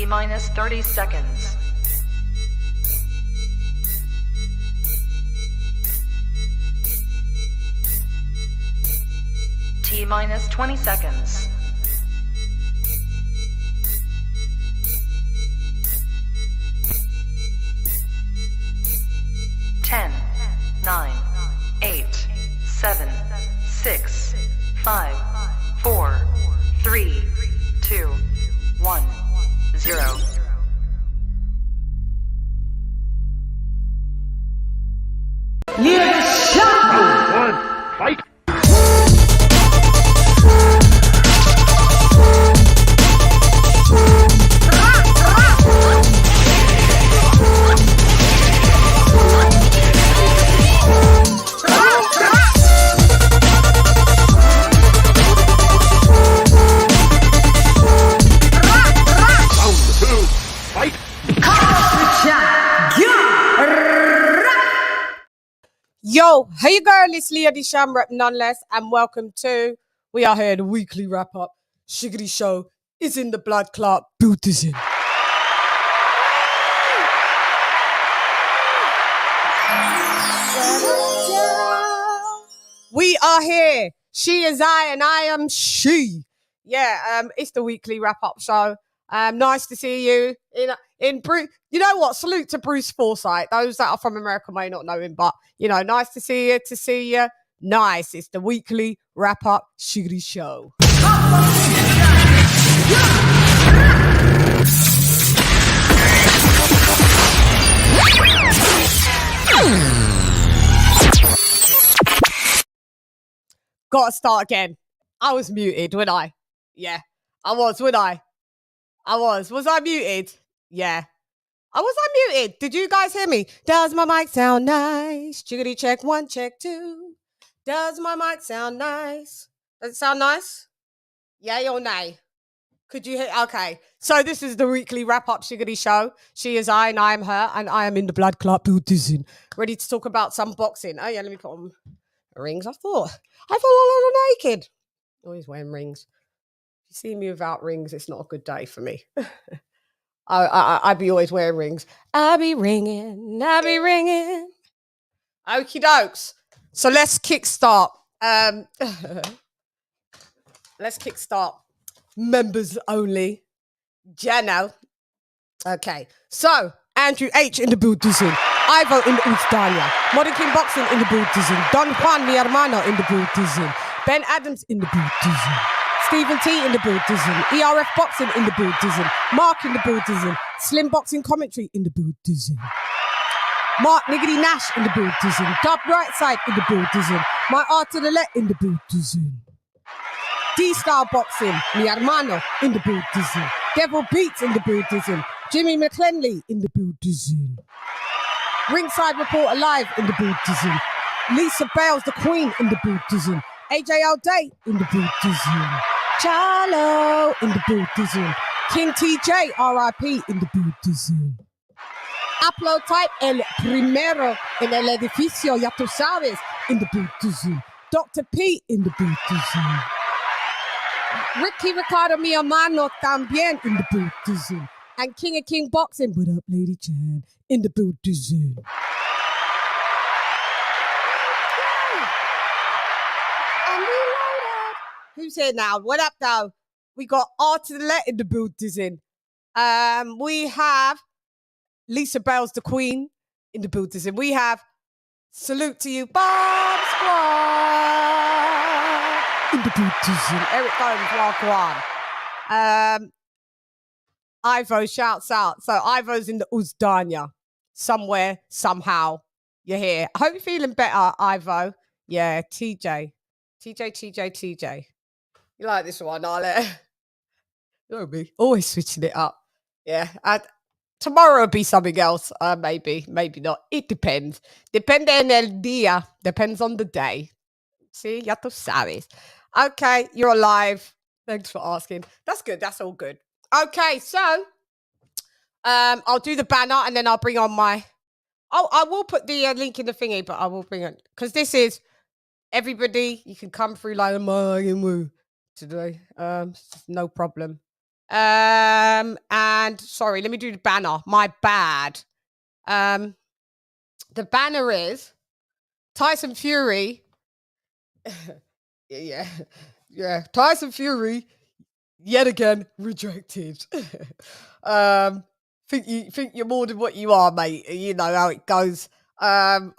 T-minus 30 seconds. T-minus 20 seconds. 10, 9, 8, 7, 6, 5, 4, 3, 2, 1, 0. LadyChann! Fight! Yo, hey girl, it's LadyChann rep nonetheless, and welcome to we are here the weekly wrap up. Shiggity show is in the blood clot. Boot is in. We are here. She is I, and I am she. Yeah, it's the weekly wrap up show. Nice to see you in Bruce. You know what? Salute to Bruce Forsyth. Those that are from America may not know him, but you know, nice to see you. To see you, nice. It's the weekly wrap up shiggity show. Gotta start again. I was muted, wasn't I? Yeah, I was, wasn't I? I was. Was I muted? Yeah. Was I muted? Did you guys hear me? Does my mic sound nice? Jiggity check 1, check 2. Does my mic sound nice? Does it sound nice? Yay or nay? Could you hear? Okay. So this is the weekly wrap-up shiggity show. She is I, and I am her, and I am in the blood clot Buddhism. Ready to talk about some boxing. Oh yeah, let me put on rings. I thought I was naked. Always wearing rings. You see me without rings, it's not a good day for me. I be always wearing rings. I be ringing. Okie dokes. So let's kickstart. Let's kickstart. Members only. Jano. Okay. So Andrew H in the Buddhism. Ivo in the Ustania. Modern King Boxing in the Buddhism. Don Juan mi hermano in the Buddhism. Ben Adams in the Buddhism. Stephen T in the Buddhism, ERF Boxing in the Buddhism, Mark in the Buddhism, Slim Boxing Commentary in the Buddhism, Mark Niggity Nash in the Buddhism, Dub Rightside in the Buddhism, My Art to the Left in the Buddhism, D-Style Boxing, Mi Hermano in the Buddhism, Devil Beats in the Buddhism, Jimmy McClenley in the Buddhism, Ringside Report Alive in the Buddhism, Lisa Bales the Queen in the Buddhism, AJ O'Day in the Buddhism, Charlo in the Buddhism, King TJ RIP in the Buddhism. Upload type el primero en el edificio, ya tú sabes, in the Buddhism. Dr. P in the Buddhism. Ricky Ricardo mi hermano también in the Buddhism. And King of King Boxing, what up, LadyChann, in the Buddhism. Who's here now? What up, though? We got R to the Let in the Buddhism. We have Lisa Bales, the Queen, in the Buddhism. We have Salute to You, Bob Squad, in the Buddhism. Eric Gomes, Wagwan. Ivo shouts out. So Ivo's in the Uzdanya. Somewhere, somehow. You're here. I hope you're feeling better, Ivo. Yeah, TJ. TJ. You like this one, Ale? You'll be always switching it up. Yeah. Tomorrow will be something else. Maybe not. It depends. Depende en el día. Depends on the day. See, ya tú sabes. Okay, you're alive. Thanks for asking. That's good. That's all good. Okay, so I'll do the banner and then I'll bring on my. Oh, I will put the link in the thingy, but I will bring it because this is everybody. You can come through like a woo today. No problem. And sorry, let me do the banner. My bad. The banner is Tyson Fury. yeah. Tyson Fury yet again rejected. Think you're more than what you are, mate. You know how it goes. Oh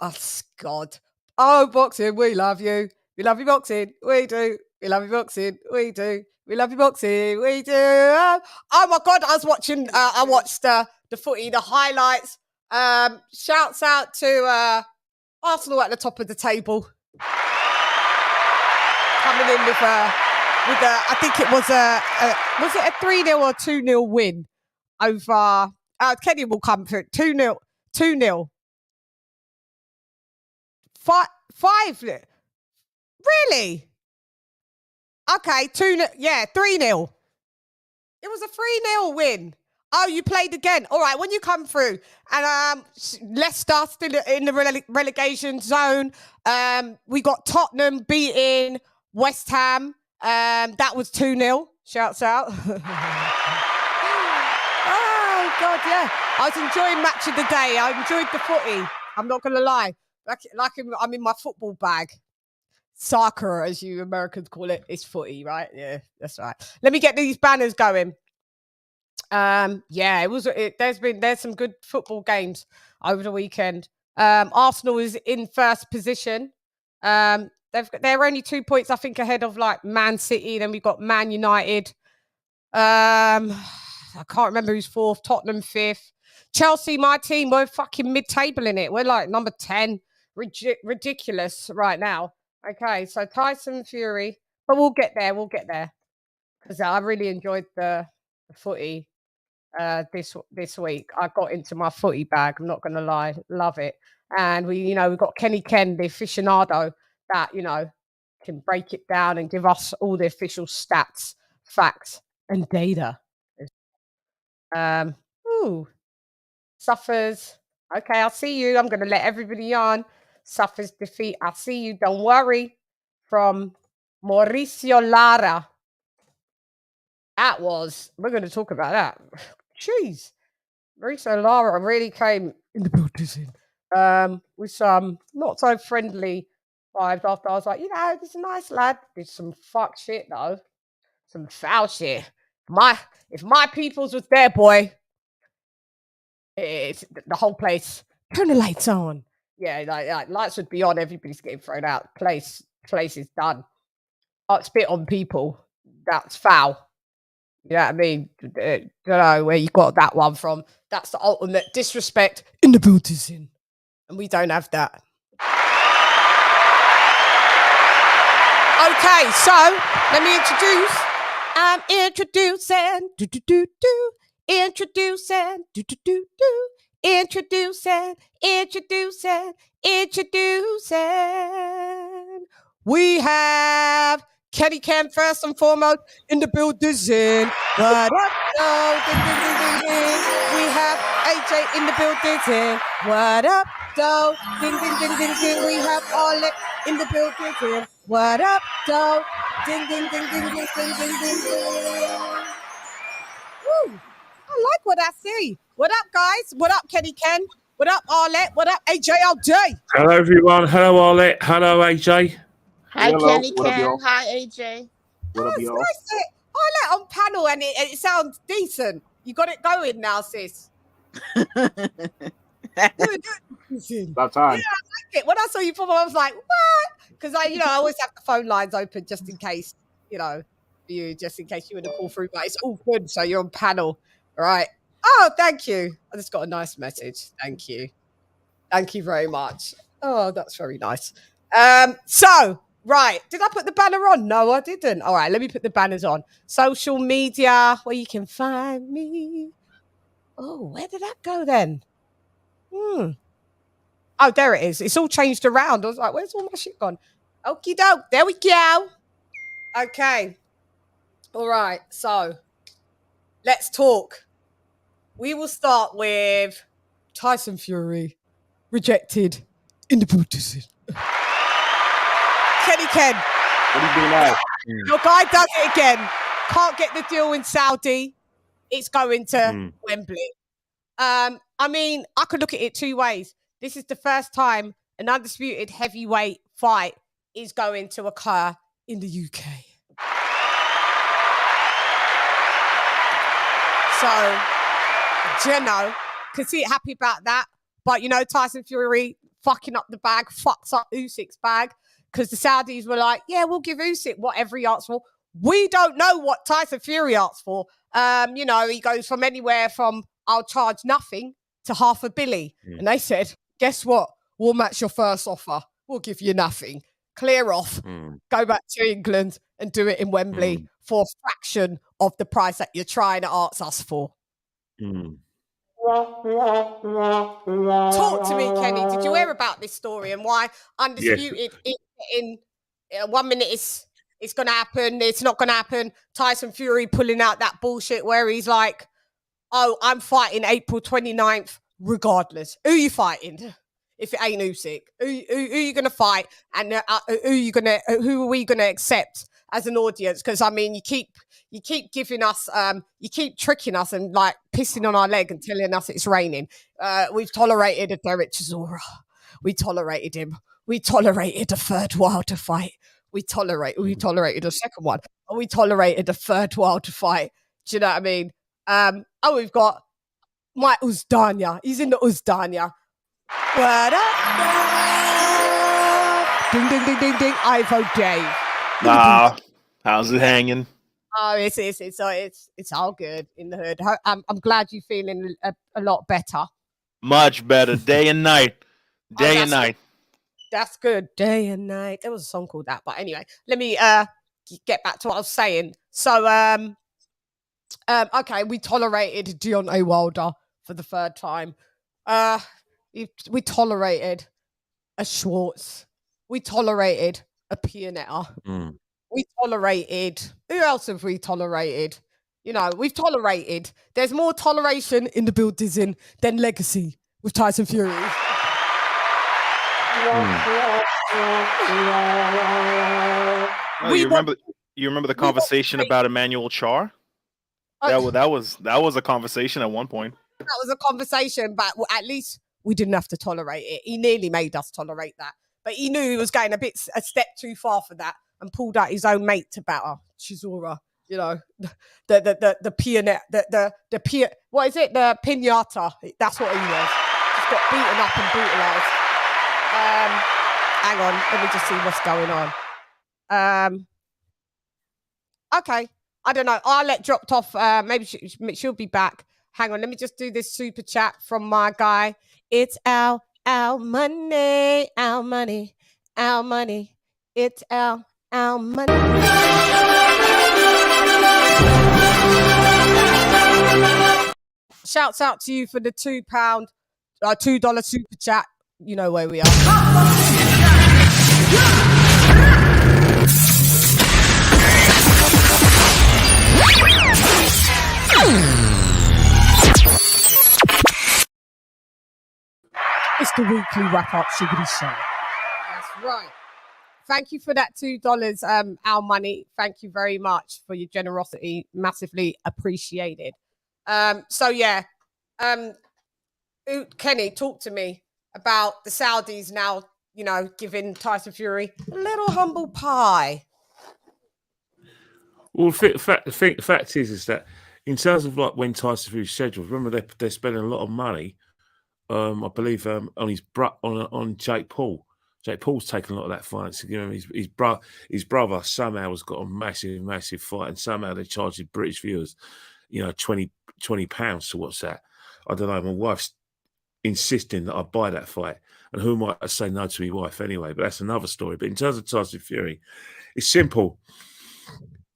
God. Oh, boxing, we love you. We love you, boxing. We do. We love you, boxing. We do. We love you, boxing. We do. Oh my God, I was watching. I watched the footy, the highlights. Shouts out to Arsenal at the top of the table, coming in with I think it was it a 3-0 or 2-0 win over. Kenny will come for it. 2-0, 2-0. 5. Really? Okay, 2-0. Yeah, 3-0. It was a 3-0 win. Oh, you played again. All right, when you come through. And Leicester still in the relegation zone. We got Tottenham beating West Ham. That was 2-0. Shouts out. Oh, God, yeah. I was enjoying match of the day. I enjoyed the footy. I'm not going to lie. Like I'm in my football bag. Soccer, as you Americans call it, is footy, right? Yeah, that's right. Let me get these banners going. Yeah, there's some good football games over the weekend. Arsenal is in first position. They're only 2 points, I think, ahead of like Man City. Then we've got Man United. I can't remember who's fourth. Tottenham fifth. Chelsea, my team, we're fucking mid-table in it. We're like number 10. Ridiculous right now. Okay, so Tyson Fury, but we'll get there. We'll get there because I really enjoyed the footy this week. I got into my footy bag. I'm not going to lie, love it. And we've got Kenny Ken, the aficionado, that can break it down and give us all the official stats, facts, and data. Suffers. Okay, I'll see you. I'm going to let everybody on. Suffers defeat. I'll see you. Don't worry. From MAURICIO Lara. We're going to talk about that. Jeez. MAURICIO Lara really came in the building with some not so friendly vibes after I was like, this is a nice lad. Did some fuck shit though. Some foul shit. If my peoples was there, boy, it's the whole place. Turn the lights on. Yeah, like lights would be on. Everybody's getting thrown out. Place is done. Spit on people. That's foul. You know what I mean? Don't know where you got that one from. That's the ultimate disrespect in the building. And we don't have that. Okay, so let me introduce. I'm introducing. Introducing. Introducing. We have Kenny Ken first and foremost in the building. What up, though? We have AJ in the building. What up, though? Ding, ding, ding, ding, ding. We have Arlette in the building. What up, though? Ding, ding, ding, ding, ding, ding, ding, ding. Woo! I like what I see. What up, guys? What up, Kenny Ken? What up, Arlette? What up, AJ all day? Hello, everyone. Hello, Arlette. Hello, AJ. Hi, Hello. Kenny Ken. Hi, AJ. What up, It's y'all? nice to Arlette on panel, and it sounds decent. You got it going now, sis. About time. Yeah, I like it. When I saw you pop up, I was like, what? Because I always have the phone lines open just in case, just in case you want to call through. But it's all good, so you're on panel, right? Oh, thank you. I just got a nice message. Thank you. Thank you very much. Oh, that's very nice. So, right. Did I put the banner on? No, I didn't. All right, let me put the banners on. Social media, where you can find me. Oh, where did that go then? Oh, there it is. It's all changed around. I was like, where's all my shit gone? Okie doke. There we go. Okay. All right. So, let's talk. We will start with Tyson Fury rejected in the building. Kenny Ken. What are you doing now? Your guy does it again. Can't get the deal in Saudi. it's going to Wembley. I mean, I could look at it two ways. This is the first time an undisputed heavyweight fight is going to occur in the UK. So, Geno can see it happy about that. But, you know, Tyson Fury fucking up the bag, fucks up Usyk's bag, because the Saudis were like, yeah, we'll give Usyk whatever he asks for. We don't know what Tyson Fury asks for. You know, he goes from anywhere from I'll charge nothing to $500 million. And they said, guess what? We'll match your first offer. We'll give you nothing. Clear off. Go back to England and do it in Wembley for a fraction of the price that you're trying to ask us for. Talk to me, Kenny. Did you hear about this story and why undisputed in 1 minute it's going to happen, it's not going to happen? Tyson Fury pulling out that bullshit where he's like, oh, I'm fighting April 29th regardless. Who you fighting? If it ain't Usyk, who you gonna fight, and who are we gonna accept as an audience? Because I mean, you keep giving us, you keep tricking us and like pissing on our leg and telling us it's raining. We've tolerated a Derek Chisora. We tolerated him. We tolerated a third Wilder fight. We tolerated a second one. And we tolerated a third Wilder fight. Do you know what I mean? Oh, we've got Mike Uzdanya. He's in the Uzdanya. What up? Ding, ding, ding, ding, ding. I vote Dave. How's it hanging? Oh, it's all good in the hood. I'm glad you're feeling a lot better. Much better. Day and night. Day and night. That's good. Day and night. There was a song called that. But anyway, let me get back to what I was saying. So, okay, we tolerated Deontay Wilder for the third time. We tolerated a Schwartz. We tolerated a Pianetta. We tolerated... Who else have we tolerated? You know, we've tolerated. There's more toleration in the building than legacy with Tyson Fury. You remember the conversation about Emmanuel Char? That was a conversation at one point. That was a conversation, but at least we didn't have to tolerate it. He nearly made us tolerate that. But he knew he was going a step too far for that and pulled out his own mate to battle Chisora. You know, the pianette, what is it? The pinata. That's what he was. Just got beaten up and brutalized. Hang on, let me just see what's going on. Okay, I don't know. Arlette dropped off. Maybe she'll be back. Hang on, let me just do this super chat from my guy. It's our money, our money, our money. It's our money. Shouts out to you for the $2 super chat. You know where we are. It's the weekly wrap-up Shiggity Show. That's right. Thank you for that $2, our money. Thank you very much for your generosity. Massively appreciated. So yeah, Kenny, talk to me about the Saudis now, you know, giving Tyson Fury a little humble pie. Well, the fact is that in terms of like when Tyson Fury's scheduled, remember they're spending a lot of money. I believe on Jake Paul. Jake Paul's taken a lot of that finance. You know, his brother somehow has got a massive fight, and somehow they charge the British viewers, you know, £20 to watch that. I don't know. My wife's insisting that I buy that fight, and who am I to say no to my wife anyway? But that's another story. But in terms of Tyson Fury, it's simple.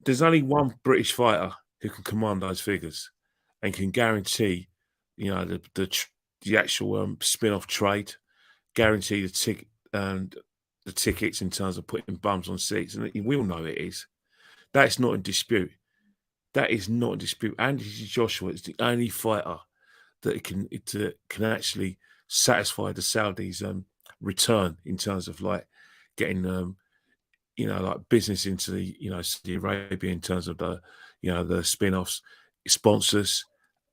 There's only one British fighter who can command those figures and can guarantee, you know, the actual spin-off trade, guarantee the tickets in terms of putting bums on seats, and we all know it is. That's not in dispute. That is not in dispute. Andy Joshua is the only fighter that can actually satisfy the Saudis' return in terms of like getting you know, like business into the, you know, Saudi Arabia in terms of the, you know, the spin-offs. sponsors,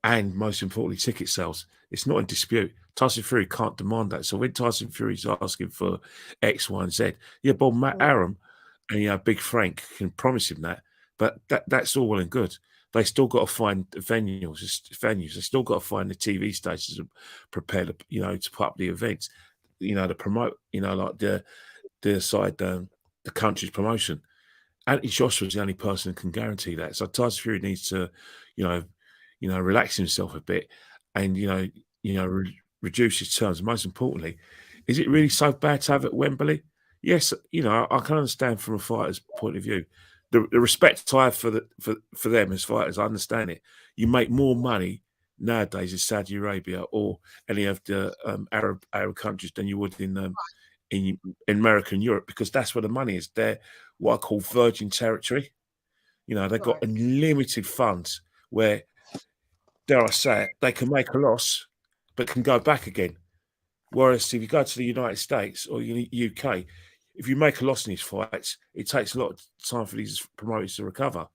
and most importantly, ticket sales. It's not in dispute. Tyson Fury can't demand that. So when Tyson Fury's asking for X, Y, and Z, yeah, but Matt Arum and Big Frank can promise him that, but that's all well and good. They still got to find venues. They still got to find the TV stations and prepare, to put up the events, to promote, like the country's promotion. Anthony Joshua's the only person who can guarantee that. So Tyson Fury needs to, relax himself a bit and, reduce his terms. Most importantly, is it really so bad to have it at Wembley? Yes, I can understand from a fighter's point of view. The respect I have for them as fighters, I understand it. You make more money nowadays in Saudi Arabia or any of the Arab countries than you would in America and Europe, because that's where the money is. They're what I call virgin territory. They've got unlimited funds where, dare I say it, they can make a loss but can go back again. Whereas if you go to the United States or UK, if you make a loss in these fights, it takes a lot of time for these promoters to recover.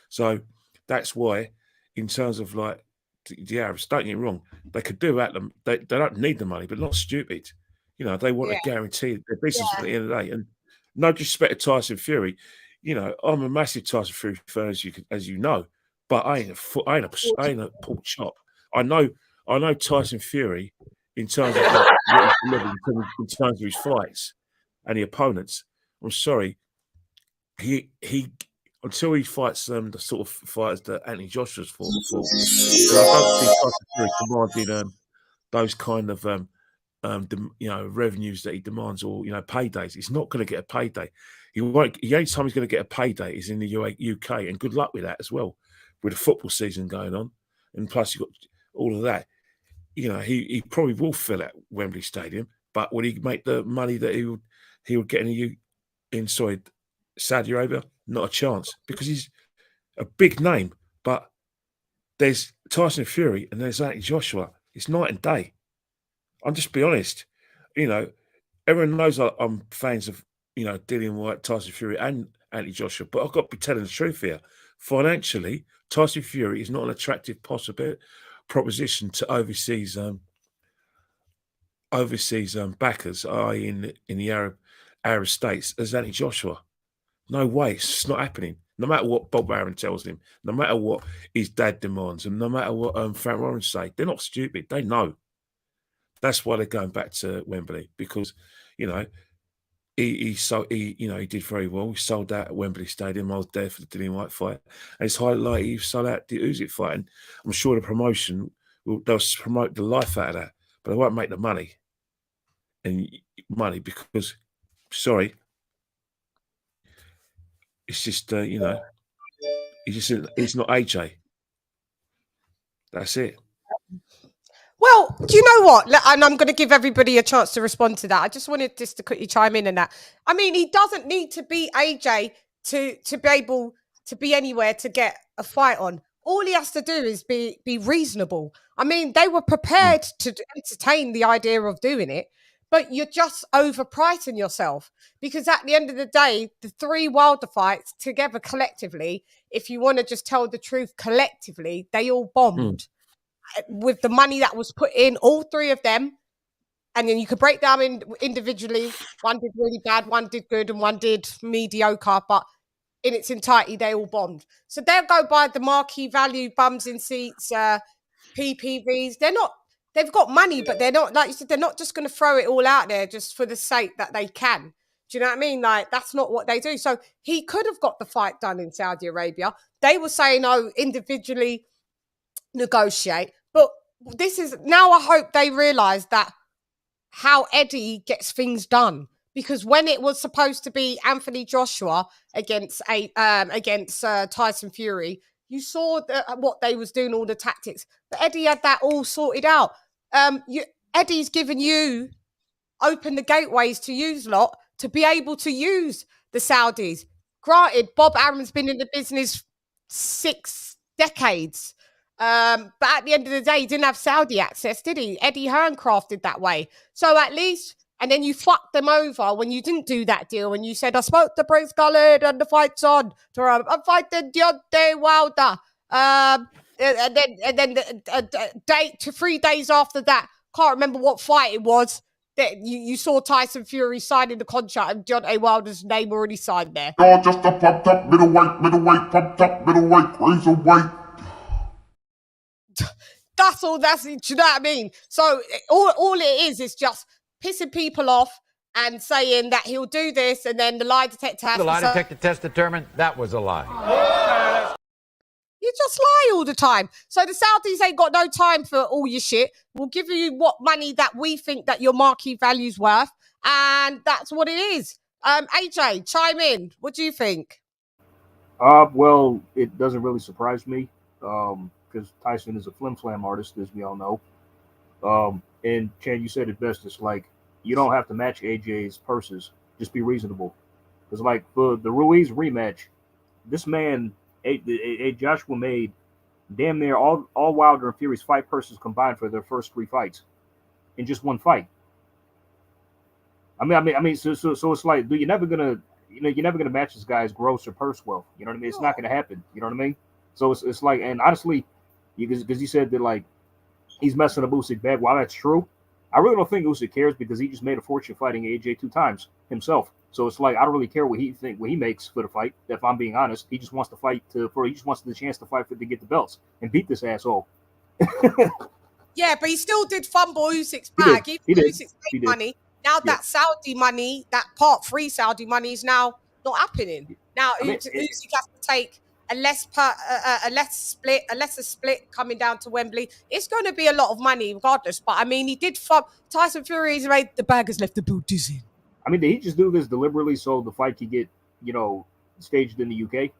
So that's why, in terms of like the Arabs, don't get me wrong, they could do at them. They don't need the money, but not stupid. They want to guarantee their business at the end of the day. And no disrespect to Tyson Fury, I'm a massive Tyson Fury fan, as you know, but I ain't a pork chop. I know Tyson Fury in terms of what he's delivering, in terms of his fights and the opponents. I'm sorry, he until he fights the sort of fighters that Anthony Joshua's fought before, I don't think Tyson Fury commanded those kind of revenues that he demands, or paydays. He's not going to get a payday. He won't. The only time he's going to get a payday is in the UK, and good luck with that as well, with the football season going on, and plus you got all of that. He probably will fill out Wembley Stadium, but will he make the money that he would get in Saudi Arabia? Not a chance, because he's a big name. But there's Tyson Fury and there's Anthony Joshua. It's night and day. I'll just be honest. Everyone knows I'm fans of Dillian White, Tyson Fury, and Anthony Joshua, but I've got to be telling the truth here. Financially, Tyson Fury is not an attractive proposition to overseas backers, i.e. in the Arab states, as Anthony Joshua. No way, it's just not happening. No matter what Bob Arum tells him, no matter what his dad demands, and no matter what Frank Warren say, they're not stupid. They know. That's why they're going back to Wembley, because he did very well. He sold out at Wembley Stadium. I was there for the Dillian White fight, and it's highlighted he sold out the Usyk fight. And I'm sure the promotion they'll promote the life out of that, but they won't make the money because, sorry, it's just he's not AJ. That's it. Well, do you know what? And I'm going to give everybody a chance to respond to that. I just wanted just to quickly chime in on that. I mean, he doesn't need to be AJ to be able to be anywhere to get a fight on. All he has to do is be reasonable. I mean, they were prepared to entertain the idea of doing it, but you're just overpricing yourself, because at the end of the day, the three Wilder fights together collectively, if you want to just tell the truth, collectively, they all bombed. With the money that was put in, all three of them, and then you could break down individually. One did really bad, one did good, and one did mediocre, but in its entirety, they all bombed. So they'll go by the marquee value, bums in seats, PPVs. They've got money, but they're not, like you said, they're not just going to throw it all out there just for the sake that they can. Do you know what I mean? Like, that's not what they do. So he could have got the fight done in Saudi Arabia. They were saying, oh, individually negotiate. But this is, now I hope they realise that how Eddie gets things done. Because when it was supposed to be Anthony Joshua against Tyson Fury, you saw what they was doing, all the tactics. But Eddie had that all sorted out. Eddie's given you, open the gateways to use lot to be able to use the Saudis. Granted, Bob Arum's been in the business 6 decades. But at the end of the day, he didn't have Saudi access, did he? Eddie Hearn crafted that way. So at least, and then you fucked them over when you didn't do that deal, and you said, I spoke to Prince Khalid and the fight's on. I'm fighting Deontay Wilder. and then the 3 days after that, can't remember what fight it was, that you saw Tyson Fury signing the contract and Deontay Wilder's name already signed there. Y'all just a pumped up middleweight, pumped up middleweight, cruiserweight. That's all. Do you know what I mean? So all it is just pissing people off and saying that he'll do this, and then the lie detector has the lie detector test determined that was a lie. You just lie all the time. So the Saudis ain't got no time for all your shit. We'll give you what money that we think that your marquee value's worth, and that's what it is. AJ, chime in. What do you think? Well, it doesn't really surprise me, because Tyson is a flim-flam artist, as we all know. And Chan, you said it best. It's like, you don't have to match AJ's purses. Just be reasonable. Because like for the Ruiz rematch, this man, Joshua made damn near all Wilder and Fury's fight purses combined for their first 3 fights in just one fight. I mean, so it's like, you're never gonna match this guy's gross or purse wealth. You know what I mean? It's not gonna happen. You know what I mean? So it's like, and honestly, because you said that like he's messing up Usyk bad. While that's true, I really don't think Usyk cares, because he just made a fortune fighting AJ 2 times himself. So it's like, I don't really care what he makes for the fight. If I'm being honest, he just wants to fight he just wants the chance to fight to get the belts and beat this asshole. Yeah, but he still did fumble Usyk's bag. He did. Usyk's made money. Now that Saudi money, that part 3 Saudi money, is now not happening. Now Usyk has to take a lesser split coming down to Wembley. It's going to be a lot of money regardless. But I mean, he did Tyson Fury's made the bag has left the boot dizzy. I mean, did he just do this deliberately so the fight could get, staged in the UK? You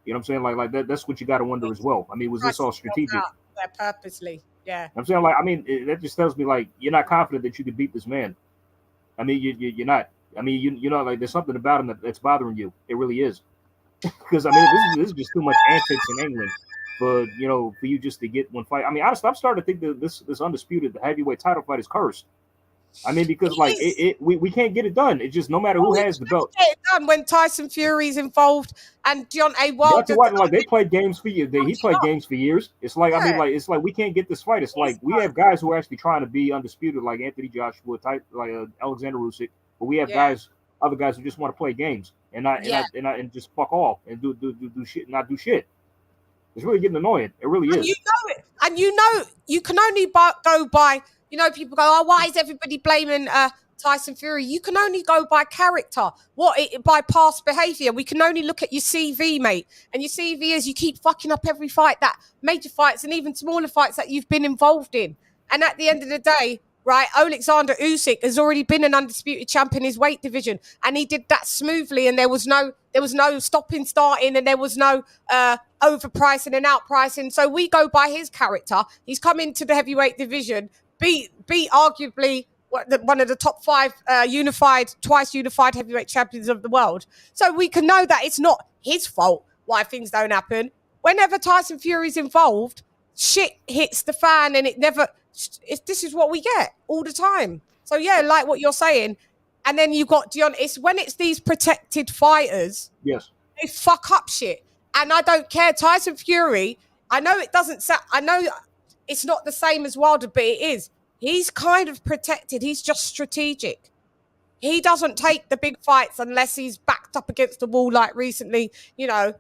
know what I'm saying? Like that. That's what you got to wonder as well. I mean, was this all strategic? Yeah, purposely. Yeah. I'm saying, like, I mean, that just tells me like you're not confident that you could beat this man. I mean, you're not. I mean, you know, like there's something about him that's bothering you. It really is. Because I mean, this is just too much antics in England for you just to get one fight. I mean, honestly, I'm starting to think that this undisputed heavyweight title fight is cursed. I mean, because like we can't get it done. It's just no matter who has the belt. Get it done when Tyson Fury's involved and Deontay Wilder. Like they played games for years. He played games for years. It's like, I mean, like it's like we can't get this fight. It's like we have guys who are actually trying to be undisputed, like Anthony Joshua, Alexander Usyk, but we have other guys who just want to play games and just fuck off and do shit, not do shit. It's really getting annoying. It really is. You know it, and you can only go by. People go, oh, why is everybody blaming Tyson Fury? You can only go by character, by past behavior. We can only look at your CV, mate. And your CV is you keep fucking up every fight, that major fights and even smaller fights that you've been involved in. And at the end of the day, right, Alexander Usyk has already been an undisputed champion in his weight division, and he did that smoothly. And there was no stopping, starting, and there was no overpricing and outpricing. So we go by his character. He's come into the heavyweight division, beat arguably one of the top 5 twice unified heavyweight champions of the world. So we can know that it's not his fault why things don't happen. Whenever Tyson Fury's involved, shit hits the fan, and this is what we get all the time. So yeah, like what you're saying. And then you got it's when it's these protected fighters. Yes. They fuck up shit. And I don't care. Tyson Fury, I know it doesn't sound, I know it's not the same as Wilder, but it is. He's kind of protected. He's just strategic. He doesn't take the big fights unless he's backed up against the wall, like recently. I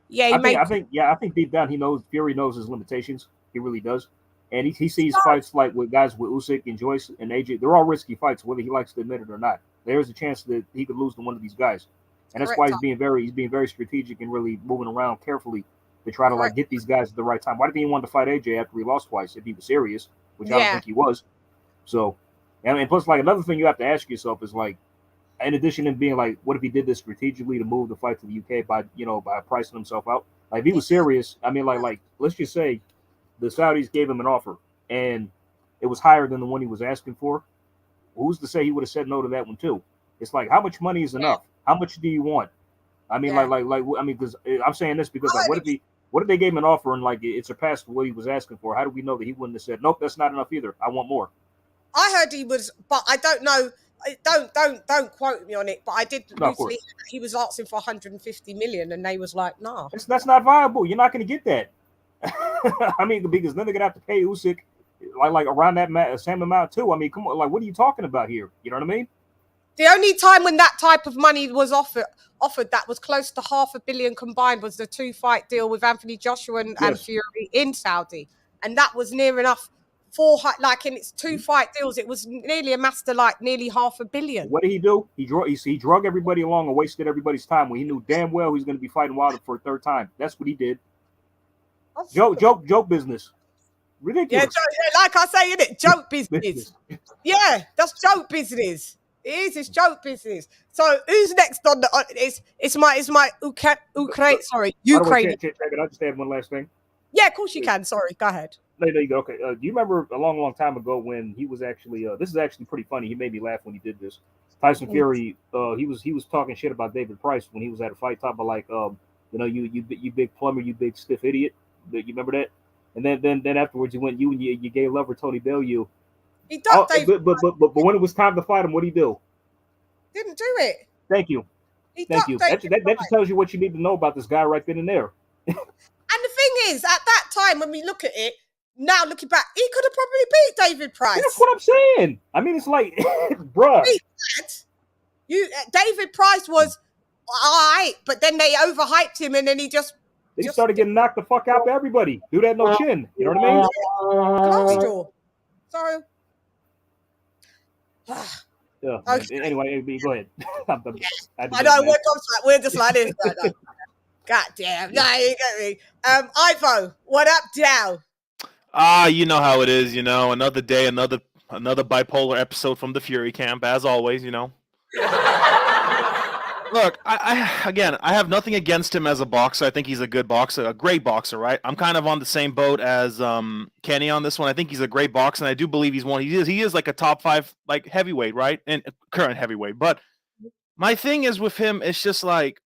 think deep down Fury knows his limitations. He really does, and he sees fights like with guys with Usyk and Joyce and AJ. They're all risky fights, whether he likes to admit it or not. There's a chance that he could lose to one of these guys, and that's why he's being very strategic and really moving around carefully to try to get these guys at the right time. Why did he want to fight AJ after he lost twice if he was serious, which I don't think he was? So, and plus, like, another thing you have to ask yourself is, like, in addition to being like, what if he did this strategically to move the fight to the UK by pricing himself out? Like, if he was serious, I mean, like let's just say the Saudis gave him an offer and it was higher than the one he was asking for. Who's to say he would have said no to that one too? It's like, how much money is enough? How much do you want? I mean, because I'm saying this because like, what if they gave him an offer and like it surpassed what he was asking for? How do we know that he wouldn't have said, nope, that's not enough either. I want more. I heard he was, but I don't know. Don't quote me on it. But I did loosely. He was asking for 150 million, and they was like, "Nah, that's not viable. You're not going to get that." I mean, because then they're gonna have to pay Usyk like around that same amount too. I mean, come on, like what are you talking about here? You know what I mean? The only time when that type of money was offered that was close to $500 million combined was the 2-fight deal with Anthony Joshua and Fury in Saudi, and that was near enough like in its 2-fight deals, it was nearly amassed to like nearly $500 million. What did he do? He drug everybody along and wasted everybody's time when he knew damn well he was going to be fighting Wilder for a third time. That's what he did. Joke business. Ridiculous. Yeah, like I say, isn't it? Joke business. Yeah, that's joke business. It is. It's joke business. So who's next on the? It's my Ukraine. Sorry, Ukraine. Can I just add one last thing? Yeah, of course you can. Sorry, go ahead. There you go. Okay. Do you remember a long time ago when he was actually? This is actually pretty funny. He made me laugh when he did this. Tyson Fury. He was talking shit about David Price when he was at a fight, talking about like, you big plumber, you big stiff idiot. You remember that? And then afterwards, you and your gay lover Tony Bellew. He ducked David. But when it was time to fight him, what did he do? Didn't do it. Thank you. Thank you. That just tells you what you need to know about this guy right then and there. And the thing is, at that time, when we look at it, now looking back, he could have probably beat David Price. That's what I'm saying. I mean, it's like, bruh. David Price was all right, but then they overhyped him, and then he just started getting knocked the fuck out by everybody. Dude had no chin. You know what I mean? So. Yeah. Okay. Anyway, go ahead. I know we're just like this. God damn. No, you get me. Ivo, what up, Dow? You know how it is. You know, another day, another bipolar episode from the Fury camp, as always. You know. Look, I have nothing against him as a boxer. I think he's a good boxer, a great boxer, right? I'm kind of on the same boat as Kenny on this one. I think he's a great boxer, and I do believe he's one. He is like a top 5 like heavyweight, right? And current heavyweight. But my thing is with him, it's just like,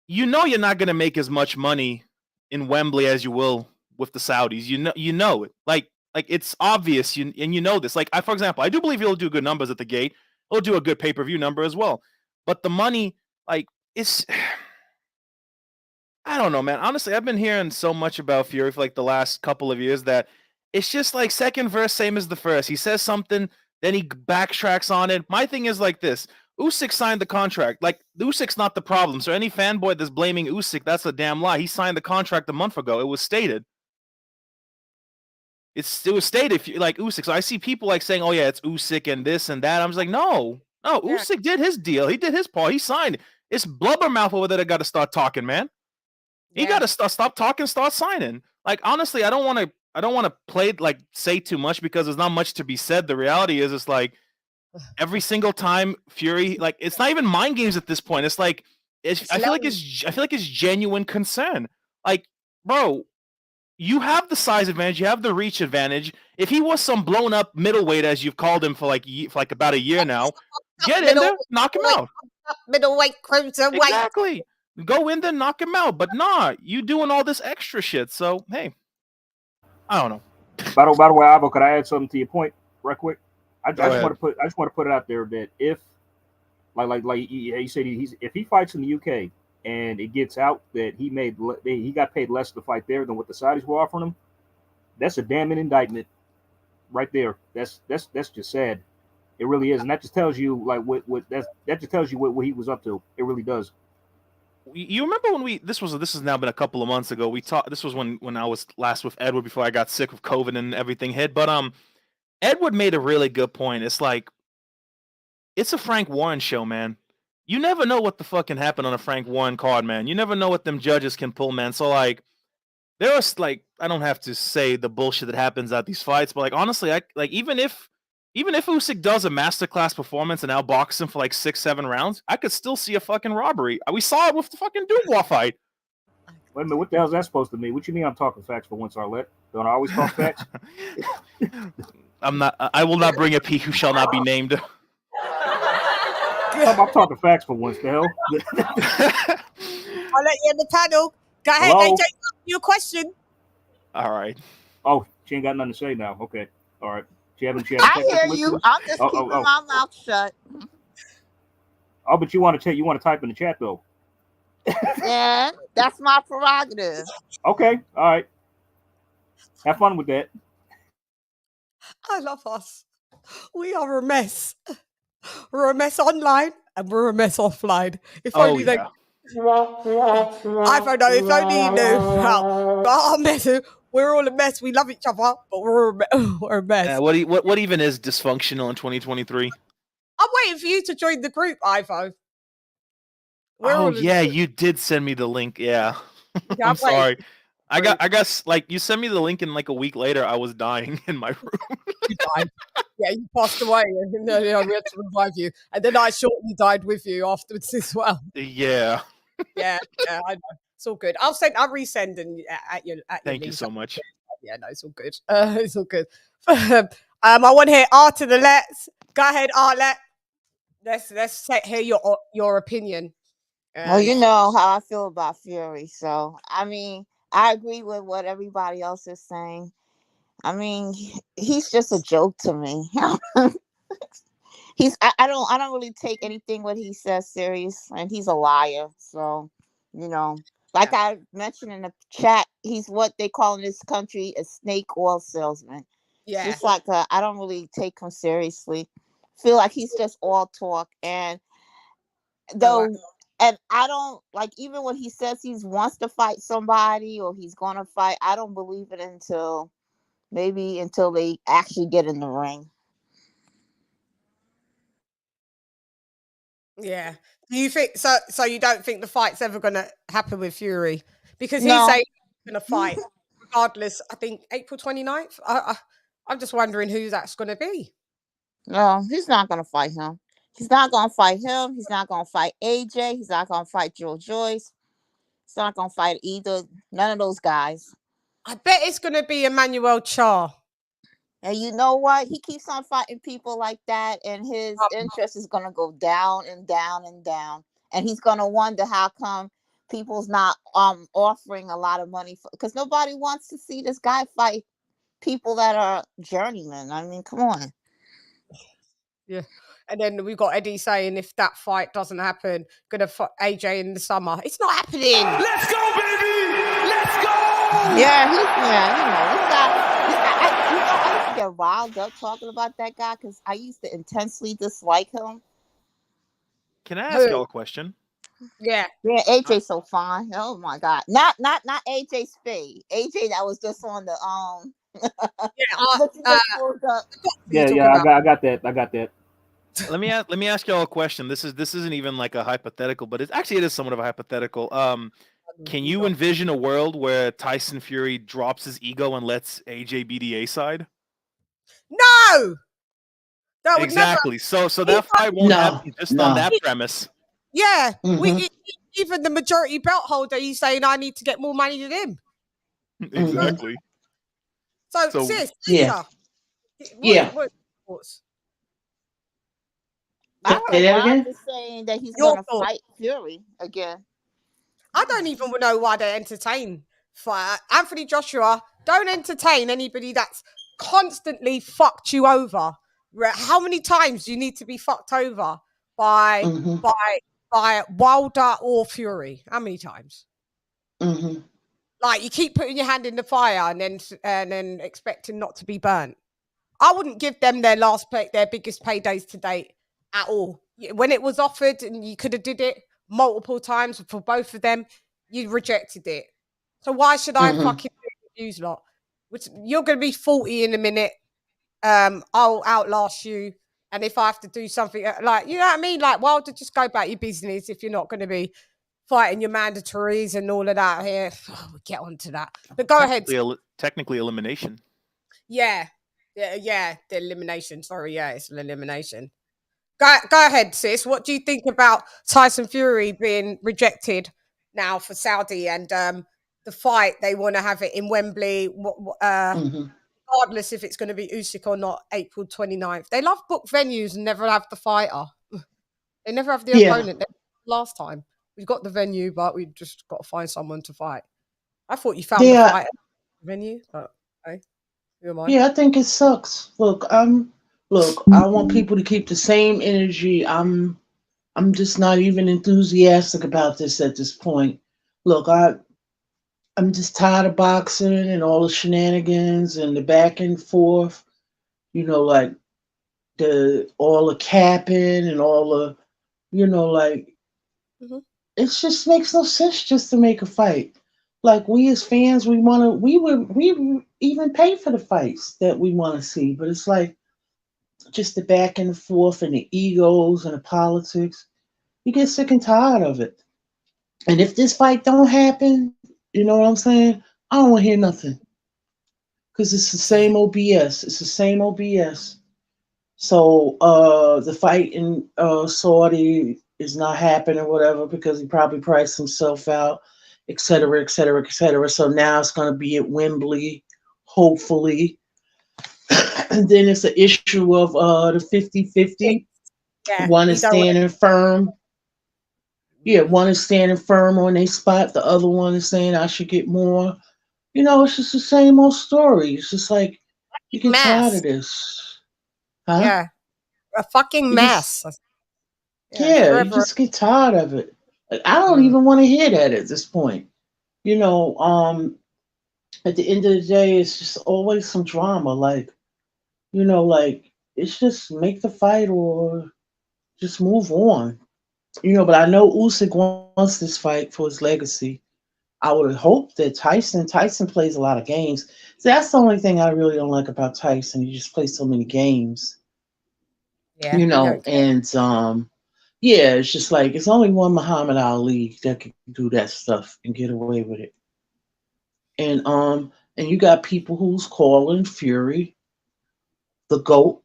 you're not going to make as much money in Wembley as you will with the Saudis. You know it. Like it's obvious, and you know this. Like for example, I do believe he'll do good numbers at the gate. He'll do a good pay-per-view number as well. But the money, like, it's, I don't know, man. Honestly, I've been hearing so much about Fury for like the last couple of years that it's just like second verse, same as the first. He says something, then he backtracks on it. My thing is like this. Usyk signed the contract. Like, Usyk's not the problem. So any fanboy that's blaming Usyk, that's a damn lie. He signed the contract a month ago. It was stated. It was stated, like, Usyk. So I see people like saying, oh, yeah, it's Usyk and this and that. I'm just like, no. No, Usyk did his deal. He did his part. He signed. It's blubbermouth over there that got to start talking, man. He got to stop talking, start signing. Like, honestly, I don't want to play like say too much because there's not much to be said. The reality is, it's like every single time Fury, like, it's not even mind games at this point. It's like I feel like it's genuine concern. Like, bro, you have the size advantage, you have the reach advantage. If he was some blown up middleweight, as you've called him for like about a year now, get in there, knock him out. Middleweight, cruiserweight. Exactly. Go in there, knock him out. But nah, you doing all this extra shit. So hey, I don't know. By the way, Ivo, could I add something to your point, right quick? I just want to put it out there that if, like you said, if he fights in the UK and it gets out that he got paid less to fight there than what the Saudis were offering him, that's a damning indictment, right there. That's just sad. It really is, and that just tells you like that just tells you what he was up to. It really does. You remember when this has now been a couple of months ago. We talked. This was when I was last with Edward before I got sick with COVID and everything hit. But Edward made a really good point. It's like, it's a Frank Warren show, man. You never know what the fuck can happen on a Frank Warren card, man. You never know what them judges can pull, man. So like, there was like, I don't have to say the bullshit that happens at these fights, but like, honestly, even if Usyk does a masterclass performance and outboxes him for like 6-7 rounds, I could still see a fucking robbery. We saw it with the fucking Dubois fight. Wait a minute, what the hell is that supposed to mean? What you mean I'm talking facts for once, Arlette? Don't I always talk facts? I will not bring up he who shall not be named. I'm talking facts for once, the hell. I'll let you in the panel. Go ahead, Hello? AJ, your question. All right. Oh, she ain't got nothing to say now. Okay. All right. I hear you. I'm just keeping my mouth shut. Oh, but you want to type in the chat though. Yeah, that's my prerogative. Okay. All right. Have fun with that. I love us. We are a mess. We're a mess online and we're a mess offline. If Oh only they. yeah. I don't know. If only you knew how our mess. We're all a mess. We love each other, but we're a mess. What even is dysfunctional in 2023? I'm waiting for you to join the group, Ivo. Oh yeah, you did send me the link. Yeah. I'm sorry. I got like you sent me the link and like a week later I was dying in my room. You died. Yeah, you passed away. And we had to revive you. And then I shortly died with you afterwards as well. Yeah. Yeah, I know. It's all good. I'll resend and at your Thank you so much. Yeah, no, it's all good. It's all good. I want to hear to the let's. Go ahead, Arlet. Let's hear your opinion. Well, you know how I feel about Fury. So, I mean, I agree with what everybody else is saying. I mean, he's just a joke to me. I don't really take anything what he says serious, and he's a liar. So, you know, like I mentioned in the chat, he's what they call in this country a snake oil salesman. Yeah. Just like I don't really take him seriously. Feel like he's just all talk, and though. And I don't like, even when he says he wants to fight somebody or he's going to fight, I don't believe it until they actually get in the ring. Yeah. Do you think so? So you don't think the fight's ever going to happen with Fury? Because he's saying he's going to fight regardless. I think April 29th. I'm just wondering who that's going to be. No, he's not going to fight him. He's not going to fight him. He's not going to fight AJ. He's not going to fight Joe Joyce. He's not going to fight none of those guys. I bet it's going to be Emmanuel Char. And you know what? He keeps on fighting people like that, and his interest is going to go down and down and down. And he's going to wonder how come people's not offering a lot of money because nobody wants to see this guy fight people that are journeymen. I mean, come on. Yeah. And then we've got Eddie saying if that fight doesn't happen, gonna fight AJ in the summer. It's not happening. Let's go, baby! Let's go! Yeah, I used to get riled up talking about that guy because I used to intensely dislike him. Can I ask y'all a question? Yeah. Yeah, AJ's so fine. Oh my god. Not AJ Spade. AJ that was just on the I got that. Let me ask y'all a question. This isn't even like a hypothetical, but it is somewhat of a hypothetical. Can you envision a world where Tyson Fury drops his ego and lets AJ be the A side? No. That would exactly. Never... So that fight won't happen just on that premise. Yeah. Even the majority belt holder, he's saying I need to get more money than him. Exactly. So sis, yeah. What I'm just saying that he's going to fight Fury again. I don't even know why they entertain fight. Anthony Joshua, don't entertain anybody that's constantly fucked you over. How many times do you need to be fucked over by Wilder or Fury? How many times? Like you keep putting your hand in the fire and then expecting not to be burnt. I wouldn't give them their biggest paydays to date at all. When it was offered and you could have did it multiple times for both of them, you rejected it. So why should I fucking use lot? Which you're going to be 40 in a minute. I'll outlast you. And if I have to do something like, you know what I mean? Like, well, just go about your business if you're not going to be fighting your mandatories and all of that here. We'll get on to that. But go ahead. Technically elimination. Yeah. The elimination. Sorry, yeah, it's an elimination. Go ahead, sis. What do you think about Tyson Fury being rejected now for Saudi and the fight? They want to have it in Wembley, regardless if it's going to be Usyk or not, April 29th. They love book venues and never have the fighter. They never have the opponent. Last time we got the venue, but we just got to find someone to fight. I thought you found the fighter venue, but hey, who am I? Yeah, I think it sucks. Look, I want people to keep the same energy. I'm just not even enthusiastic about this at this point. Look, I'm just tired of boxing and all the shenanigans and the back and forth. Like all the capping and all the, like Mhm. it just makes no sense just to make a fight. Like we as fans, we even pay for the fights that we want to see, but it's like just the back and forth and the egos and the politics. You get sick and tired of it. And if this fight don't happen, you know what I'm saying? I don't want to hear nothing because it's the same OBS. It's the same OBS. So the fight in Saudi is not happening or whatever because he probably priced himself out, et cetera, et cetera, et cetera. So now it's going to be at Wembley, hopefully. And then it's the issue of the 50-50. Yeah, One he is don't want standing firm. Yeah, one is standing firm on their spot. The other one is saying I should get more. It's just the same old story. It's just like you get tired of mess. this. Huh? Yeah, a fucking You just mess. Yeah, Yeah, you forever. just get tired of it. Like, I don't Mm. even want to hear that at this point. At the end of the day, it's just always some drama. Like it's just make the fight or just move on. But I know Usyk wants this fight for his legacy. I would hope that Tyson plays a lot of games. So that's the only thing I really don't like about Tyson. He just plays so many games. Yeah, he don't care. And yeah, it's just like it's only one Muhammad Ali that can do that stuff and get away with it. And you got people who's calling Fury the GOAT.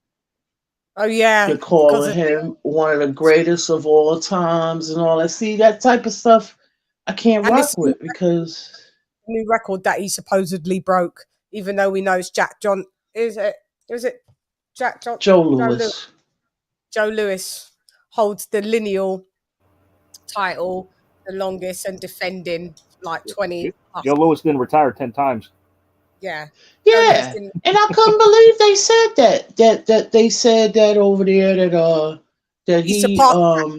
Oh yeah, They're because calling of him one of the greatest of all times and all that. See, that type of stuff I can't and this rock with because new record that he supposedly broke, even though we know it's Jack John. Is it Jack John? Joe Lewis. Lewis. Joe Lewis holds the lineal title, the longest, and defending like 20 plus. Joe Louis didn't retire 10 times. Yeah. Joe Lewis Yeah, didn't. and I couldn't believe they said that. That they said that over there that He he surpassed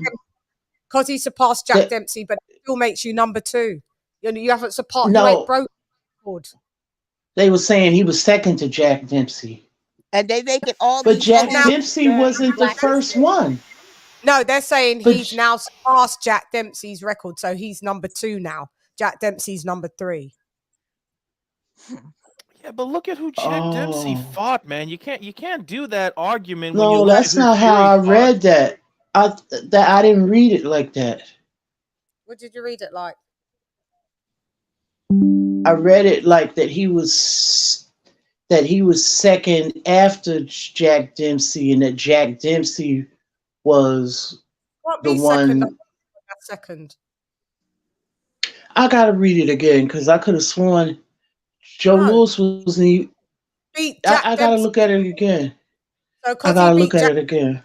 because he surpassed Jack that Dempsey, but it still makes you number 2. You haven't surpassed. You ain't no, broke record. they were saying he was second to Jack Dempsey, And they making all but these Jack Now, Dempsey wasn't the black first history. one. no, they're saying But he's now surpassed Jack Dempsey's record, so he's number 2 now. Jack Dempsey's number 3. Yeah, but look at who Jack Dempsey oh fought, man. You can't do that argument when you no, look at that's who not how Fury I fought. read that. I didn't read it like that. What did you read it like? I read it like that he was second after Jack Dempsey, and that Jack Dempsey was Can't the be second. one. Second. I gotta read it again because I could have sworn Joe No, Lewis was the. beat Jack I gotta Dempsey. look at it again. So I because gotta look at it again.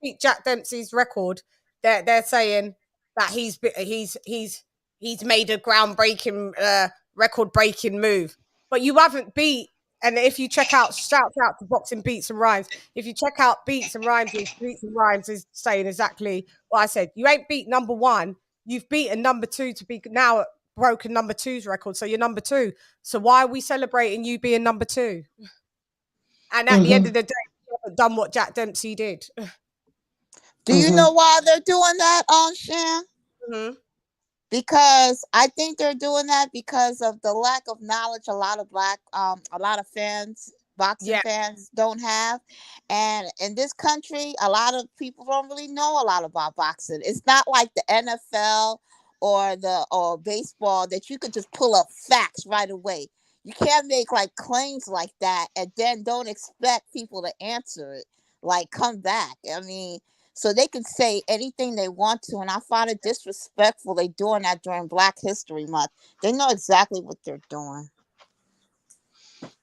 beat Jack Dempsey's record, they're saying that he's made a groundbreaking, record-breaking move. But you haven't beat. And if you check out, shout out to Boxing Beats and Rhymes. If you check out Beats and Rhymes is saying exactly what I said. You ain't beat number 1. You've beaten number 2 to be now broken number 2's record. So you're number 2. So why are we celebrating you being number 2? And at the end of the day, you haven't done what Jack Dempsey did. Do you know why they're doing that, Shan? Mm-hmm. Because I think they're doing that because of the lack of knowledge a lot of fans, boxing fans don't have. And in this country, a lot of people don't really know a lot about boxing. It's not like the NFL or baseball that you could just pull up facts right away. You can't make like claims like that and then don't expect people to answer it, like come back. I mean, so they can say anything they want to, and I find it disrespectful they doing that during Black History Month. They know exactly what they're doing.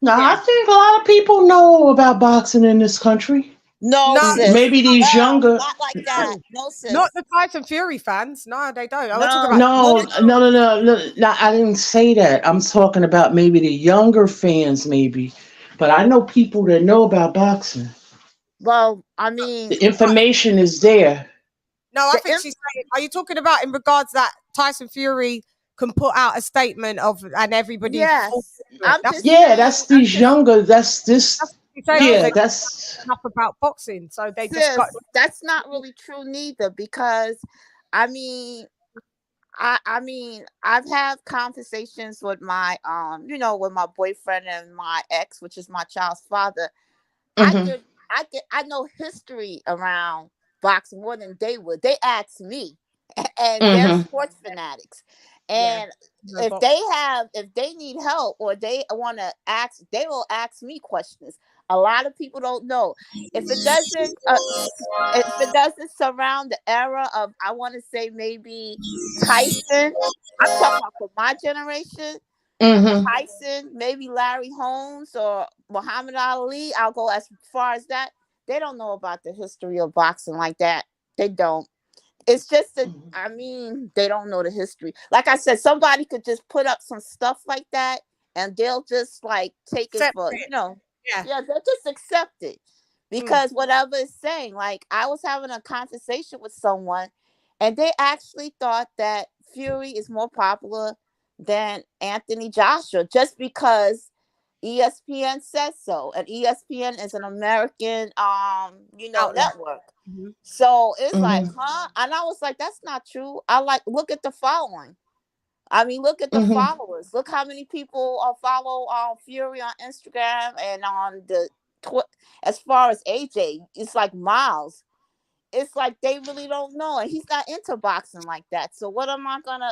No, I think a lot of people know about boxing in this country. No, sis. Maybe these younger. Not like that. No, sis. Not the Tyson Fury fans. No, they don't. I No. No. I didn't say that. I'm talking about maybe the younger fans, maybe. But I know people that know about boxing. Well, I mean, the information is there. No, I think she's saying, are you talking about in regards that Tyson Fury can put out a statement of and everybody. Yes, I'm just Yeah, saying, that's these younger. That's this. Yeah, they that's. enough about boxing, so they just sis, got. that's not really true neither, because I mean, I mean, I've had conversations with my with my boyfriend and my ex, which is my child's father. Mhm. I know history around boxing more than they would. They ask me, and they're Mhm. sports fanatics. Yeah. And if they need help or they want to ask, they will ask me questions. A lot of people don't know. If it doesn't, if it doesn't surround the era of, I want to say maybe Tyson. I'm talking about for my generation. Mhm. Tyson, maybe Larry Holmes or Muhammad Ali. I'll go as far as that. They don't know about the history of boxing like that. They don't. It's just that, I mean, they don't know the history. Like I said, somebody could just put up some stuff like that and they'll just like take it for, Yeah. yeah, they'll just accept it because whatever it's saying. Like, I was having a conversation with someone and they actually thought that Fury is more popular than Anthony Joshua just because ESPN says so, and ESPN is an American Outlet. network. So it's like, Mhm. huh? And I was like, that's not true. I like, look at the following. I mean, look at the Mhm. followers. Look how many people follow Fury on Instagram and on the as far as AJ, it's like miles. It's like they really don't know, and he's not into boxing like that. So what am I gonna,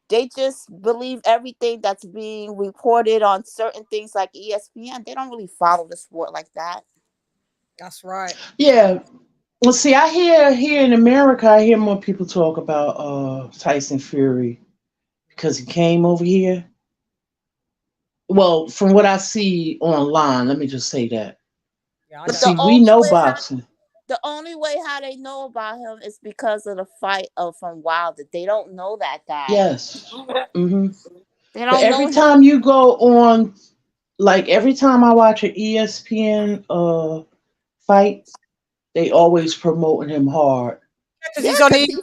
they just believe everything that's being reported on certain things like ESPN. They don't really follow the sport like that. That's right. Yeah. Well, see, I hear here in America, I hear more people talk about Tyson Fury because he came over here. Well, from what I see online, let me just say that. Yeah, I But But don't see, know. we know boxing. the only way how they know about him is because of the fight of from Wilder. They don't know that guy. Yes. Hmm. They But don't know every him. time you go on, like every time I watch an ESPN fight, they always promoting him hard. Because Yeah, he's on because the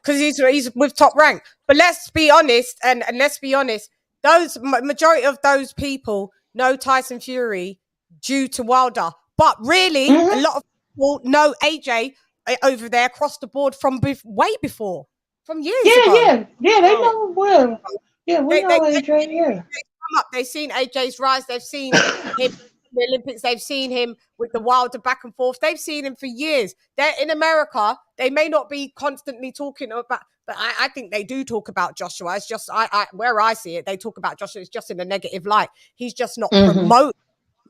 because he's with Top Rank. But let's be honest, and let's be honest, those majority of those people know Tyson Fury due to Wilder, but really a Hmm. lot of people know AJ over there across the board from way before, from years Yeah, ago. yeah, yeah. They So know well. Yeah, we they know AJ. Yeah. come up. They've seen AJ's rise. They've seen him in the Olympics. They've seen him with the Wilder back and forth. They've seen him for years. They're in America. They may not be constantly talking about, but I think they do talk about Joshua. It's just where I see it, they talk about Joshua. It's just in a negative light. He's just not Hmm. promoted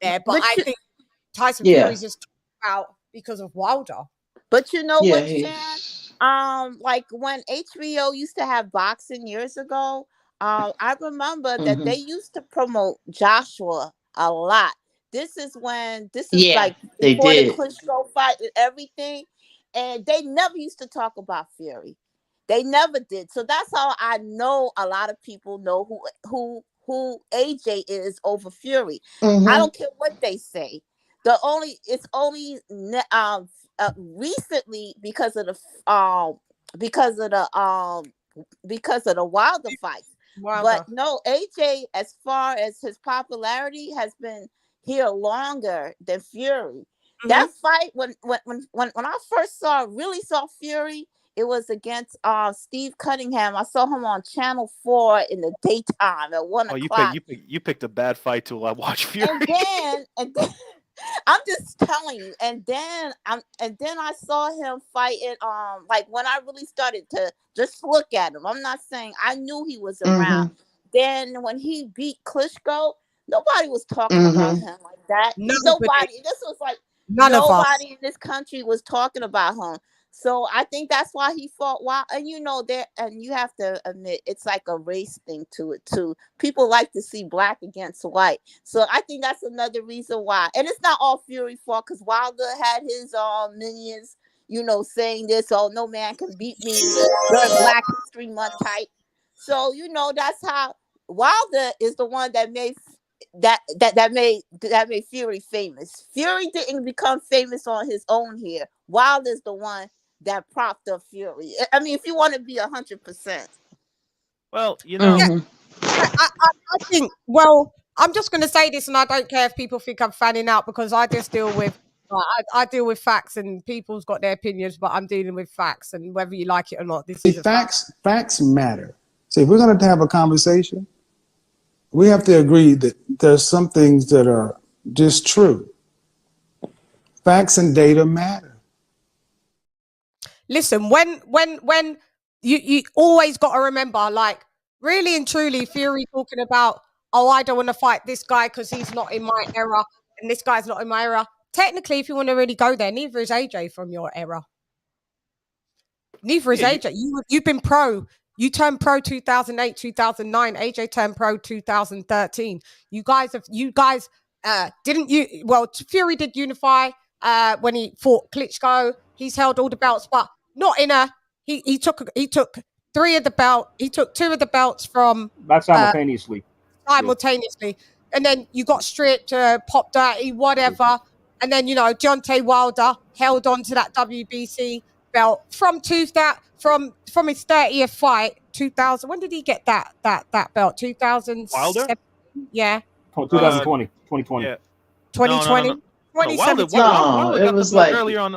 there. But but I you think Tyson Yeah. Fury's just talked about because of Wilder. but you know Yeah. what, He. Chan? Like when HBO used to have boxing years ago, I remember that Hmm. they used to promote Joshua a lot. This is Yeah, like they before the did. Klitschko fight and everything, and they never used to talk about Fury. They never did. So that's how I know a lot of people know who AJ is over Fury. I Hmm. don't care what they say. It's only recently because of the because of the Wilder fights. But Wilder. no, AJ, as far as his popularity, has been here longer than Fury. Hmm. That fight when I first really saw Fury, it was against Steve Cunningham. I saw him on Channel 4 in the daytime at one Oh, o'clock. you picked a bad fight to watch Fury. And then I'm just telling you. And then I saw him fighting. Like when I really started to just look at him, I'm not saying I knew he was around. Hmm. Then when he beat Klitschko, nobody was talking about Hmm. him like that. Nobody. Nobody. This was like None of us. nobody in this country was talking about him. So I think that's why he fought wild. And there, and you have to admit, it's like a race thing to it too. People like to see black against white. So I think that's another reason why. And it's not all Fury fault, because Wilder had his minions, saying this, oh, no man can beat me during Black History Month type. So that's how Wilder is the one that made that made Fury famous. Fury didn't become famous on his own here. Wilder's the one that propped up Fury. I mean, if you want to be 100%. Well, you know, Mhm. I think, well, I'm just going to say this, and I don't care if people think I'm fanning out because I just deal with, I deal with facts, and people's got their opinions, but I'm dealing with facts, and whether you like it or not, this is a fact. Facts matter. So if we're going to have a conversation, we have to agree that there's some things that are just true. Facts and data matter. Listen, when you always got to remember, like, really and truly, Fury talking about, oh, I don't want to fight this guy because he's not in my era, and this guy's not in my era. Technically, if you want to really go there, neither is AJ from your era. Neither is AJ. You've been pro. You turned pro 2008, 2009. AJ turned pro 2013. You guys didn't you? Well, Fury did unify when he fought Klitschko. He's held all the belts, but not in a. He took 3 of the belt. He took 2 of the belts from Not simultaneously. Simultaneously, and then you got stripped, Pop Dirty, whatever, and then Deontay Wilder held on to that WBC belt from 2000 from his 30th fight 2000. When did he get that belt? 2000 Wilder? Yeah. 2020. 2020. Yeah. 2020. No, 2017. Wilder it got was the belt like earlier on.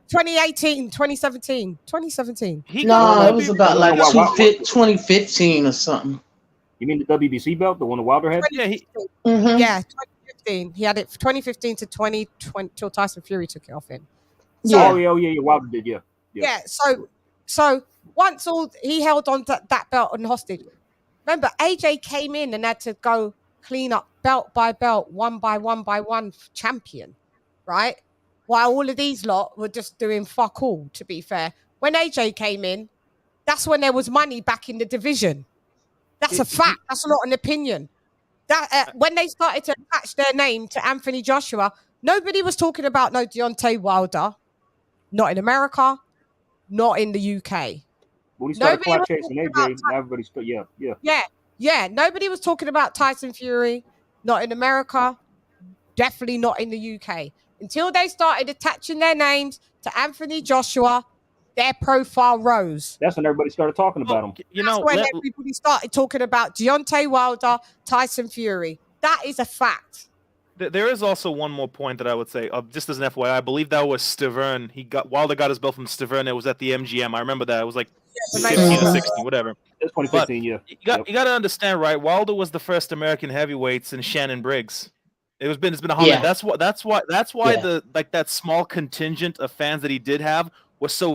2018, 2017. 2017. no, it was about like No, 2015 or something. You mean the WBC belt, the one that Wilder had? Yeah, Mhm. Yeah, 2015. He had it 2015 to 2020 till Tyson Fury took it off him. Yeah. Oh yeah, Wilder did, yeah. Yeah, so once he held on to that belt on hostage. Remember, AJ came in and had to go clean up belt by belt, one by one champion, right? While all of these lot were just doing fuck all, to be fair. When AJ came in, that's when there was money back in the division. That's a fact. That's not an opinion. That when they started to attach their name to Anthony Joshua, nobody was talking about no Deontay Wilder. Not in America, not in the UK. When he started Nobody was clock chasing talking AJ, about everybody started, Yeah. Nobody was talking about Tyson Fury, not in America, definitely not in the UK. Until they started attaching their names to Anthony Joshua, their profile rose. That's when everybody started talking about him. That's when everybody started talking about Deontay Wilder, Tyson Fury. That is a fact. There is also one more point that I would say, just as an FYI. I believe that was Stavern. Wilder got his belt from Stavern. It was at the MGM. I remember that. It was like 15 or 16, whatever. It's 2015, yeah. You got to understand, right? Wilder was the first American heavyweight since Shannon Briggs. It's been a hard minute. That's why the that small contingent of fans that he did have was so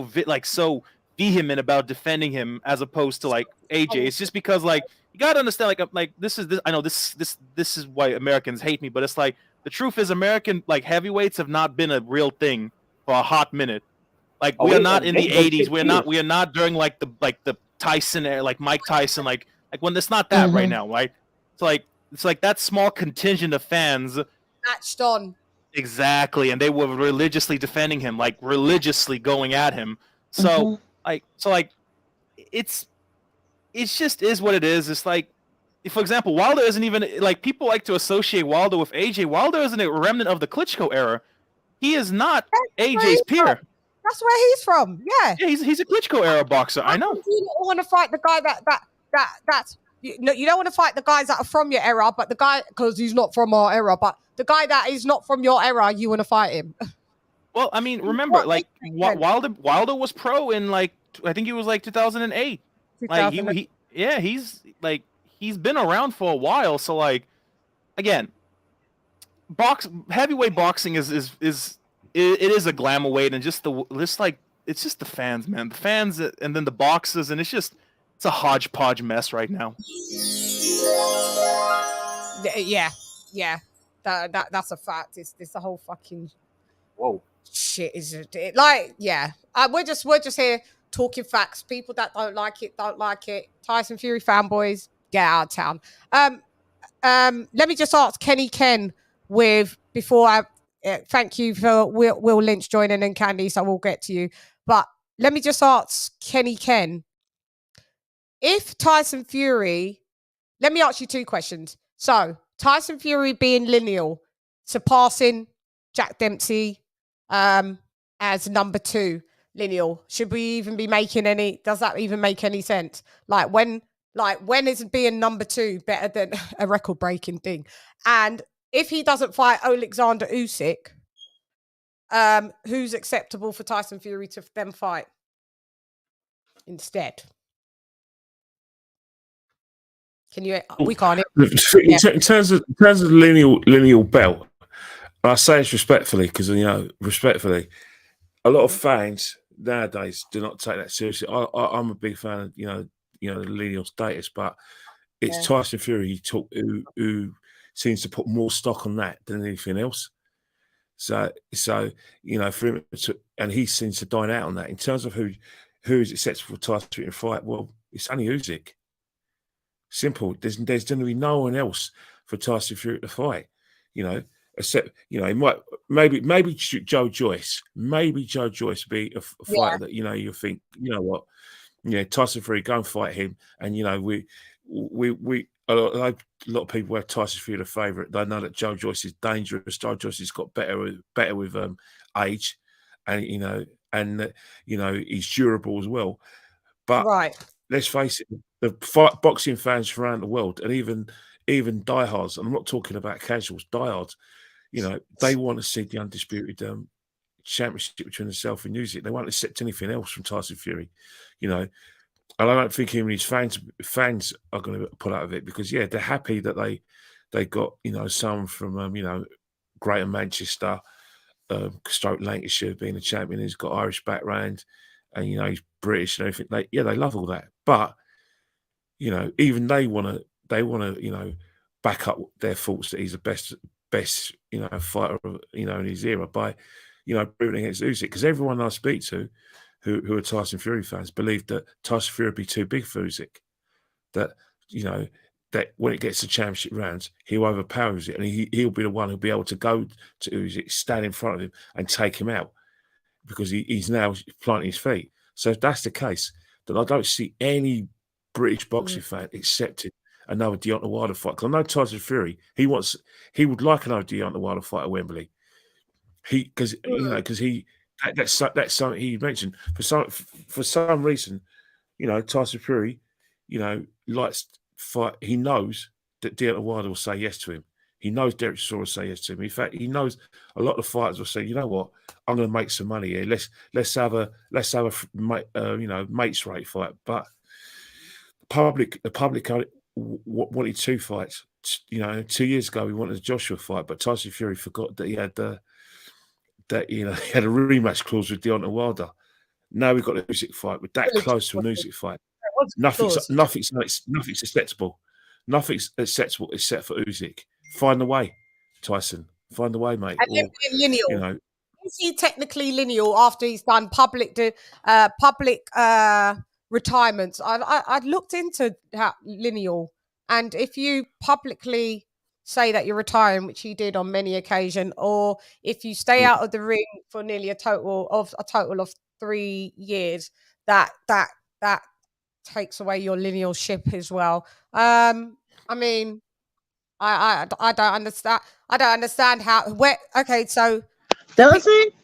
vehement about defending him as opposed to like AJ. It's just because you gotta understand this. I know this is why Americans hate me, but it's like the truth is American heavyweights have not been a real thing for a hot minute. We are not in the 80s. We are not during the Tyson era, Mike Tyson, when it's not that right now, right? It's like that small contingent of fans latched on. Exactly, and they were religiously defending him, religiously going at him. So it's just is what it is. It's like, for example, Wilder isn't even people like to associate Wilder with AJ. Wilder isn't a remnant of the Klitschko era. He is not AJ's peer. That's where he's from. Yeah. Yeah, he's a Klitschko era boxer. I know. You don't want to fight the guy that's you don't want to fight the guys that are from your era, but the guy, because he's not from our era, but the guy that is not from your era, you want to fight him. Well, I mean, remember, Wilder was pro in I think he was 2008. He's been around for a while. So again, heavyweight boxing is a glamour weight, and it's just the fans, man, the fans, and then the boxers, and it's a hodgepodge mess right now. Yeah. That's a fact. It's a whole fucking shit. Is it we're just here talking facts. People that don't like it. Tyson Fury fanboys, get out of town. Let me just ask Kenny Ken before I thank you for Will Lynch joining and Candy, so we'll get to you. But let me just ask Kenny Ken, if Tyson Fury, let me ask you 2 questions. So Tyson Fury being lineal, surpassing Jack Dempsey as number 2 lineal, should we even be making does that even make any sense? When Like, when is being number 2 better than a record-breaking thing? And if he doesn't fight Alexander Usyk, who's acceptable for Tyson Fury to then fight instead? Can you? We can't. In terms of the lineal belt, I say this respectfully because respectfully, a lot of fans nowadays do not take that seriously. I'm a big fan of the lineal status, but it's Tyson Fury who seems to put more stock on that than anything else. So for him and he seems to dine out on that. In terms of who is acceptable for Tyson Fury to fight, well, it's only Usyk. Simple. There's going to be no one else for Tyson Fury to fight. Except he might maybe Joe Joyce. Maybe Joe Joyce be a fighter that you think Tyson Fury, go and fight him. And we a lot of people have Tyson Fury the favourite. They know that Joe Joyce is dangerous. Joe Joyce has got better with age, and he's durable as well. But let's face it, the boxing fans around the world, and even diehards, and I'm not talking about casuals, diehards, they want to see the undisputed championship between himself and Usyk. They won't accept anything else from Tyson Fury, and I don't think him and his fans are going to pull out of it because they're happy that they got someone from Greater Manchester, stroke Lancashire, being a champion who's got Irish background, and he's British and everything. They love all that, but even they want to back up their thoughts that he's the best fighter in his era by proving against Usyk, because everyone I speak to who are Tyson Fury fans believe that Tyson Fury would be too big for Usyk, that when it gets to championship rounds, he'll overpower Usyk, and he'll be the one who'll be able to go to Usyk, stand in front of him and take him out, because he's now planting his feet. So if that's the case, then I don't see any British boxing fan accepting another Deontay Wilder fight. Because I know Tyson Fury, he would like another Deontay Wilder fight at Wembley. Because that's something he mentioned. For some reason, Tyson Fury, likes fight. He knows that Deontay Wilder will say yes to him. He knows Derek Chisora will say yes to him. In fact, he knows a lot of fighters will say, you know what, I'm going to make some money here. Let's have a mates rate fight. But the public wanted 2 fights. 2 years ago we wanted a Joshua fight, but Tyson Fury forgot that he had he had a rematch clause with Deontay Wilder. Now we've got a Usyk fight. We're that close to an Usyk fight. Nothing's acceptable. Nothing's acceptable except for Usyk. Find a way, Tyson. Find a way, mate. And lineal. Is he technically lineal after he's done public retirements? I looked into lineal, and if you publicly say that you're retiring, which he did on many occasions, or if you stay out of the ring for nearly a total of 3 years, that takes away your linealship as well. I mean, I don't understand. I don't understand how. Okay, so does it?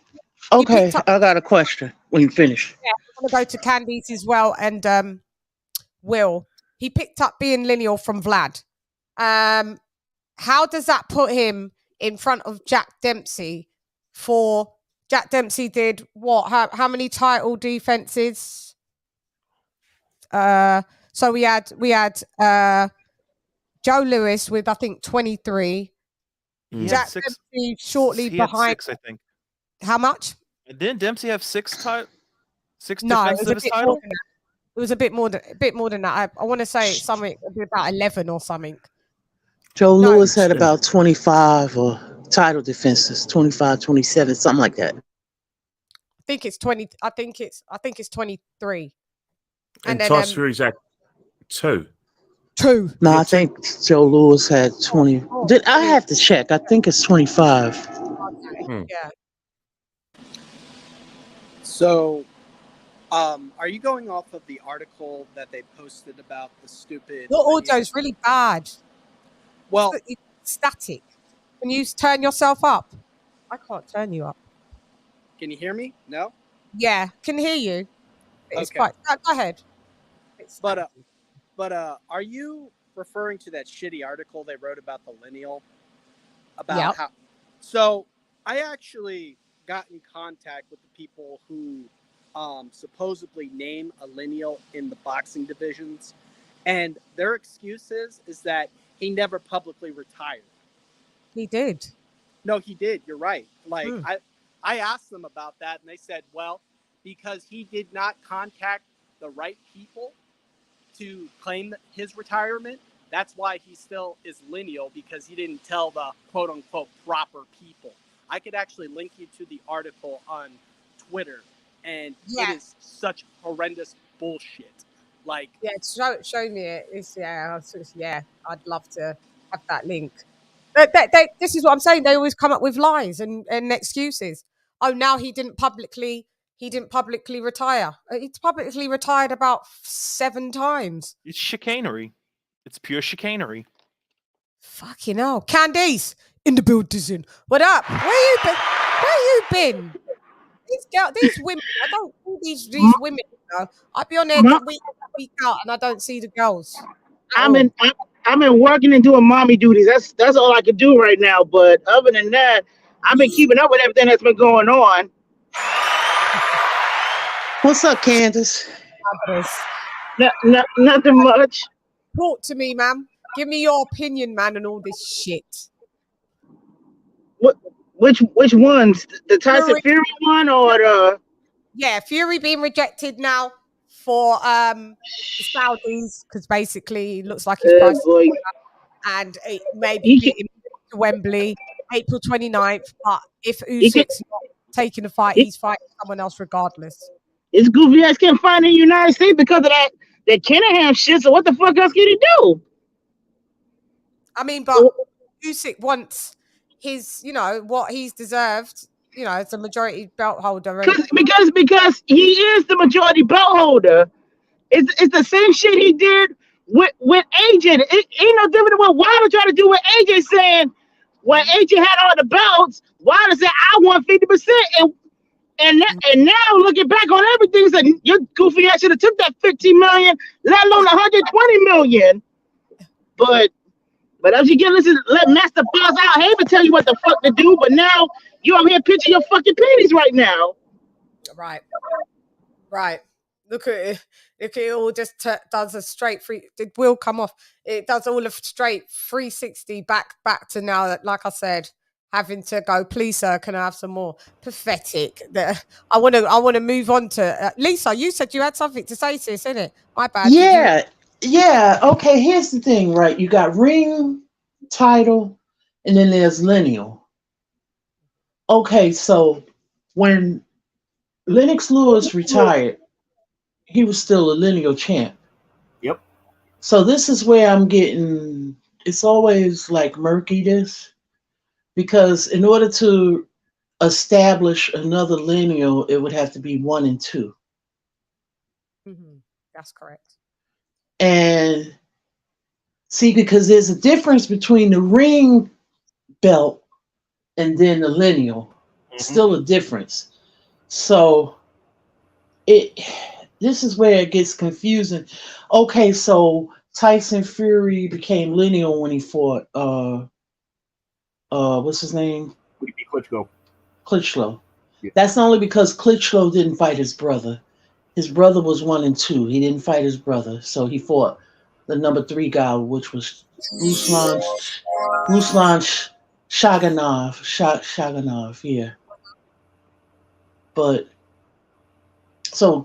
Okay, I got a question when you finish. Yeah, I'm gonna go to Candice as well, and Will. He picked up being lineal from Vlad. How does that put him in front of Jack Dempsey? Jack Dempsey did what? How many title defenses? So we had Joe Lewis with, I think, 23. Jack Dempsey shortly behind. 6, I think. How much? Didn't Dempsey have 6 defenses of his title? It was a bit more than that. I want to say something about 11 or something. Joe Lewis had about 25 title defenses, 25, 27, something like that. I think it's 20. I think it's 23. And Tyson Fury's had 2. No, I think Joe Lewis had 20. I have to check. I think it's 25. Okay. Yeah. So, are you going off of the article that they posted about the stupid? Your audio is really bad. Well, it's static. Can you turn yourself up? I can't turn you up. Can you hear me? No. Yeah, can hear you. It's Okay. quite. Go ahead. But But are you referring to that shitty article they wrote about the lineal? About how? So I actually got in contact with the people who supposedly name a lineal in the boxing divisions, and their excuse is that he never publicly retired. He did. No, he did. You're right. Like I asked them about that, and they said, well, because he did not contact the right people to claim his retirement, that's why he still is lineal, because he didn't tell the quote unquote proper people. I could actually link you to the article on Twitter, and it is such horrendous bullshit. Like, show me it. It's I'd love to have that link. This is what I'm saying. They always come up with lies and excuses. Oh, now he didn't publicly retire. He's publicly retired about 7 times. It's chicanery. It's pure chicanery. Fucking hell. Candice in the building. What up? Where you been? These women, I don't see these women. I'd be on there week out and I don't see the girls. I'm in working and doing mommy duties. That's all I can do right now. But other than that, I've been keeping up with everything that's been going on. What's up, Candace? Nothing much. Talk to me, ma'am. Give me your opinion, man, on all this shit. Which ones? The Tyson Fury one or the? Yeah, Fury being rejected now for the Saudis, because basically it looks like his price is and it maybe beat him to Wembley April 29th. But if Usyk's not taking the fight, he's fighting someone else regardless. His goofy ass can't fight in the United States because of that Kennedy shit. So what the fuck else can he do? I mean, but Usyk wants his, what he's deserved. It's a majority belt holder. Because he is the majority belt holder. It's the same shit he did with AJ. It ain't no different than what Wilder tried to do with AJ, saying when AJ had all the belts, Wilder said, I want 50%. And now looking back on everything, said your goofy ass should have took that 15 million, let alone 120 million. But as you get let Master Boss out, Haven tell you what the fuck to do. But now you over here pitching your fucking panties right now. Right. Look at it. It all just does a straight free. It will come off. It does all a straight 360 back to now. That, like I said, having to go. Please, sir, can I have some more? Pathetic. I want to move on to Lisa. You said you had something to say, sis, isn't it? My bad. Yeah. Okay. Here's the thing, right? You got ring, title, and then there's lineal. Okay, so when Lennox Lewis retired, he was still a lineal champ. Yep. So this is where I'm getting, it's always like murky this, because in order to establish another lineal, it would have to be 1 and 2. Mm-hmm. That's correct. And see, because there's a difference between the ring belt and then the lineal. Still a difference. So this is where it gets confusing. Okay, so Tyson Fury became lineal when he fought what's his name? Klitschko. Yeah. That's only because Klitschko didn't fight his brother. His brother was 1 and 2. He didn't fight his brother, so he fought the number 3 guy, which was Ruslan Shaganov, yeah. But so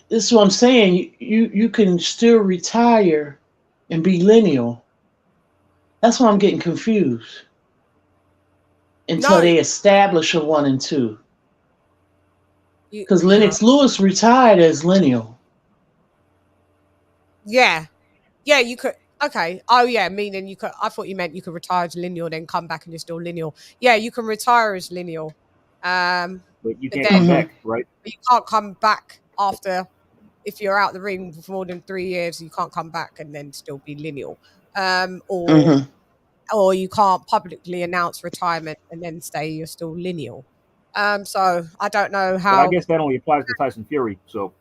this is what I'm saying. You can still retire and be lineal. That's why I'm getting confused. Until they establish a 1 and 2. Because Lennox Lewis retired as lineal. Yeah, you could. Okay. Oh, yeah. Meaning you could. I thought you meant you could retire as lineal, then come back and you're still lineal. Yeah, you can retire as lineal. But you can't come back, right? You can't come back after. If you're out the ring for more than 3 years, you can't come back and then still be lineal. Or you can't publicly announce retirement and then say you're still lineal. So I don't know how. But I guess that only applies to Tyson Fury. So,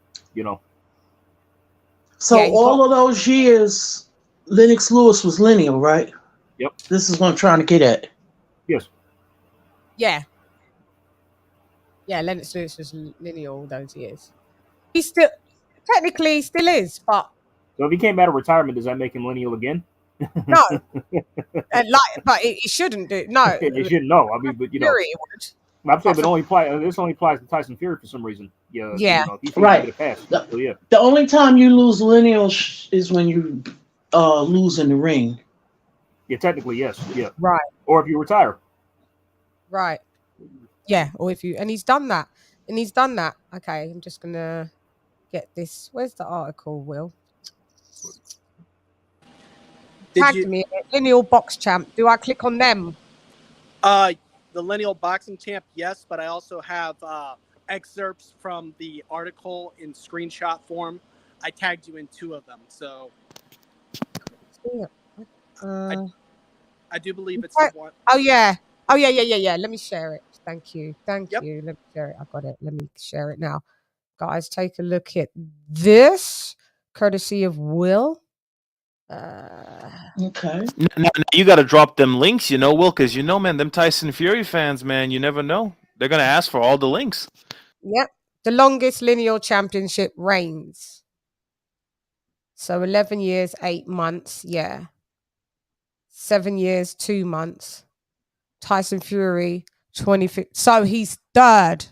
So Yeah, he's all got. of those years, Lennox Lewis was lineal, right? Yep. This is what I'm trying to get at. Yes. Yeah. Yeah, Lennox Lewis was lineal all those years. He still technically still is, but So if he came out of retirement, does that make him lineal again? no. But it shouldn't do. No. It shouldn't. No, I mean, but you know, Fury would. I'm saying, but this only applies to Tyson Fury for some reason. Yeah. Yeah. You know, if he thinks he Right. get a pass. So yeah. The only time you lose lineal is when you lose in the ring. Yeah, technically, yes. Yeah. Right. Or if you retire. Right. Yeah, or if you and he's done that. Okay, I'm just gonna get this. Where's the article, Will? Tagged me lineal box champ. Do I click on them? The lineal boxing champ, yes, but I also have excerpts from the article in screenshot form. I tagged you in 2 of them, so I do believe it's the one. Oh yeah. Let me share it. Thank you. Let me share it. I got it. Let me share it now. Guys, take a look at this, courtesy of Will. Okay. Now you got to drop them links, Will, because man, them Tyson Fury fans, man, you never know. They're gonna ask for all the links. Yep, the longest lineal championship reigns. So 11 years, 8 months. Yeah, 7 years, 2 months. Tyson Fury, 25. So he's third.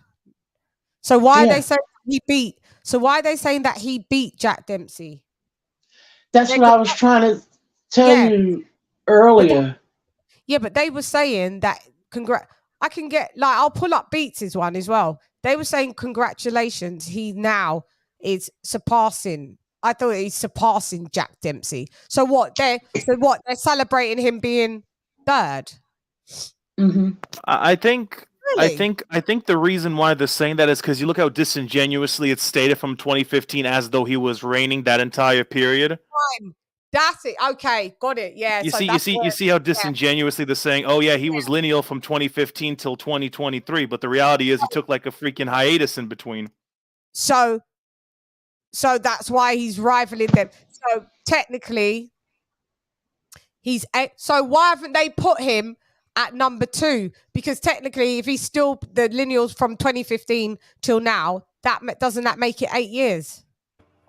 So why are they saying he beat? So why are they saying that he beat Jack Dempsey? That's what I was trying to tell you earlier. But they were saying that I can get I'll pull up Beats' one as well. They were saying congratulations. He now is surpassing. I thought he's surpassing Jack Dempsey. So what? They're celebrating him being third. Mm-hmm. I think. Really? I think the reason why they're saying that is because you look how disingenuously it's stated from 2015 as though he was reigning that entire period. That's it. Okay, got it. Yeah. You see how disingenuously they're saying, "Oh yeah, he was lineal from 2015 till 2023," but the reality is he took like a freaking hiatus in between. So that's why he's rivaling them. So technically, so why haven't they put him at number 2? Because technically, if he's still the lineals from 2015 till now, doesn't that make it 8 years?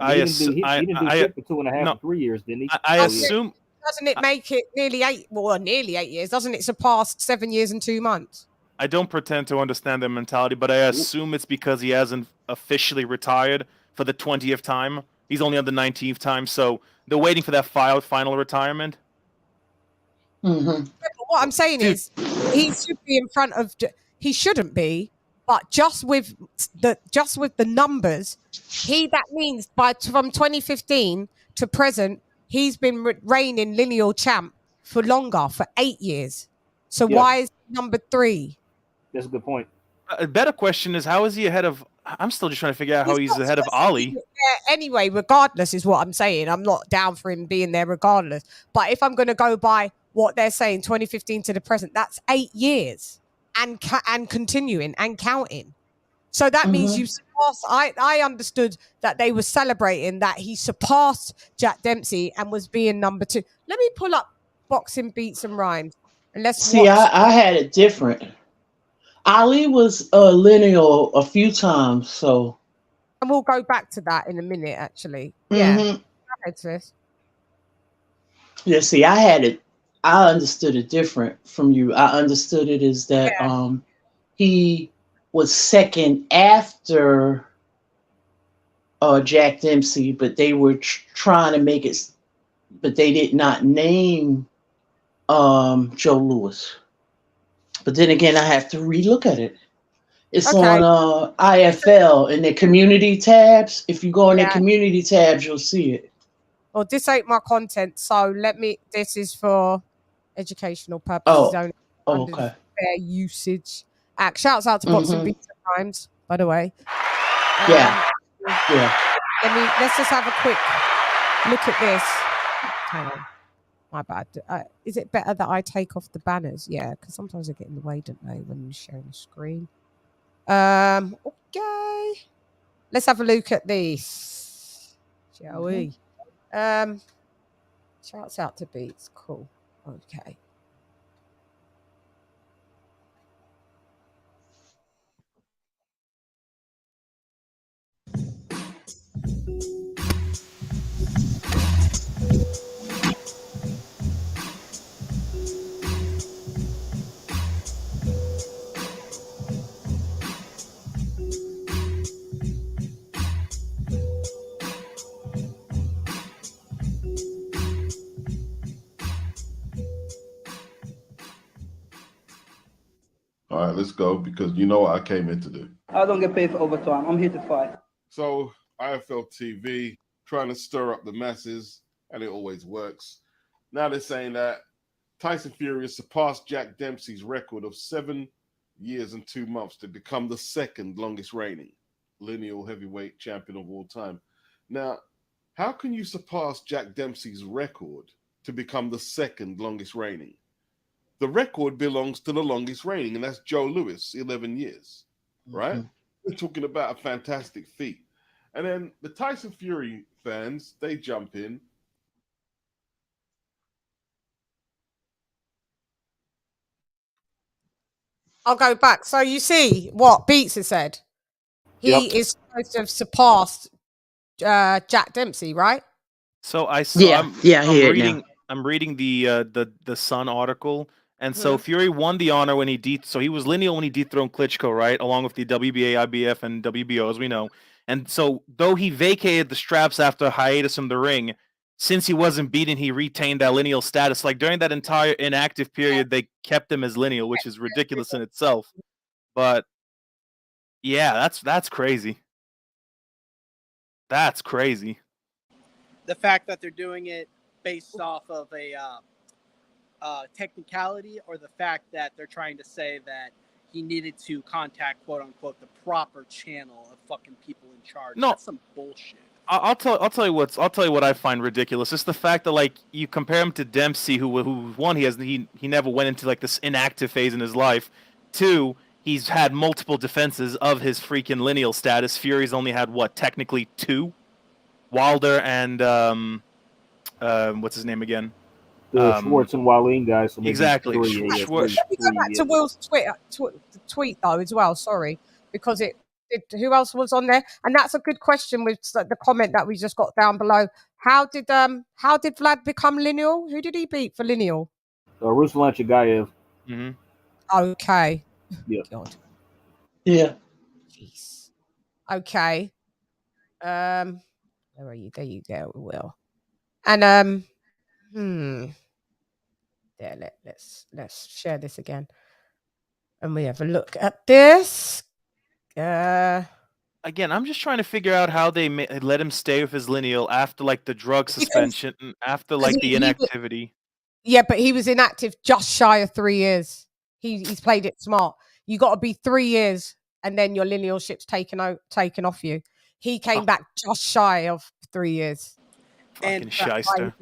He didn't do shit for 2.5 to 3 years, didn't he? I assume. Doesn't it make it nearly 8? Well, nearly 8 years. Doesn't it surpass 7 years and 2 months? I don't pretend to understand their mentality, but I assume it's because he hasn't officially retired for the 20th time. He's only on the 19th time, so they're waiting for that final retirement. Mm-hmm. But what I'm saying is, he should be in front of. He shouldn't be, but just with the numbers, that means from 2015 to present, he's been reigning lineal champ for longer, for 8 years. So why is number 3? That's a good point. A better question is, how is he ahead of? I'm still just trying to figure out how he's ahead of Ali. Anyway, regardless is what I'm saying. I'm not down for him being there regardless. But if I'm going to go by what they're saying, 2015 to the present, that's 8 years and continuing and counting. So that means you surpassed. I understood that they were celebrating that he surpassed Jack Dempsey and was being number 2. Let me pull up Boxing Beats and Rhymes and let's see. I had it different. Ali was lineal a few times, so. And we'll go back to that in a minute, actually. Mm-hmm. Yeah. Yeah, see, I understood it different from you. I understood it as that he was second after Jack Dempsey, but they were trying to make it, but they did not name Joe Louis. But then again, I have to relook at it. It's on IFL in the community tabs. If you go in the community tabs, you'll see it. Well, this ain't my content, so this is for educational purposes only. Okay. Fair usage. Shouts out to Boxing Beats and Rhymes, by the way. Yeah. Let's just have a quick look at this. Hang on. My bad. Is it better that I take off the banners? Yeah, because sometimes they get in the way, don't they, when you're sharing the screen. Okay. Let's have a look at this, shall we? Shouts out to Beats. Cool. Okay. All right, let's go because you know what I came in to do. I don't get paid for overtime. I'm here to fight. So IFL TV trying to stir up the masses, and it always works. Now they're saying that Tyson Fury has surpassed Jack Dempsey's record of 7 years and 2 months to become the second longest reigning lineal heavyweight champion of all time. Now, how can you surpass Jack Dempsey's record to become the second longest reigning? The record belongs to the longest reigning, and that's Joe Louis, 11 years, right? We're talking about a fantastic feat. And then the Tyson Fury fans, they jump in. I'll go back. So you see what Beats has said. He is supposed to have surpassed Jack Dempsey, right? So I saw. Yeah, I'm reading the Sun article, and so Fury won the honor when he so he was lineal when he dethroned Klitschko, right, along with the WBA, IBF, and WBO, as we know. And so though he vacated the straps after a hiatus from the ring, since he wasn't beaten, he retained that lineal status. Like during that entire inactive period, they kept him as lineal, which is ridiculous in itself. But yeah, that's crazy. That's crazy. The fact that they're doing it based off of a technicality, or the fact that they're trying to say that he needed to contact, quote unquote, the proper channel of fucking people in charge. No. That's some bullshit. I'll tell you what I find ridiculous. It's the fact that like you compare him to Dempsey, who one, he never went into like this inactive phase in his life. 2, he's had multiple defenses of his freaking lineal status. Fury's only had what, technically 2? Wilder and what's his name again? The Schwartz and Wallin guys. So exactly. Let me go back to Will's tweet though as well. Sorry, because who else was on there? And that's a good question with the comment that we just got down below. How did Vlad become lineal? Who did he beat for lineal? Ruslan Chagayev. Okay. Yeah. God. Yeah. Jeez. Okay. Where are you? There you go, Will. And there, let's share this again, and we have a look at this. Again, I'm just trying to figure out how they let him stay with his lineal after like the drug suspension, and after like the inactivity. Yeah, but he was inactive just shy of 3 years. He's played it smart. You got to be 3 years, and then your linealship's taken off you. He came back just shy of 3 years. Fucking shyster.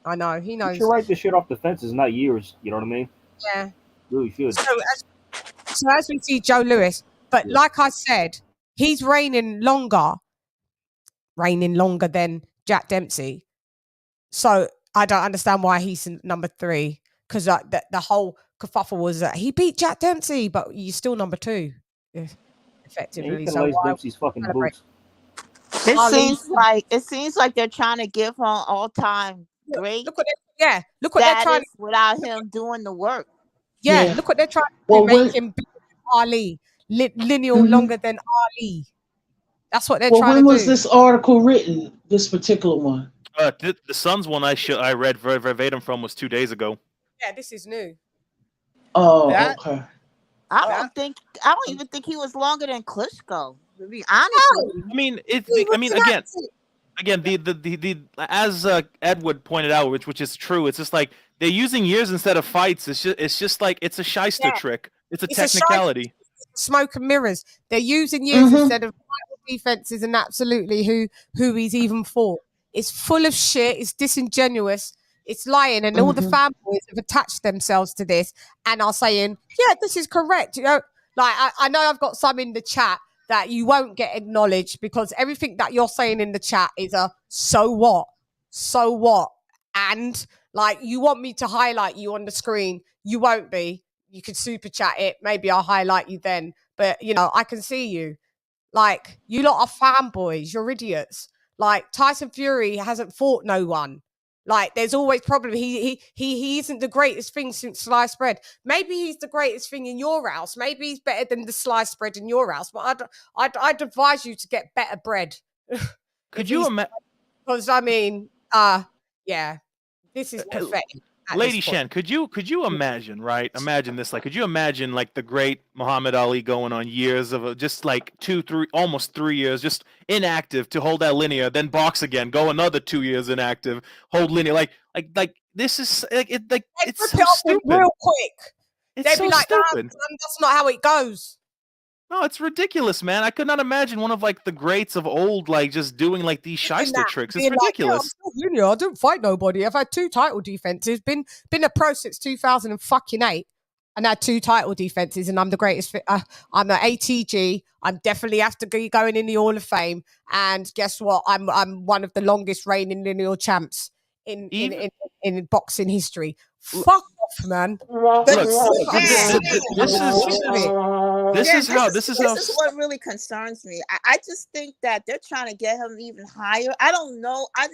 I know. He knows. You should write this shit off the fences, not years. You know what I mean? Yeah. Really should. So as we see Joe Louis, but like I said, he's reigning longer than Jack Dempsey. So I don't understand why he's number 3, because the whole kerfuffle was that he beat Jack Dempsey, but you're still number 2, effectively. So Dempsey's fucking boots. It seems like they're trying to give him all-time great. Look what they're trying to, without him doing the work. Yeah, look what they're trying to make him beat Ali, lineal longer than Ali. That's what they're trying to do. When was this article written? This particular one? The Sun's one I read verbatim from was 2 days ago. Yeah, this is new. Oh, okay. I don't even think he was longer than Klitschko. To be honest, I mean, again, the as Edward pointed out, which is true. It's just like they're using years instead of fights. It's just like it's a shyster trick. It's a technicality. Smoke and mirrors. They're using years instead of defenses, and absolutely who he's even fought. It's full of shit. It's disingenuous. It's lying, and all the fanboys have attached themselves to this and are saying, "Yeah, this is correct." You know, like I know I've got some in the chat that you won't get acknowledged because everything that you're saying in the chat is a so what. So what? And like, you want me to highlight you on the screen? You won't be. You could super chat it. Maybe I'll highlight you then. But you know, I can see you. Like, you lot are fanboys. You're idiots. Like, Tyson Fury hasn't fought no one. Like, there's always problem. He isn't the greatest thing since sliced bread. Maybe he's the greatest thing in your house. Maybe he's better than the sliced bread in your house. But I'd advise you to get better bread. Could you imagine? Because I mean, yeah, this is pathetic. LadyChann, could you imagine, right? Imagine this, like, could you imagine like the great Muhammad Ali going on years of just like 2, 3, almost 3 years, just inactive to hold that linear, then box again, go another 2 years inactive, hold linear, like this is it's so stupid. Real quick. It's They'd so be like, "Nah, stupid. that's not how it goes." No, it's ridiculous, man. I could not imagine one of like the greats of old, like just doing like these shyster tricks. It's ridiculous. Like, yeah, I didn't fight nobody. I've had 2 title defenses. Been a pro since 2008, and had 2 title defenses, and I'm the greatest. I'm an ATG. I'm definitely have to be going in the Hall of Fame. And guess what? I'm one of the longest reigning lineal champs in boxing history. Fuck off, man. This is what really concerns me. I just think that they're trying to get him even higher. I don't know. I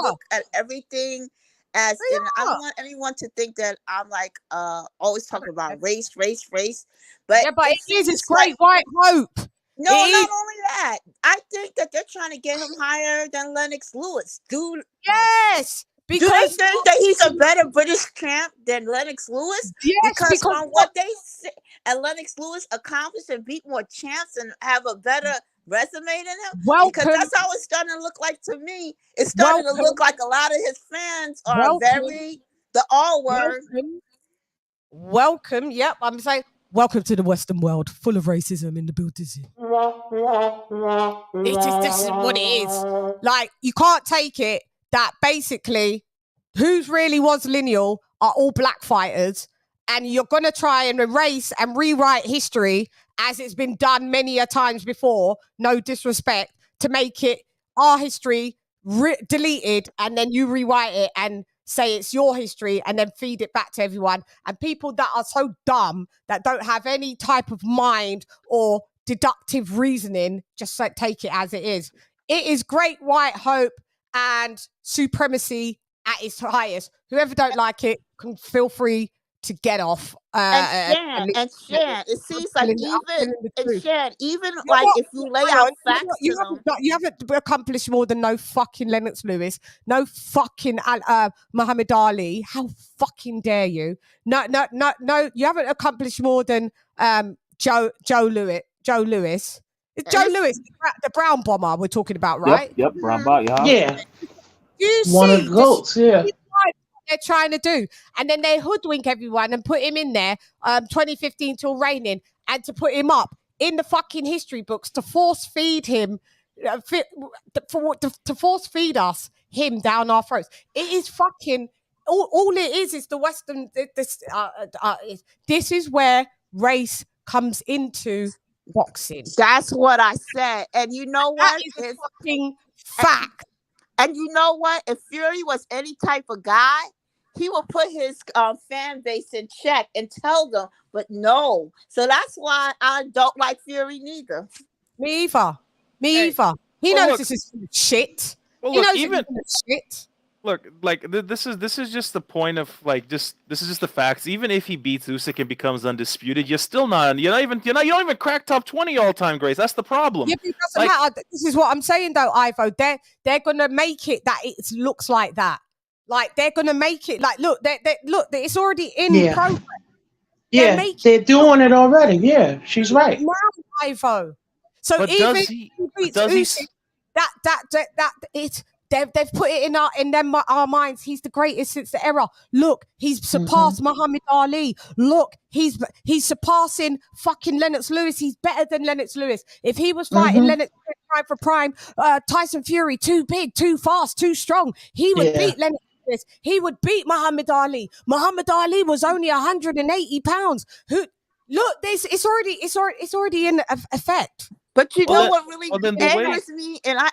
look at everything as in, I don't want anyone to think that I'm like always talking about race. But yeah, but it's great white hope. No, not only that. I think that they're trying to get him higher than Lennox Lewis. Dude. Yes. Because do they think that he's a better British champ than Lennox Lewis? Yes, because from what they say, and Lennox Lewis accomplished and beat more champs and have a better resume than him. Because that's how it's starting to look like to me. It's starting to look like a lot of his fans are very the all word. Welcome. Yep, I'm saying welcome to the Western world, full of racism in the building. This is what it is. Like, you can't take it that basically who's really was lineal are all black fighters, and you're going to try and erase and rewrite history as it's been done many a times before, no disrespect, to make it our history deleted, and then you rewrite it and say it's your history and then feed it back to everyone. And people that are so dumb that don't have any type of mind or deductive reasoning, just like take it as it is. It is great white hope and supremacy at its highest. Whoever don't like it can feel free to get off. And Shan, it seems like even like if you lay out facts, you haven't accomplished more than no fucking Lennox Lewis, no fucking Muhammad Ali. How fucking dare you? No, you haven't accomplished more than Joe Lewis. It's Joe Lewis, the brown bomber we're talking about, right? Yep, brown bomber. Yeah. You One of the goats, yeah. They're trying to do, and then they hoodwink everyone and put him in there 2015 till reigning, and to put him up in the fucking history books to force feed him to force feed us him down our throats. It is fucking all it is the Western this is where race comes into boxing. That's what I said. And you know what? That is a fucking fact. And you know what? If Fury was any type of guy, he would put his fan base in check and tell them, but no. So that's why I don't like Fury neither. Me either. He knows this is shit. Well, he knows even this is shit. Look, like this is just the point of like this is just the facts. Even if he beats Usyk and becomes undisputed, you don't even crack top 20 all-time greats. That's the problem. Yeah, it doesn't matter. This is what I'm saying though, Ivo. They're gonna make it that it looks like that. Like they're gonna make it like look, it's already in progress. Yeah, they're doing it already. Yeah, she's right. Now, Ivo. So but even does he, if he beats does Usyk, he, that it's. They've put it in our minds. He's the greatest since the era. Look, he's surpassed Muhammad Ali. Look, he's surpassing fucking Lennox Lewis. He's better than Lennox Lewis. If he was fighting Lennox prime for prime, Tyson Fury, too big, too fast, too strong, he would beat Lennox Lewis. He would beat Muhammad Ali. Muhammad Ali was only 180 pounds. Look, it's already in effect. But you Well, know then, what really well, then the way angers me, and I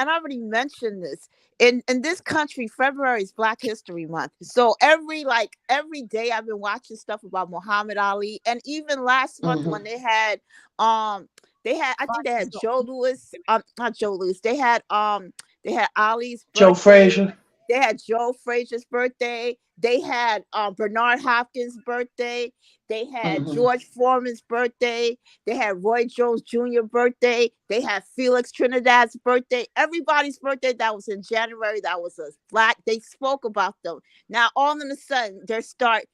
already mentioned this. In this country, February is Black History Month. So every day I've been watching stuff about Muhammad Ali, and even last month when Mm-hmm. I think they had Joe Louis, not Joe Louis. They had Ali's Joe birthday. Frazier. They had Joe Frazier's birthday. They had Bernard Hopkins' birthday. They had Mm-hmm. George Foreman's birthday. They had Roy Jones Jr. birthday. They had Felix Trinidad's birthday. Everybody's birthday that was in January that was a Black. They spoke about them. Now all of a sudden they start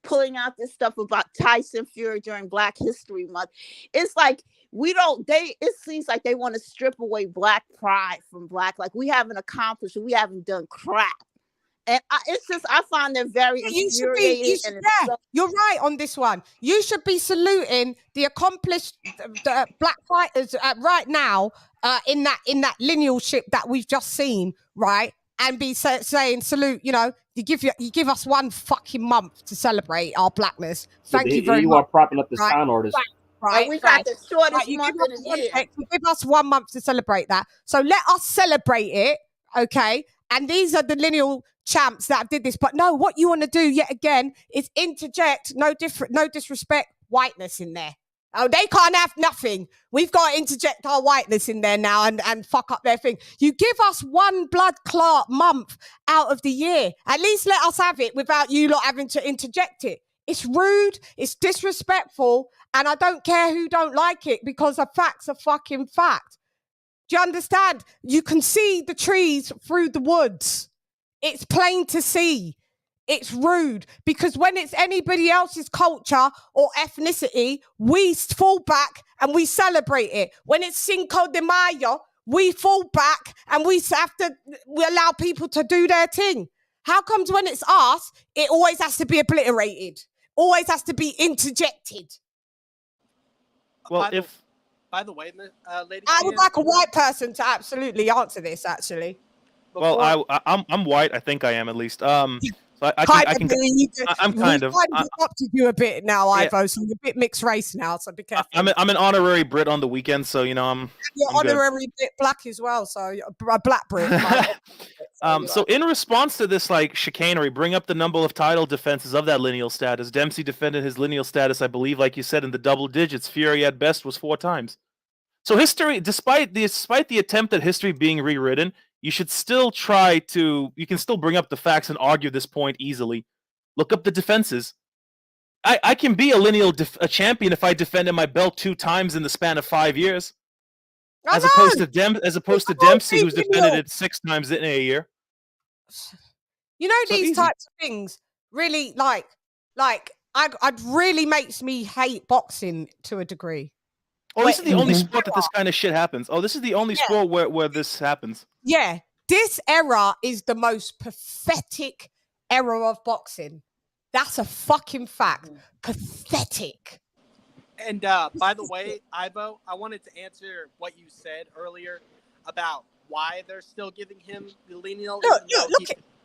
pulling out this stuff about Tyson Fury during Black History Month. It's like it seems like they want to strip away Black pride from Black. Like we haven't accomplished, we haven't done crap. And I find them very infuriating. You're right on this one. You should be saluting the accomplished Black fighters right now in that lineal ship that we've just seen, right? And be saying salute. You know, you give us 1 fucking month to celebrate our Blackness. Thank you very much. You are propping up this con artist. Right, we got the shortest month in the year. You give us 1 month to celebrate that. So let us celebrate it, okay? And these are the lineal champs that did this. But no, what you want to do yet again is interject no disrespect whiteness in there. Oh, they can't have nothing. We've got to interject our whiteness in there now and fuck up their thing. You give us 1 blood clot month out of the year. At least let us have it without you lot having to interject it. It's rude, it's disrespectful, and I don't care who don't like it because a fact's a fucking fact. Do you understand? You can see the trees through the woods. It's plain to see. It's rude because when it's anybody else's culture or ethnicity, we fall back and we celebrate it. When it's Cinco de Mayo, we fall back and we allow people to do their thing. How comes when it's us, it always has to be obliterated? Always has to be interjected. Well, by the way, lady, I would like a white person to absolutely answer this. Actually, well, I'm white. I think I am at least. So I'm kind of. I've adopted you a bit now, Ivo. So you're a bit mixed race now. So be careful. I'm an honorary Brit on the weekend, so you know You're honorary bit Black as well, so you're a Black Brit. So in response to this like chicanery, bring up the number of title defenses of that lineal status. Dempsey defended his lineal status, I believe, like you said, in the double digits. Fury at best was 4 times. So history, despite the attempt at history being rewritten, you should still you can still bring up the facts and argue this point easily. Look up the defenses. I can be a lineal champion if I defended my belt 2 times in the span of 5 years. As opposed to Dempsey, who's defended it 6 times in a year. You know, these types of things really I'd really makes me hate boxing to a degree. Oh, this is the only sport that this kind of shit happens. Oh, this is the only sport where this happens. Yeah, this era is the most pathetic era of boxing. That's a fucking fact. Pathetic. And by the way, Ivo, I wanted to answer what you said earlier about why they're still giving him the lineal.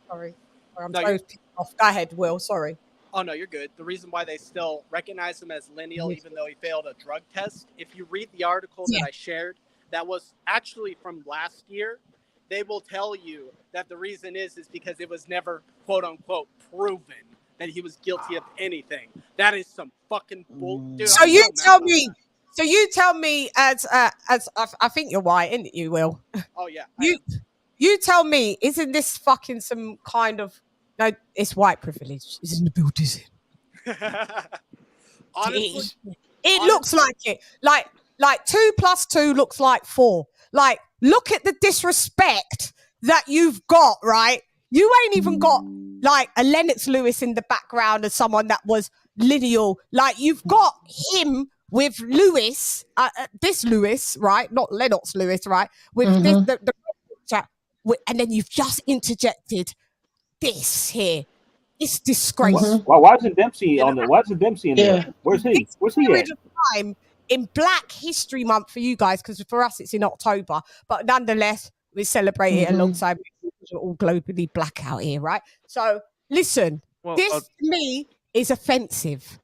Sorry, I'm so pissed off. Go ahead, Will. Sorry. Oh, no, you're good. The reason why they still recognize him as lineal, even though he failed a drug test, if you read the article that I shared, that was actually from last year, they will tell you that the reason is because it was never, quote unquote, proven that he was guilty of anything. That is some fucking bull. Dude, so you tell me, as I think you're white, isn't you, Will? Oh yeah. You tell me, isn't this fucking some kind of it's white privilege? It's in the building. Honestly, it looks like it. Like 2 + 2 looks like 4. Like, look at the disrespect that you've got, right? You ain't even got like a Lennox Lewis in the background as someone that was lineal. Like, you've got him with Lewis, this Lewis, right? Not Lennox Lewis, right? With this, and then you've just interjected this here. It's disgraceful. Why isn't Dempsey on there? Why isn't Dempsey in there? Where's he? Where's he at? Time in Black History Month for you guys, because for us it's in October, but nonetheless we celebrate it alongside because we're all globally black out here, right? So listen, this to me is offensive.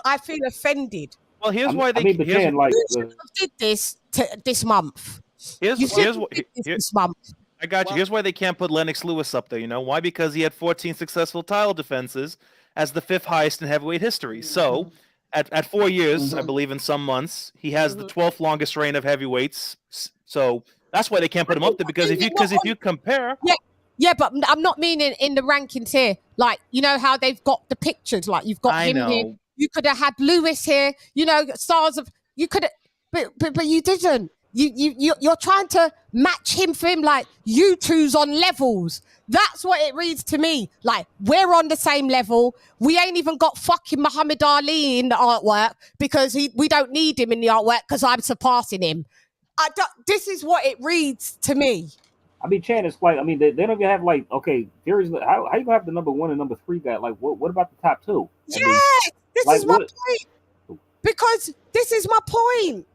I feel offended. Well, here's why they. but Chan, like, You should have did this this month. Here's You should here's have what did this here, this month. I got you. Here's why they can't put Lennox Lewis up there. You know why? Because he had 14 successful title defenses as the 5th highest in heavyweight history. So, at 4 years, I believe in some months, he has the 12th longest reign of heavyweights. So that's why they can't put him up there. Because if you compare, Yeah, but I'm not meaning in the rankings here. Like, you know how they've got the pictures. Like, you've got I him here. know. You could have had Lewis here. You know, stars of. You could have, but you didn't. You're trying to match him for him. Like, you two's on levels. That's what it reads to me. Like, we're on the same level. We ain't even got fucking Muhammad Ali in the artwork because we don't need him in the artwork because I'm surpassing him. This is what it reads to me. I mean, Chan, it's like, I mean, they don't even have, like, okay, Fury's, how you gonna have the number 1 and number 3 guy? Like, what about the top 2? Yeah, this is my point. Because this is my point.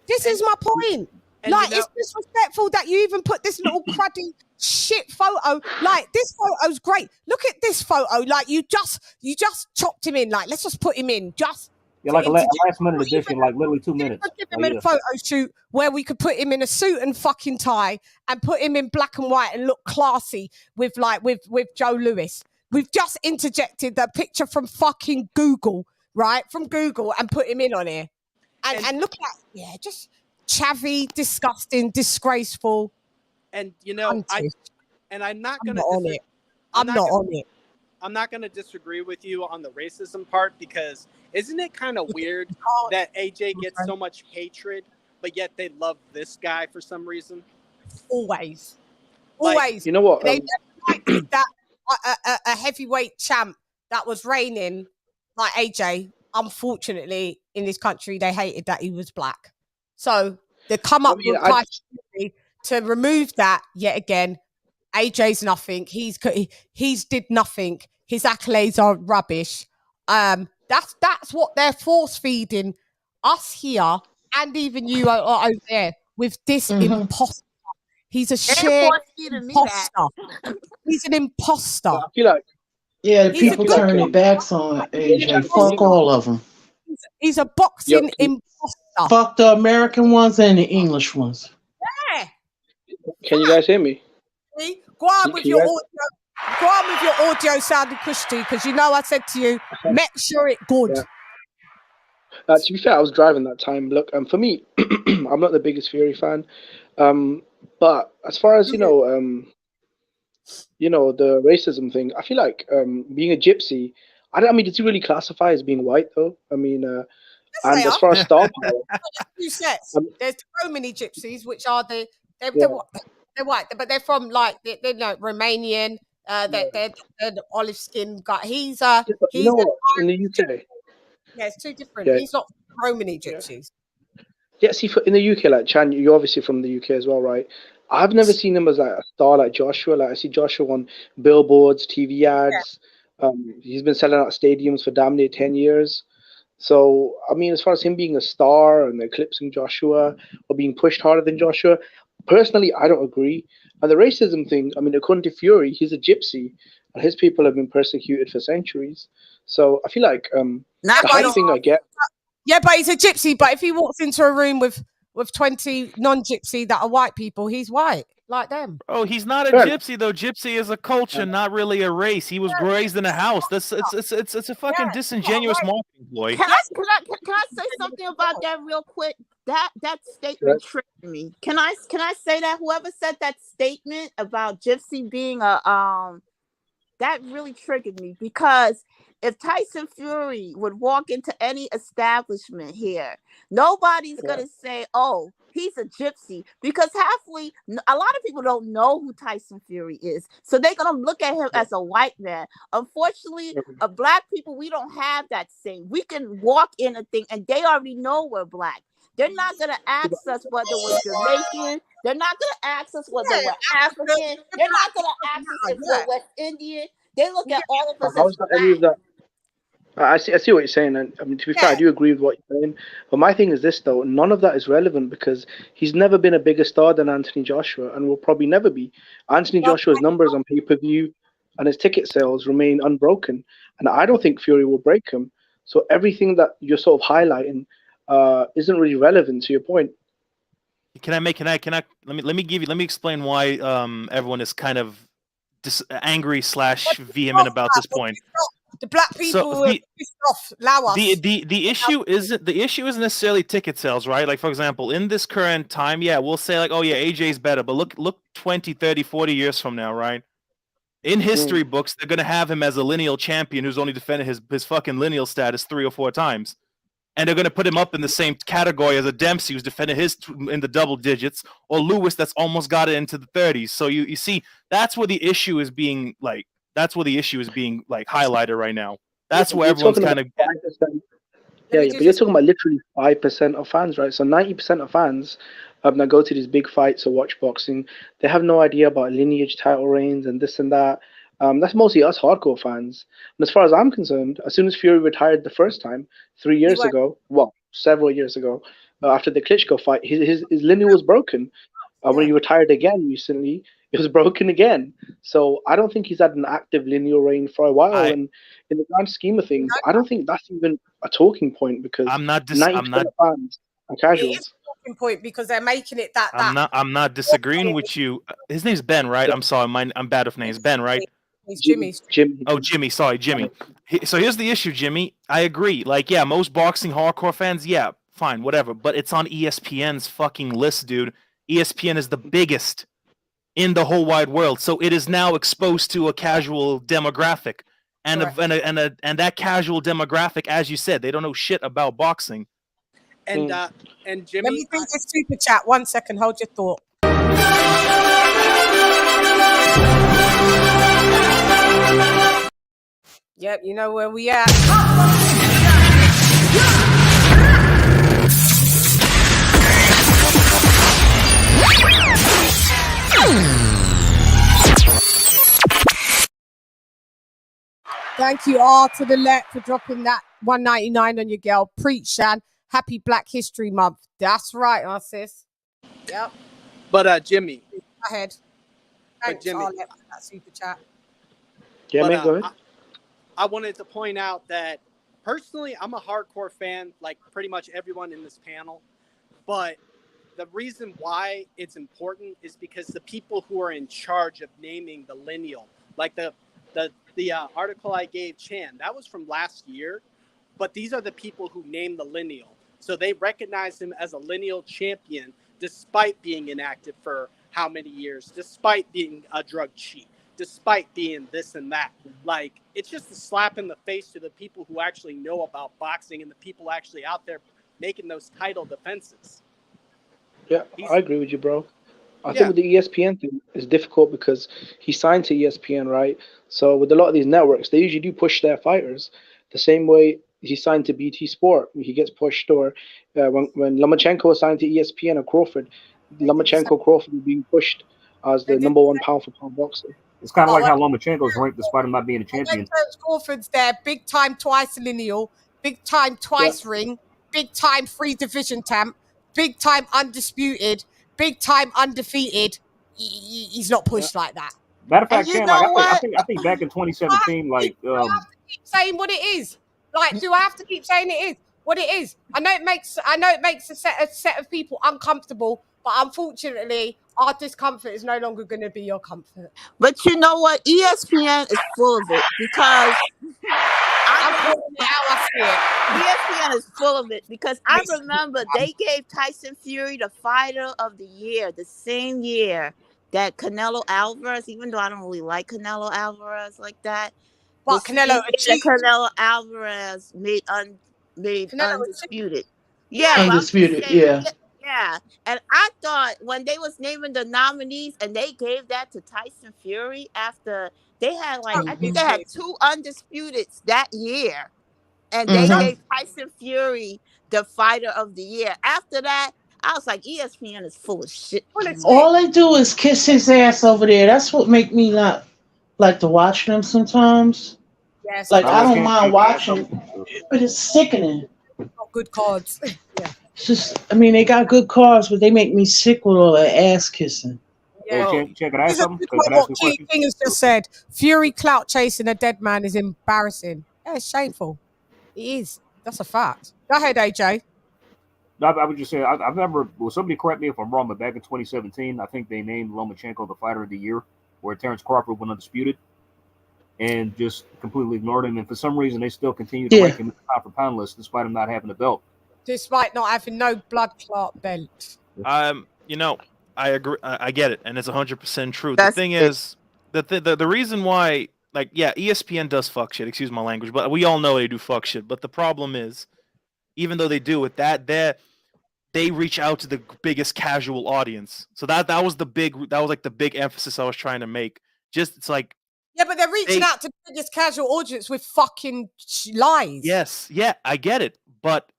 This is my point. Like, it's disrespectful that you even put this little cruddy shit photo. Like, this photo's great. Look at this photo. Like, you just chopped him in. Like, let's just put him in. Yeah, like a last minute edition, like literally 2 minutes. Give him a photo shoot where we could put him in a suit and fucking tie and put him in black and white and look classy with Joe Lewis. We've just interjected the picture from fucking Google, right? From Google, and put him in on here. And look at, just chavvy, disgusting, disgraceful. And you know, I'm not gonna on it. I'm not on it. I'm not gonna disagree with you on the racism part, because isn't it kind of weird that AJ gets so much hatred, but yet they love this guy for some reason? Always. Like, you know what? They liked that a heavyweight champ that was reigning, like AJ. Unfortunately, in this country, they hated that he was black. So they come up with Tyson Fury to remove that yet again. AJ's nothing. He's did nothing. His accolades are rubbish. That's what they're force feeding us here, and even you over there with this imposter. He's a sheer imposter. He's an imposter. I feel like, yeah, the people turn their backs on AJ. Fuck all of them. He's a boxing imposter. Fuck the American ones and the English ones. Yeah. Can you guys hear me? Go on with your audio. Go on with your audio sounding Christy, because you know I said to you, make sure it's good. Yeah. To be fair, I was driving that time. Look, for me, I'm not the biggest Fury fan, but as far as the racism thing, I feel like being a gypsy. I mean, does he really classify as being white though? I mean, and as far as star power, two sets. There's the Romani gypsies, which are they're white, but they're from like they're like Romanian. They're the olive skin guy. He's in the UK. Yeah, it's two different. Yeah. He's not Romani gypsies. Yeah, see, in the UK, like Chan, you're obviously from the UK as well, right? I've never seen him as like a star like Joshua. Like I see Joshua on billboards, TV ads. He's been selling out stadiums for damn near 10 years. So, I mean, as far as him being a star and eclipsing Joshua or being pushed harder than Joshua, personally, I don't agree. And the racism thing, I mean, according to Fury, he's a gypsy, and his people have been persecuted for centuries. So I feel like the height thing I get. Yeah, but he's a gypsy. But if he walks into a room with 20 non-gypsy that are white people, he's white like them. Oh, he's not a gypsy though. Gypsy is a culture, not really a race. He was raised in a house. It's a fucking disingenuous marketing ploy. Can I say something about that real quick? That statement triggered me. Can I say that whoever said that statement about gypsy being a that really triggered me, because if Tyson Fury would walk into any establishment here, nobody's gonna say, "Oh, he's a gypsy," because a lot of people don't know who Tyson Fury is, so they're gonna look at him as a white man. Unfortunately, black people, we don't have that same. We can walk in a thing and they already know we're black. They're not gonna ask us whether we're Jamaican. They're not gonna ask us whether we're African. They're not gonna ask us if we're West Indian. They look at all of us as black. I see what you're saying, and I mean, to be fair, I do agree with what you're saying. But my thing is this, though: none of that is relevant because he's never been a bigger star than Anthony Joshua, and will probably never be. Anthony Joshua's numbers on pay-per-view and his ticket sales remain unbroken, and I don't think Fury will break him. So everything that you're sort of highlighting isn't really relevant to your point. Let me explain why everyone is kind of angry / vehement about this point. The black people were pissed off. Allow us. The issue isn't necessarily ticket sales, right? Like, for example, in this current time, yeah, we'll say like, oh yeah, AJ's better, but look 20, 30, 40 years from now, right? In history books, they're gonna have him as a lineal champion who's only defended his fucking lineal status 3 or 4 times. And they're going to put him up in the same category as a Dempsey who's defended his in the double digits, or Lewis that's almost got it into the 30s. So you see, that's where the issue is being highlighted right now. That's where everyone's kind of. Yeah, but you're talking about literally 5% of fans, right? So 90% of fans that go to these big fights or watch boxing, they have no idea about lineage title reigns and this and that. That's mostly us hardcore fans. And as far as I'm concerned, as soon as Fury retired the first time, 3 years ago, well, several years ago, after the Klitschko fight, his lineal was broken. When he retired again recently, it was broken again. So I don't think he's had an active lineal reign for a while. And in the grand scheme of things, I don't think that's even a talking point because 90% of fans are casuals. It is a talking point because they're making it that. I'm not disagreeing with you. His name's Ben, right? I'm sorry, I'm bad with names. Ben, right? He's Jimmy. Oh, Jimmy. Sorry, Jimmy. So here's the issue, Jimmy. I agree. Like, yeah, most boxing hardcore fans, yeah, fine, whatever. But it's on ESPN's fucking list, dude. ESPN is the biggest in the whole wide world, so it is now exposed to a casual demographic, and that casual demographic, as you said, they don't know shit about boxing. And Jimmy, let me read this super chat. 1 second, hold your thought. Yep, you know where we at. Thank you, R to the left, for dropping that $1.99 on your girl. Preach, Shan. Happy Black History Month. That's right, our sis. Yep. But Jimmy. Go ahead. Thanks, Jimmy. Arlette, for that super chat. Yeah, man, go ahead. I wanted to point out that personally, I'm a hardcore fan, like pretty much everyone in this panel. But the reason why it's important is because the people who are in charge of naming the lineal, like the article I gave Chan, that was from last year. But these are the people who named the lineal. So they recognize him as a lineal champion despite being inactive for how many years, despite being a drug cheat, despite being this and that. Like, it's just a slap in the face to the people who actually know about boxing and the people actually out there making those title defenses. Yeah, I agree with you, bro. I think with the ESPN thing, it's difficult because he signed to ESPN, right? So with a lot of these networks, they usually do push their fighters the same way he signed to BT Sport. He gets pushed, or when Lomachenko was signed to ESPN or Crawford, Crawford was being pushed as the #1 pound-for-pound boxer. It's kind of like how Lomachenko's ranked despite him not being a champion. Crawford's there, big time twice lineal, big time twice ring, big time 3 division champ, big time undisputed, big time undefeated. He's not pushed like that. Matter of fact, Chan, I think back in 2017, like do I have to keep saying what it is? Like, do I have to keep saying it is what it is? I know it makes a set of people uncomfortable, but unfortunately, our discomfort is no longer going to be your comfort. But you know what? ESPN is full of it because ESPN is full of it because I remember they gave Tyson Fury the fighter of the year the same year that Canelo Alvarez, even though I don't really like Canelo Alvarez like that. But Canelo Alvarez made undisputed. Yeah, undisputed. Yeah, and I thought when they was naming the nominees and they gave that to Tyson Fury after they had I think they had 2 undisputeds that year, and they gave Tyson Fury the fighter of the year. After that, I was like, ESPN is full of shit. All they do is kiss his ass over there. That's what make me not like to watch them sometimes. Yes, like I don't mind watching, but it's sickening. Good cards. Yeah. It's just, I mean, they got good cards, but they make me sick with all the ass kissing. Yeah. Check it out. Something. What King has just said. Fury clout chasing a dead man is embarrassing. Yeah, it's shameful. It is. That's a fact. Go ahead, AJ. No, I would just say I've never. Well, somebody correct me if I'm wrong, but back in 2017, I think they named Lomachenko the Fighter of the Year, where Terrence Crawford went undisputed, and just completely ignored him. And for some reason, they still continue to rank him in the pound for pound list, despite him not having a belt. Despite not having no blood clot belt. You know, I agree. I get it, and it's 100% true. That's the thing it. is, the reason why, like, yeah, ESPN does fuck shit. Excuse my language, but we all know they do fuck shit. But the problem is, even though they do it, they reach out to the biggest casual audience. So that was the big emphasis I was trying to make. Just it's like, yeah, but they're reaching out to the biggest casual audience with fucking lies. Yes, yeah, I get it, but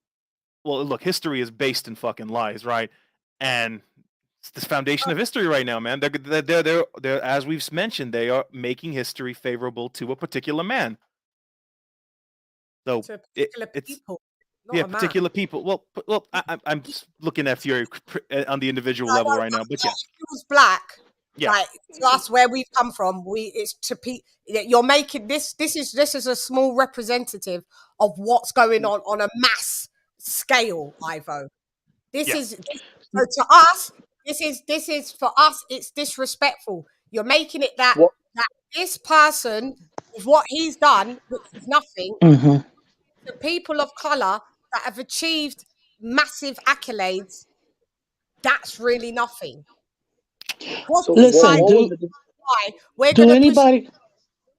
well, look, history is based in fucking lies, right? And it's the foundation of history right now, man. They're as we've mentioned, they are making history favorable to a particular man. So to particular people. Not particular people. Well, I'm just looking at Fury on the individual level right now, but yeah, he was black. Yeah, like to us where we've come from, it's to you're making this is a small representative of what's going on a mass scale, Ivo. This is so to us. This is for us. It's disrespectful. You're making it that this person with what he's done, which is nothing. The people of color that have achieved massive accolades, that's really nothing. Listen, do anybody?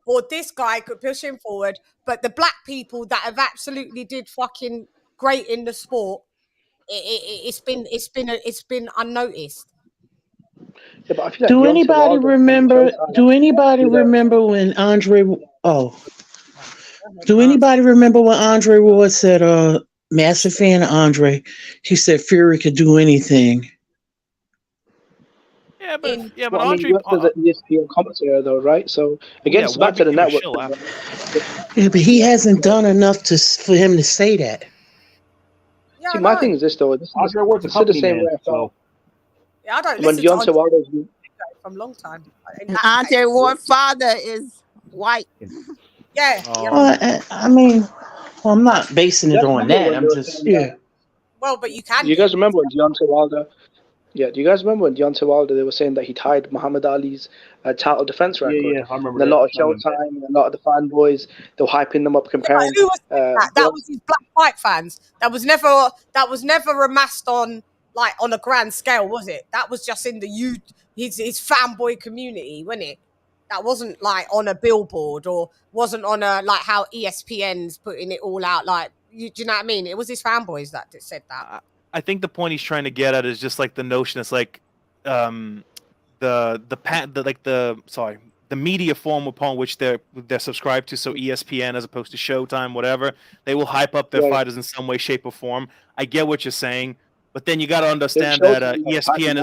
Or this guy could push him forward, but the black people that have absolutely did fucking great in the sport, it's been unnoticed. Yeah, but I feel like Do anybody remember? Do anybody remember when Andre? Oh, do anybody remember when Andre Ward said, "Massive fan of Andre"? He said Fury could do anything. Yeah, but well, I mean, you have to the ESPN commentator though, right? So again, it's back to the network. Yeah, but he hasn't done enough for him to say that. Yeah, see, my thing is this though. This is the same way I felt. Yeah, I don't when listen to Deontay Wilder from a long time. And Andre Ward's father is white. Yeah. Well, I mean, I'm not basing it on that. I'm just Well, but you can. Do you guys remember when Deontay Wilder? Yeah, do you guys remember when Deontay Wilder, they were saying that he tied Muhammad Ali's title defense record? Yeah, I remember and a lot of Showtime and a lot of the fanboys, they were hyping them up, comparing. Who was that was his black fight fans. That was never amassed on a grand scale, was it? That was just in his fanboy community, wasn't it? That wasn't like on a billboard or wasn't on a like how ESPN's putting it all out. Like, do you know what I mean? It was his fanboys that said that. I think the point he's trying to get at is just like the notion. It's like the media form upon which they're subscribed to. So ESPN as opposed to Showtime, whatever. They will hype up their fighters in some way, shape, or form. I get what you're saying, but then you got to understand that ESPN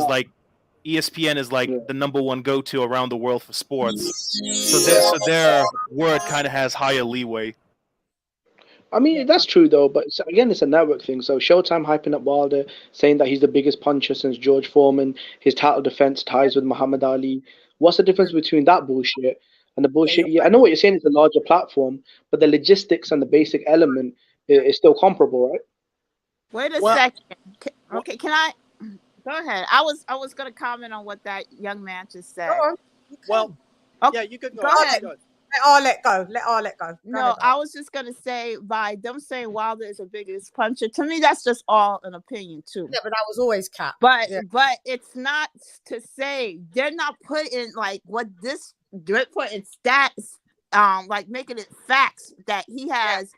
is like the number one go-to around the world for sports. So their word kind of has higher leeway. I mean, that's true though, but again, it's a network thing. So Showtime hyping up Wilder, saying that he's the biggest puncher since George Foreman, his title defense ties with Muhammad Ali. What's the difference between that bullshit and the bullshit? Yeah, I know what you're saying. It's a larger platform, but the logistics and the basic element is still comparable, right? Wait a second. Okay, can I go ahead? I was going to comment on what that young man just said. Well, okay. yeah, you could go ahead. Let let go. No, I was just gonna say by them saying Wilder is the biggest puncher. To me, that's just all an opinion too. Yeah, but that was always cap. But it's not to say they're not putting like what this they're putting stats, like making it facts that he has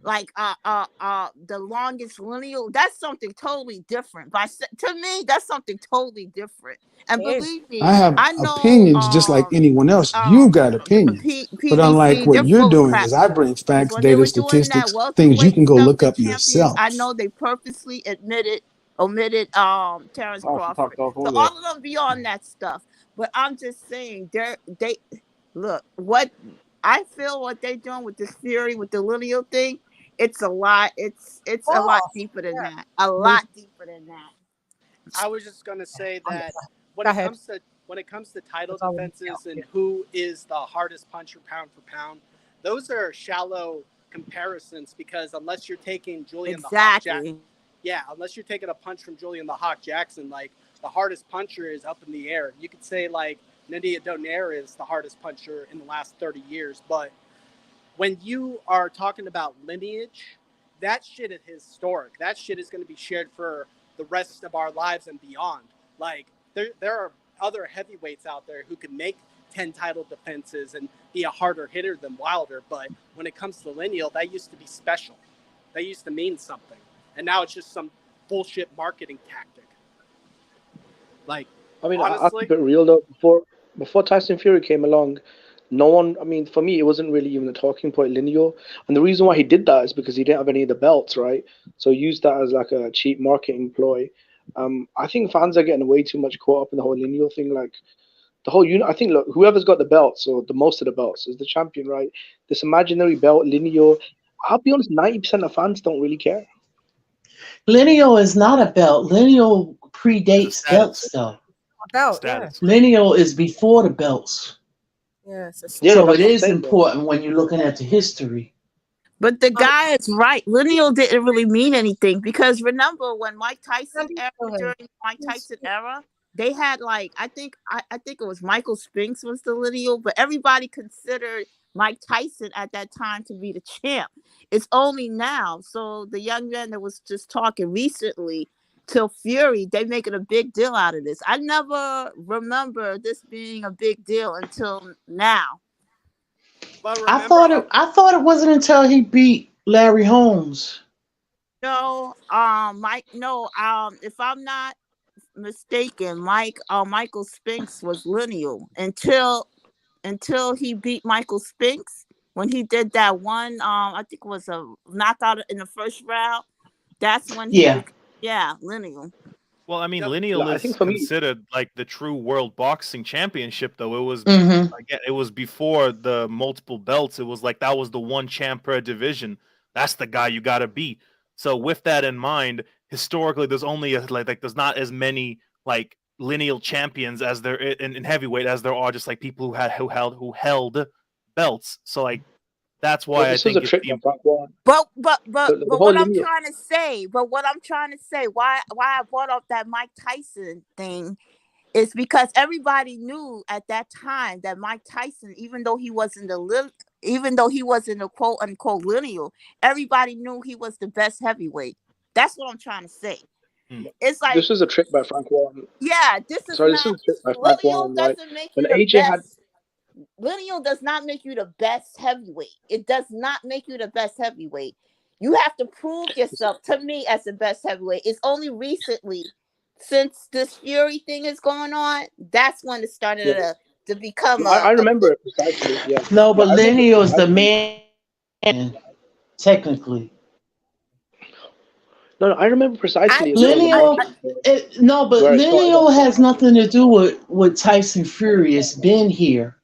like the longest lineal. That's something totally different. To me, that's something totally different. And believe me, I have know, opinions just like anyone else. You got opinions. But unlike what you're doing is I bring facts, data, statistics, things you can go look up yourself. I know they purposely omitted Terrence Crawford. So all of them be on that stuff. But I'm just saying they look what I feel what they're doing with this Fury, with the lineal thing, it's a lot. It's a lot deeper than that. A lot deeper than that. I was just gonna say that when it comes to title defenses and who is the hardest puncher pound for pound, those are shallow comparisons because unless you're taking Julian the Hawk Exactly. Jackson, unless you're taking a punch from Julian the Hawk Jackson, like the hardest puncher is up in the air. You could say like Nadia Donaire is the hardest puncher in the last 30 years, but when you are talking about lineage, that shit is historic. That shit is going to be shared for the rest of our lives and beyond. Like there are other heavyweights out there who can make 10 title defenses and be a harder hitter than Wilder. But when it comes to lineal, that used to be special. That used to mean something. And now it's just some bullshit marketing tactic. Like, I mean, I'll honestly, keep it real though. Before Tyson Fury came along, no one. I mean, for me, it wasn't really even a talking point, lineal. And the reason why he did that is because he didn't have any of the belts, right? So he used that as like a cheap marketing ploy. I think fans are getting way too much caught up in the whole lineal thing. Like the whole unit. I think look, whoever's got the belts or the most of the belts is the champion, right? This imaginary belt, lineal. I'll be honest, 90% of fans don't really care. Lineal is not a belt. Lineal predates belts, though. Belt, Status. Lineal is before the belts. yeah. Yeah, So that's it what I'm is saying, though. important when you're looking at the history. But the guy is right. Lineal didn't really mean anything because remember when Mike Tyson during Mike Tyson era, they had like I think it was Michael Spinks was the lineal, but everybody considered Mike Tyson at that time to be the champ. It's only now. So the young man that was just talking recently till Fury, they making a big deal out of this. I never remember this being a big deal until now. but I remember, thought it wasn't until he beat Larry Holmes. No, Mike. No, if I'm not mistaken, Michael Spinks was lineal until he beat Michael Spinks when he did that one. I think it was a knockout in the first round. That's when he lineal. Well, I mean, lineal I is think for me, considered like the true world boxing championship, though. It was Mm-hmm. again, it was before the multiple belts. It was like that was the one champ per division. That's the guy you got to beat. So with that in mind, historically, there's only like there's not as many like lineal champions as there in heavyweight as there are just like people who held belts. So like that's well, why I this was a think it's trick the by Frank Warren. But The whole what I'm lineal. trying to say, why I brought up that Mike Tyson thing is because everybody knew at that time that Mike Tyson, even though he wasn't a quote unquote lineal, everybody knew he was the best heavyweight. That's what I'm trying to say. It's like, This was a trick by Frank Warren. yeah, this is Sorry, this not was a trick by Frank lineal Warren, right? doesn't make When you the AJ had best. Lineal does not make you the best heavyweight. It does not make you the best heavyweight. You have to prove yourself to me as the best heavyweight. It's only recently, since this Fury thing is going on, that's when it started to become I remember it precisely. Yeah. No, but I remember Lineal is the precisely. man, technically. No, I remember precisely as well. Lineal, but Where it started Lineal off. has nothing to do with Tyson Fury. It's been here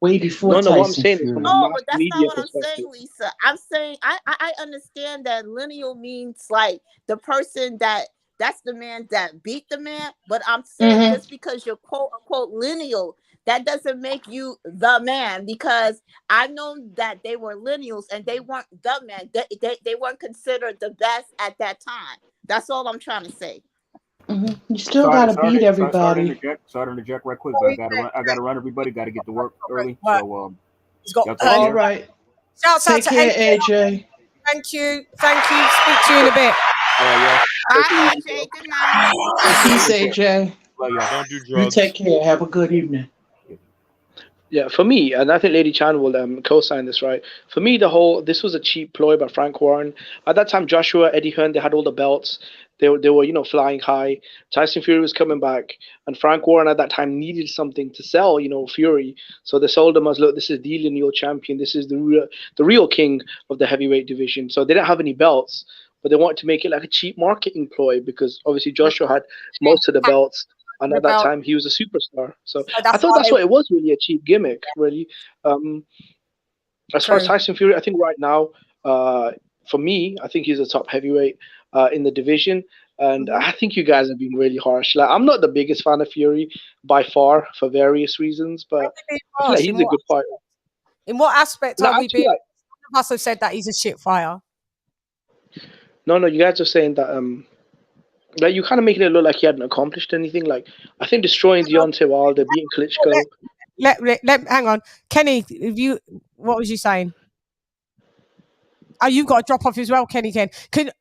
way before No, what I'm Tyson saying is from a Fury. No, mass but that's not media what I'm perspective. saying, Lisa. I'm saying I understand that lineal means like the person that's the man that beat the man. But I'm saying just because you're quote unquote lineal, that doesn't make you the man. Because I know that they were lineals and they weren't the man. They weren't considered the best at that time. That's all I'm trying to say. You still gotta beat everybody. Sorry to interject right quick, but I gotta run. Everybody got to get to work early. So got y'all take All care. right. Shouts out Take to care, AJ. Thank you. Speak to you in a bit. Bye, AJ. Good night. Peace, AJ. Don't do You drugs. take care. Have a good evening. Yeah, for me, and I think LadyChann will co-sign this, right? For me, this was a cheap ploy by Frank Warren. At that time, Joshua, Eddie Hearn, they had all the belts. They were flying high. Tyson Fury was coming back, and Frank Warren at that time needed something to sell, Fury. So they sold him as, look, this is the lineal champion. This is the real king of the heavyweight division. So they didn't have any belts, but they wanted to make it like a cheap marketing ploy because obviously Joshua had most of the belts. And at that time, he was a superstar. So I thought that's what it was, really, a cheap gimmick, really. As far as Tyson Fury, I think right now, for me, I think he's a top heavyweight in the division. And I think you guys have been really harsh. Like, I'm not the biggest fan of Fury by far for various reasons, but I feel like he's a good fighter. In what aspect No, are we actually, being? of us have said that he's a shit fighter. No, you guys are saying that like you kind of making it look like he hadn't accomplished anything. Like I think destroying Deontay Wilder, beating Klitschko. Let hang on, Kenny. What was you saying? Oh, you've got to drop off as well, Kenny. Can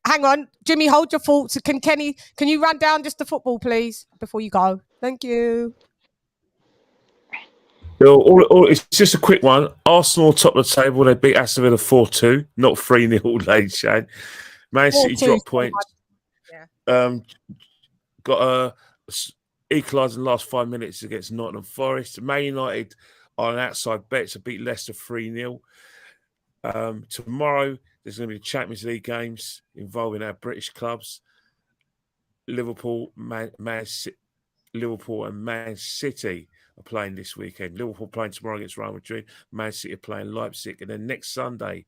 hang on, Jimmy. Hold your thoughts. Can you run down just the football, please, before you go? Thank you. It's just a quick one. Arsenal top of the table. They beat Aston Villa 4-2, not 3-0. LadyChann. Man City dropped points. Yeah. Got a equalised in the last 5 minutes against Nottingham Forest. Man United are an outside bet to beat Leicester 3-0. Tomorrow there's going to be Champions League games involving our British clubs. Liverpool and Man City are playing this weekend. Liverpool playing tomorrow against Real Madrid. Man City are playing Leipzig. And then next Sunday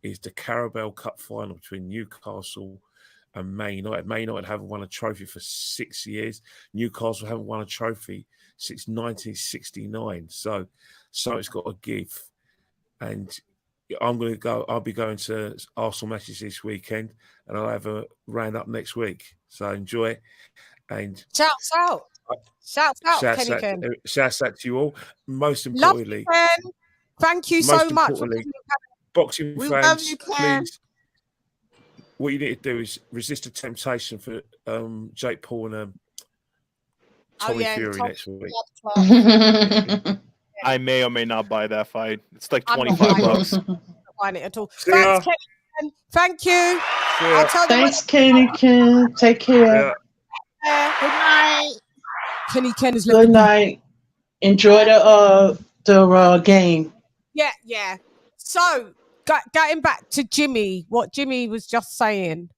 is the Carabao Cup final between Newcastle and Man United. Man United haven't won a trophy for 6 years. Newcastle haven't won a trophy since 1969. So it's got to give. And I'll be going to Arsenal matches this weekend, and I'll have a round up next week. So enjoy it. And shouts out, Kenny Ken. Shouts out to you all. Most importantly, thank you so much. Boxing We fans, love you, Ken. please. What you need to do is resist the temptation for Jake Paul and Tommy Fury next week. I may or may not buy that fight. It's like $25. I'm not buying it at all. Thanks, Kenny. Thank you. Thanks, Kenny Ken. Take care. Good night. Kenny Ken is good night. Enjoy the game. Yeah. So getting back to Jimmy, what Jimmy was just saying,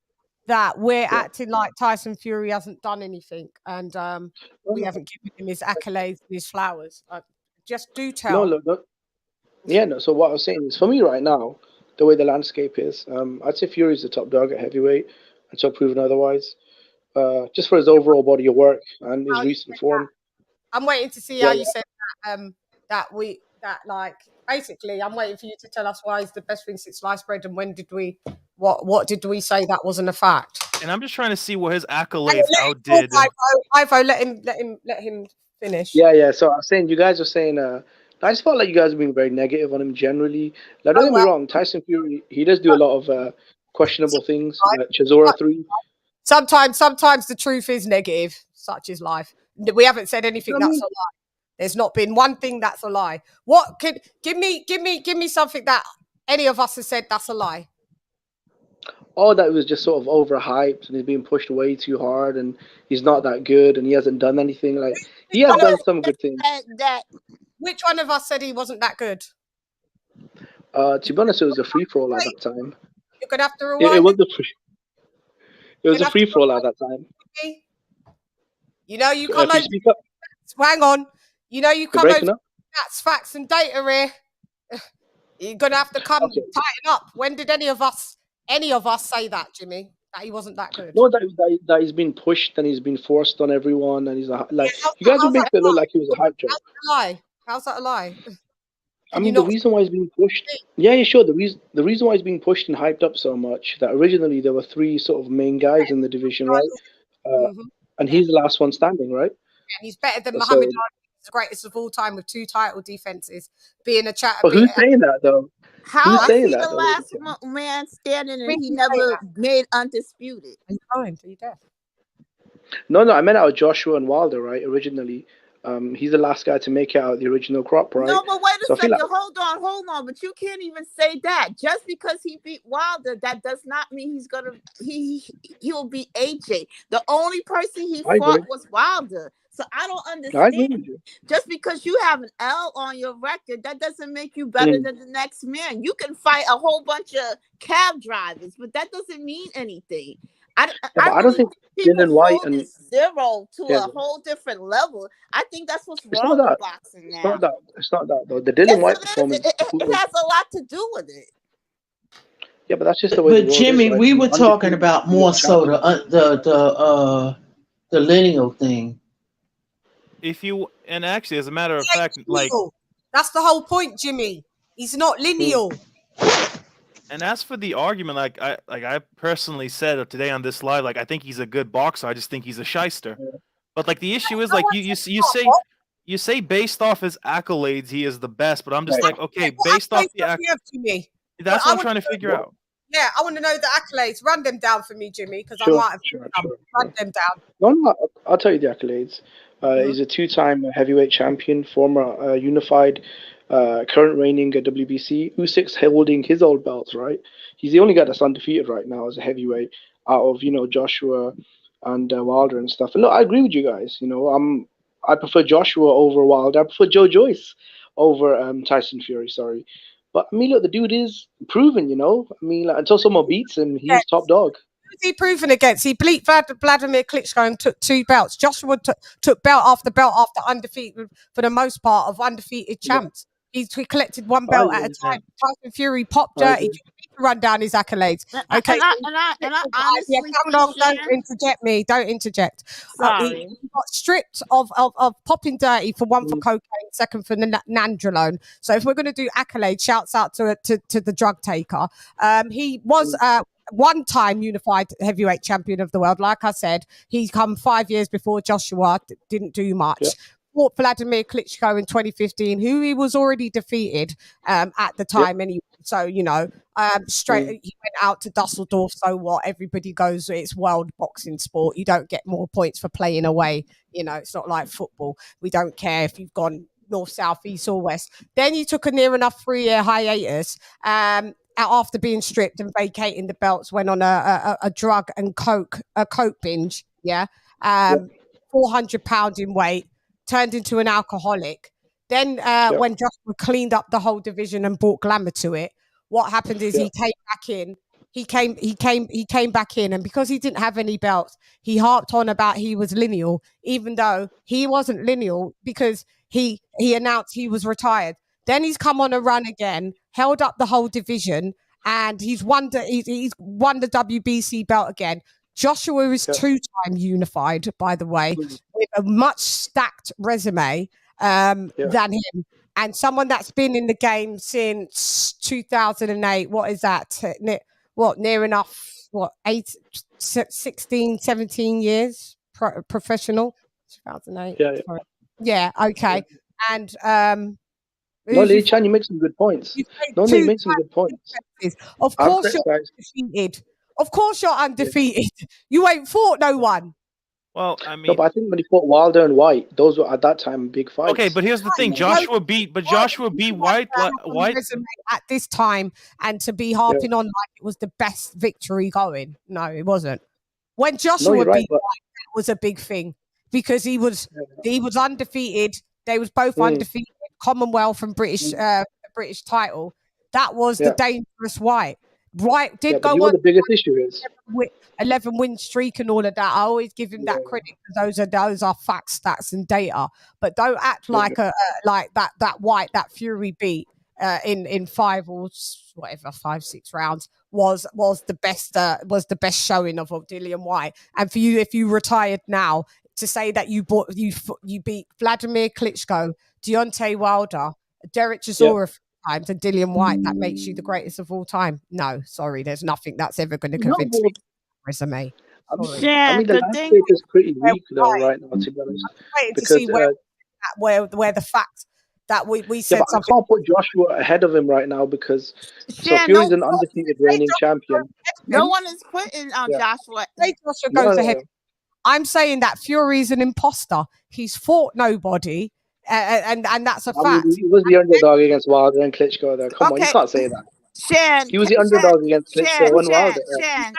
that we're acting like Tyson Fury hasn't done anything, and we haven't given him his accolades and his flowers. Just do tell. No. Yeah, no. So what I was saying is, for me right now, the way the landscape is, I'd say Fury's the top dog at heavyweight until proven otherwise. Just for his overall body of work and his recent form. I'm waiting to see how you said that. Basically, I'm waiting for you to tell us why he's the best thing since sliced bread, and when did we? What did we say that wasn't a fact? And I'm just trying to see what his accolades outdid. Ivo, let him finish. Yeah. So I was saying, you guys are saying, I just felt like you guys are being very negative on him generally. Like, don't get me wrong, Tyson Fury, he does do a lot of questionable things. Like Chisora 3. Sometimes the truth is negative. Such is life. We haven't said anything that's a lie. There's not been one thing that's a lie. What could give me something that any of us has said that's a lie? Oh, that was just sort of overhyped and he's being pushed way too hard and he's not that good and he hasn't done anything. Like he has done some good things. Which one of us said he wasn't that good? To be honest, it was a free for all at that time. You're gonna have to rewind. It was a free for all at that time. You know you come over. Hang on. You know you come over. That's facts and data here. You're gonna have to tighten up. When did any of us say that, Jimmy? That he wasn't that good? No, that he's been pushed and he's been forced on everyone and he's like you guys are making it look like he was a hype job. How's that a lie? I mean, the reason why he's being pushed. Yeah, sure. The reason why he's being pushed and hyped up so much that originally there were 3 sort of main guys in the division, right? And he's the last one standing, right? Yeah, he's better than Muhammad Ali. He's the greatest of all time with 2 title defenses. Being a chat. But who's saying that though? How is he the last man standing and he never made undisputed? Are you going? Are you deaf? No, I meant out of Joshua and Wilder, right? Originally. He's the last guy to make it out of the original crop, right? No, but wait a second. Hold on. But you can't even say that. Just because he beat Wilder, that does not mean he'll beat AJ. The only person he fought was Wilder. So I don't understand. Just because you have an L on your record, that doesn't make you better than the next man. You can fight a whole bunch of cab drivers, but that doesn't mean anything. I don't think Dylan White and 0 to a whole different level. I think that's what's wrong with boxing now. It's not that though. The Dylan White performance. It has a lot to do with it. Yeah, but that's just the way. But Jimmy, we were talking about more so the lineal thing. And actually, as a matter of fact, like that's the whole point, Jimmy. He's not lineal. And as for the argument, like I personally said today on this live, like I think he's a good boxer. I just think he's a shyster. But like the issue is like you say based off his accolades he is the best, but I'm just like, okay, based off the Jimmy. that's what I'm trying to figure out. Yeah, I want to know the accolades. Run them down for me, Jimmy, because I might have run them down. No, I'll tell you the accolades. He's a two-time heavyweight champion, former unified, current reigning WBC. Usyk's holding his old belts, right? He's the only guy that's undefeated right now as a heavyweight out of Joshua and Wilder and stuff. And no, I agree with you guys. I prefer Joshua over Wilder. I prefer Joe Joyce over Tyson Fury. Sorry, but I mean, look, the dude is proven. I mean, like, until someone beats him, he's top dog. Who's he proven against? He beat Vladimir Klitschko and took 2 belts. Joshua took belt after undefeated for the most part of undefeated champs. He collected 1 belt at a time. Tyson Fury popped dirty. You need to run down his accolades. Okay. And I honestly, don't interject me. Don't interject. Sorry. He got stripped of popping dirty for 1 for cocaine, 2nd for nandrolone. So if we're going to do accolades, shouts out to the drug taker. He was 1-time unified heavyweight champion of the world. Like I said, he's come 5 years before Joshua. Didn't do much. Yeah. Fought Vladimir Klitschko in 2015, who he was already defeated at the time anyway. So, he went out to Dusseldorf. So what? Everybody goes, it's world boxing sport. You don't get more points for playing away. It's not like football. We don't care if you've gone north, south, east or west. Then he took a near enough 3-year hiatus. After being stripped and vacating the belts, went on a drug and coke binge. 400 pounds in weight, turned into an alcoholic. Then when Joshua cleaned up the whole division and brought glamour to it, what happened is he came back in. He came back in, and because he didn't have any belts, he harped on about he was lineal, even though he wasn't lineal because he announced he was retired. Then he's come on a run again, held up the whole division, and he's won the WBC belt again. Joshua is 2-time unified, by the way, with a much stacked resume than him. And someone that's been in the game since 2008. What is that? Near enough, 16, 17 years professional? 2008. Yeah, okay. And no, LadyChann, you make some good points. You make some good points. Of course you're undefeated. Of course you're undefeated. You ain't fought no one. Well, I mean, no, but I think when he fought Wilder and White, those were at that time big fights. Okay, but here's the thing: Joshua beat White at this time, and to be harping on like it was the best victory going. No, it wasn't. When Joshua beat White, that was a big thing because he was undefeated. They was both undefeated, Commonwealth and British title. That was the dangerous White. White did go on. The biggest issue is 11-win streak and all of that. I always give him that credit because those are facts, stats, and data. But don't act like like that White, that Fury beat in 5 or whatever 5-6 rounds was the best showing of Dillian White. And for you, if you retired now, to say that you beat Vladimir Klitschko, Deontay Wilder, Derek Chisora times, and Dillian White, that makes you the greatest of all time. No, sorry, there's nothing that's ever going to convince me. Resume. I mean, the landscape is pretty weak though right now, to be honest. Because to see where the fact that we said something. I can't put Joshua ahead of him right now because Fury's an undefeated reigning champion. No one is putting Joshua. Joshua goes ahead. I'm saying that Fury's an imposter. He's fought nobody. And that's a fact. He was the underdog against Wilder and Klitschko there. Come on, you can't say that. Shan, he was the underdog against Klitschko and Wilder. Shan,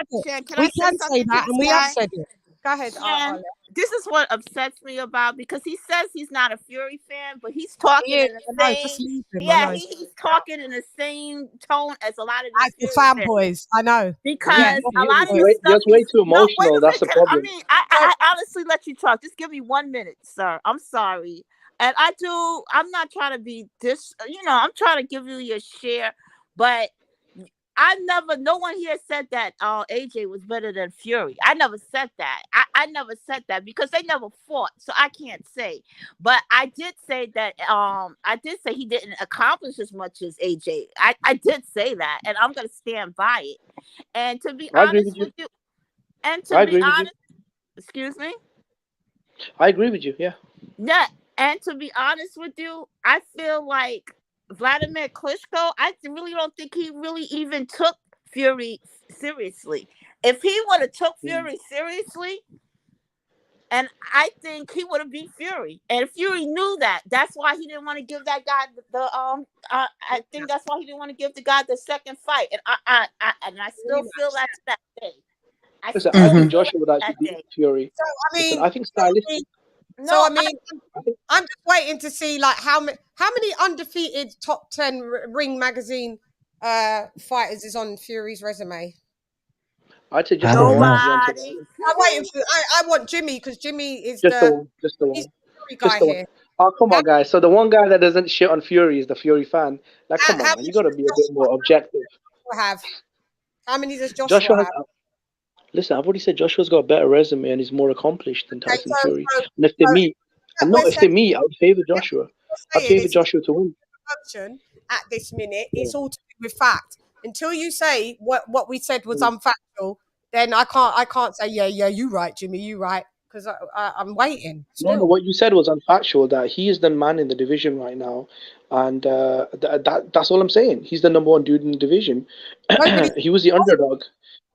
we can say that, and we have said it. Go ahead. Shan, this is what upsets me about, because he says he's not a Fury fan, but he's talking in the same. He's talking in the same tone as a lot of these fanboys. I know, because a lot of this stuff. That's way too emotional. That's the problem. I mean, I honestly let you talk. Just give me 1 minute, sir. I'm sorry. And I'm not trying to be I'm trying to give you your share, but no one here said that AJ was better than Fury. I never said that. I never said that because they never fought, so I can't say. But I did say that I did say he didn't accomplish as much as AJ. I did say that, and I'm gonna stand by it. And to be honest with you, excuse me? I agree with you, yeah. Yeah, and to be honest with you, I feel like Vladimir Klitschko, I really don't think he really even took Fury seriously. If he would have took Fury seriously, and I think he would have beat Fury. And Fury knew that. That's why he didn't want to give that guy I think that's why he didn't want to give the guy the second fight. And I still feel that to that day. I think Joshua would actually beat Fury. So I mean, I think stylistic. I'm just waiting to see like how many undefeated top 10 Ring magazine fighters is on Fury's resume. I'd say just nobody. I'm waiting for. I want Jimmy because Jimmy is just the one. He's the Fury guy here. Oh, come on, guys. So the one guy that doesn't shit on Fury is the Fury fan. Like, come on, man. You got to be a bit more objective. How many does Joshua have? Listen, I've already said Joshua's got a better resume and he's more accomplished than Tyson Fury. And if they meet, I would favor Joshua. I favor Joshua to win. At this minute, it's all to do with fact. Until you say what we said was unfactual, then I can't say yeah, you right, Jimmy, you right, because I'm waiting. No, what you said was unfactual. That he is the man in the division right now, and that's all I'm saying. He's the number one dude in the division. He was the underdog.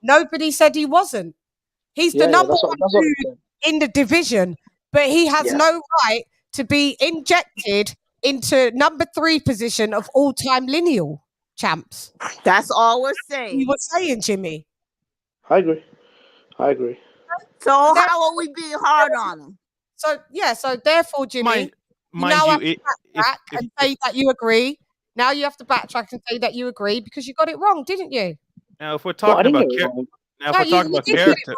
Nobody said he wasn't. He's the number one dude in the division, but he has no right to be injected into number 3 position of all-time lineal champs. That's all we're saying. You were saying, Jimmy. I agree. So how are we being hard on him? So therefore, Jimmy, now have to backtrack and say that you agree. Now you have to backtrack and say that you agree because you got it wrong, didn't you? Now, if we're talking about character,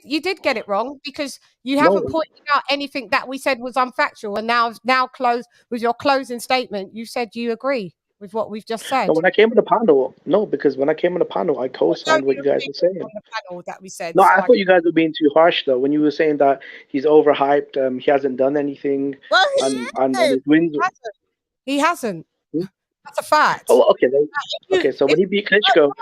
you did get it wrong because you haven't pointed out anything that we said was unfactual, and now close with your closing statement. You said you agree with what we've just said. No, when I came on the panel, because when I came on the panel, I co-signed what you guys were saying. On the panel that we said. No, I thought you guys were being too harsh though when you were saying that he's overhyped. He hasn't done anything. Well, and his wins. He hasn't. That's a fact. Oh, okay. Okay, so when he beat Klitschko,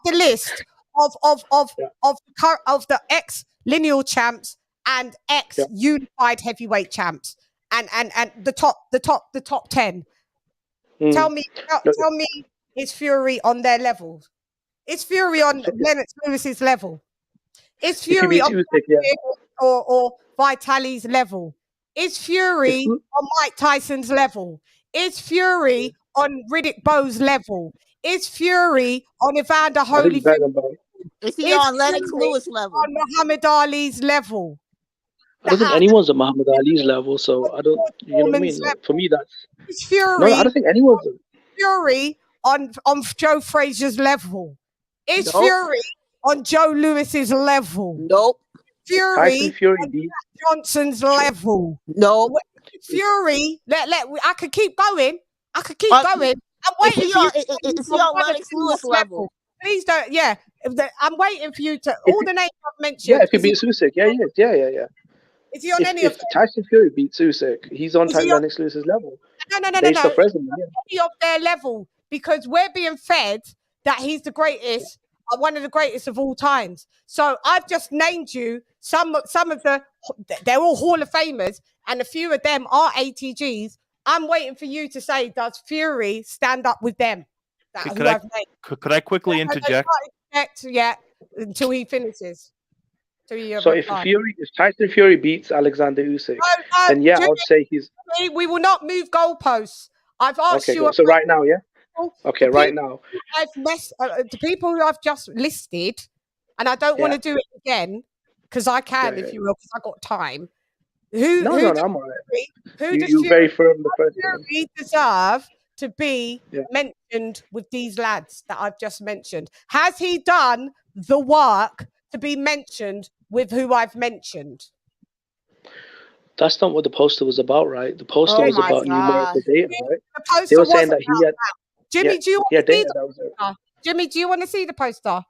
the list of the ex lineal champs and ex unified heavyweight champs and the top 10. Tell me, is Fury on their level? Is Fury on Lennox Lewis's level? Is Fury on or Vitali's level? Is Fury on Mike Tyson's level? Is Fury on Riddick Bowe's level? Is Fury on Evander Holyfield? Is he on Lennox Lewis level? On Muhammad Ali's level? I don't think anyone's at Muhammad Ali's level, so I don't. You know what I mean? Like, for me, that's Fury. No, I don't think anyone's. Fury on Joe Frazier's level. Is Fury on Joe Lewis's level? Nope. Fury on Jack Johnson's level? No. Fury. I could keep going. I'm waiting for you. Is he on Lennox Lewis level? Please don't. Yeah, I'm waiting for you to all the names I've mentioned. Yeah, if he beats Usyk, yeah. Is he on any of them? If Tyson Fury beats Usyk, he's on Lennox Lewis's level. No. Based off resume, Any of their level, because we're being fed that he's the greatest, one of the greatest of all times. So I've just named you some of they're all Hall of Famers, and a few of them are ATGs. I'm waiting for you to say, does Fury stand up with them? Could I quickly interject? Until he finishes. So if Tyson Fury beats Alexander Usyk, then Jimmy, I would say he's. We will not move goalposts. I've asked you. So right now, yeah. Okay, right now. The people who I've just listed, and I don't want to do it again because I can, if you will, because I got time. No, I'm all right. Who does very firm the first Fury deserve to be mentioned with these lads that I've just mentioned? Has he done the work to be mentioned with who I've mentioned? That's not what the poster was about, right? The poster was about numerical data, right? The poster they were saying that he had. Jimmy, do you want to be Jimmy, do you want to see the poster?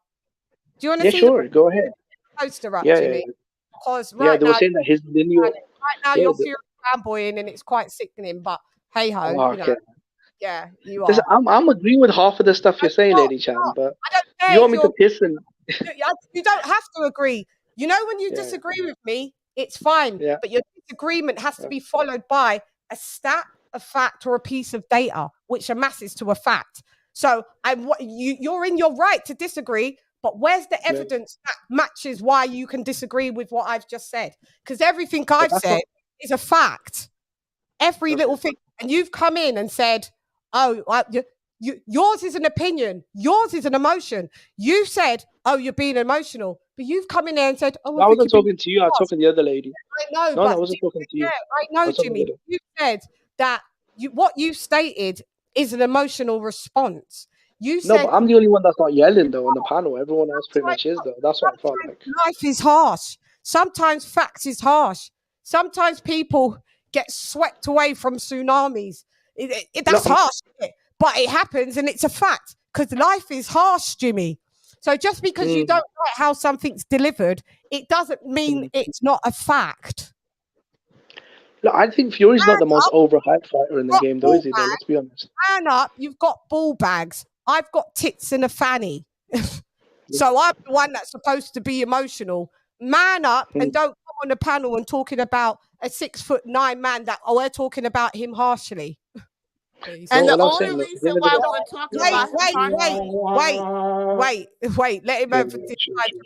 Do you want to Yeah, see sure. the Go ahead. poster up, Yeah, Jimmy? yeah. Because Yeah, right they were now, saying that his lineal. you're Yeah, Fury fanboying, and it's quite sickening. But hey ho, oh, you know, okay. yeah, you Listen, are. I'm agreeing with half of the stuff you're saying, Not, Lady Chan, but I don't you care want if me to you're. piss and You don't have to agree. You know, when you yeah, disagree with me, it's fine. yeah. But your disagreement has to be followed by a stat, a fact, or a piece of data, which amasses to a fact. So you're in your right to disagree, but where's the Yeah. evidence that matches why you can disagree with what I've just said? Because everything I've that's said not- is a fact. Every little thing. And you've come in and said, oh, yours is an opinion. Yours is an emotion. You said, oh, you're being emotional. But you've come in there and said, oh, I I think wasn't you're being talking to you. I was talking to the other lady. I know, No, but I wasn't talking to you. yeah, I I know, was talking to Jimmy. the You said that what you stated is an emotional response. You No, said but I'm the only one that's not yelling though on the panel. Everyone else pretty much is though. That's what I felt like. life is harsh. Sometimes facts is harsh. Sometimes people get swept away from tsunamis. That's No, harsh, isn't it? But it happens and it's a fact because life is harsh, Jimmy. So just because you don't like how something's delivered, it doesn't mean it's not a fact. Look, I think Fury's not the most overhyped fighter in the game, though, is he? Though, let's be honest. Man up, you've got ball bags. I've got tits and a fanny. So I'm the one that's supposed to be emotional. Man up and don't come on the panel and talking about a 6'9" man that we're talking about him harshly. Please. And No, the all I'm only saying, look, reason why we're talking about him Wait. Let him Yeah, have the time to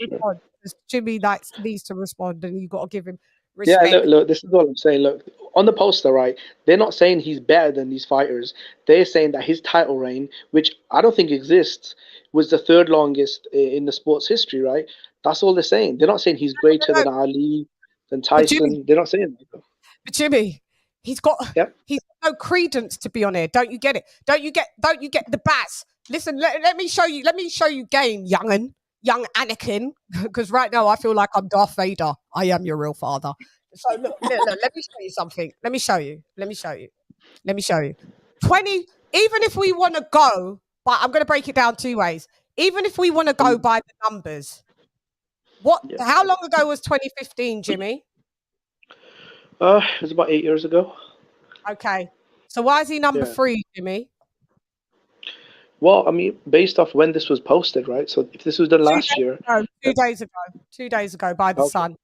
respond. Because Jimmy needs to respond, and you've got to give him yeah, respect. look, this is what I'm saying. Look, on the poster, right? They're not saying he's better than these fighters. They're saying that his title reign, which I don't think exists, was the third longest in the sport's history, right? That's all they're saying. They're not saying he's greater than Ali, than Tyson. They're not saying that. Though. But Jimmy, he's got no credence to be on here. Don't you get it? Don't you get the bats? Listen, let me show you. Let me show you game, young Anakin, because right now I feel like I'm Darth Vader. I am your real father. So look, let me show you something. Let me show you. 20, even if we want to go, but I'm going to break it down two ways. Even if we want to go by the numbers, how long ago was 2015, Jimmy? It was about 8 years ago. Okay. So why is he number 3, Jimmy? Well, I mean, based off when this was posted, right? So if this was done last year. 2 days ago. 2 days ago by the Sun.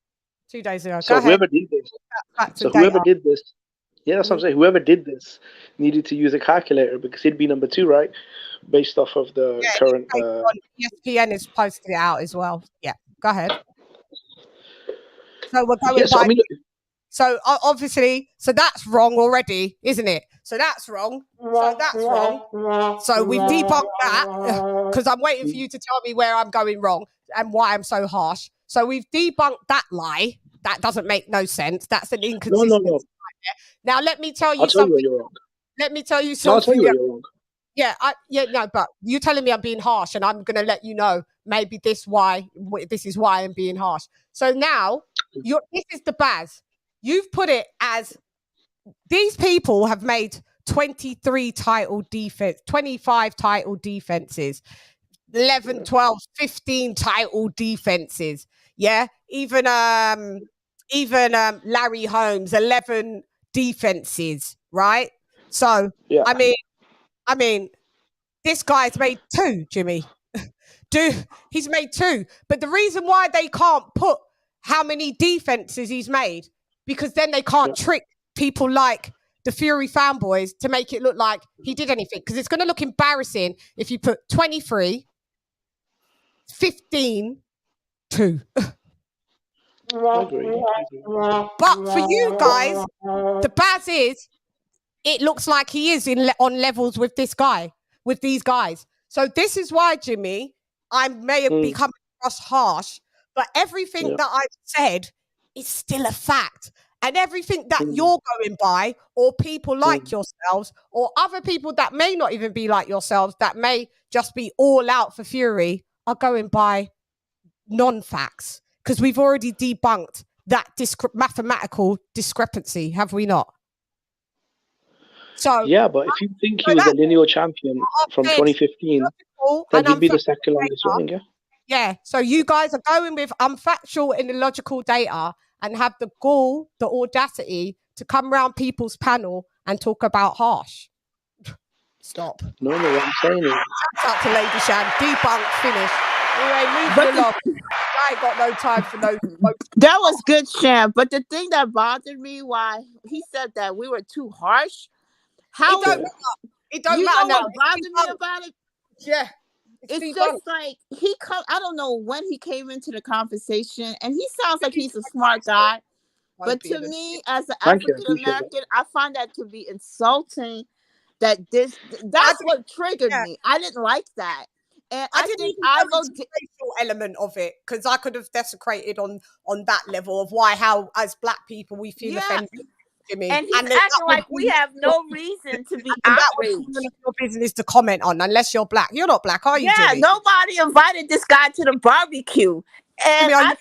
2 days ago. So Go whoever ahead. did this. So whoever did this. Yeah, that's what I'm saying. Whoever did this needed to use a calculator because he'd be number 2, right? Based off of the current. ESPN has posted it out as well. Yeah. Go ahead. So we're going so, by. I mean, so obviously, so that's wrong already, isn't it? So that's wrong. So that's wrong. So we've debunked that because I'm waiting for you to tell me where I'm going wrong and why I'm so harsh. So we've debunked that lie. That doesn't make no sense. That's an inconsistency. No. Now let me tell you I'll tell something. you where you're wrong. Let me tell you No, I'll tell something. you where you're wrong. No, but you're telling me I'm being harsh, and I'm going to let you know maybe this is why I'm being harsh. So now this is the Baz. You've put it as these people have made 23 title defense, 25 title defenses, 11, 12, 15 title defenses. Yeah, even Larry Holmes, 11 defenses, right? So I mean, this guy's made 2, Jimmy. He's made 2. But the reason why they can't put how many defenses he's made, because then they can't trick people like the Fury fanboys to make it look like he did anything. Because it's going to look embarrassing if you put 23, 15, 2. I agree. But for you guys, the Baz is, it looks like he is on levels with this guy, with these guys. So this is why, Jimmy, I may have become across harsh, but everything that I've said is still a fact. And everything that you're going by, or people like yourselves, or other people that may not even be like yourselves, that may just be all out for Fury, are going by non-facts. Because we've already debunked that mathematical discrepancy, have we not? So yeah, but if you think he was a lineal champion from 2015, factual then and he'd be the unfactual second longest data. running. Yeah. Yeah. So you guys are going with unfactual and illogical data and have the gall, the audacity to come round people's panel and talk about Harsh. Stop. No, what I'm saying is, Shouts out to LadyChann. Debunk, finish. Anyway, moving along. I ain't got no time for no. That was good, Shan. But the thing that bothered me, why he said that we were too harsh. How It don't matter. It don't you matter know now. what bothered me about it? Yeah. It's just like he come. I don't know when he came into the conversation, and he sounds like he's a smart guy. But to me, as an Thank you, I African appreciate that. American, I find that to be insulting. That's what triggered me. I didn't like that. And I I didn't think even go into the racial element of it because I could have desecrated on that level of how as black people we feel offended, Jimmy. And he's then acting that would like we have no reason to be and that would be outraged. none of your business to comment on unless you're black. You're not black, are you, Yeah, Jimmy? nobody invited this guy to the barbecue. And Jimmy, are you,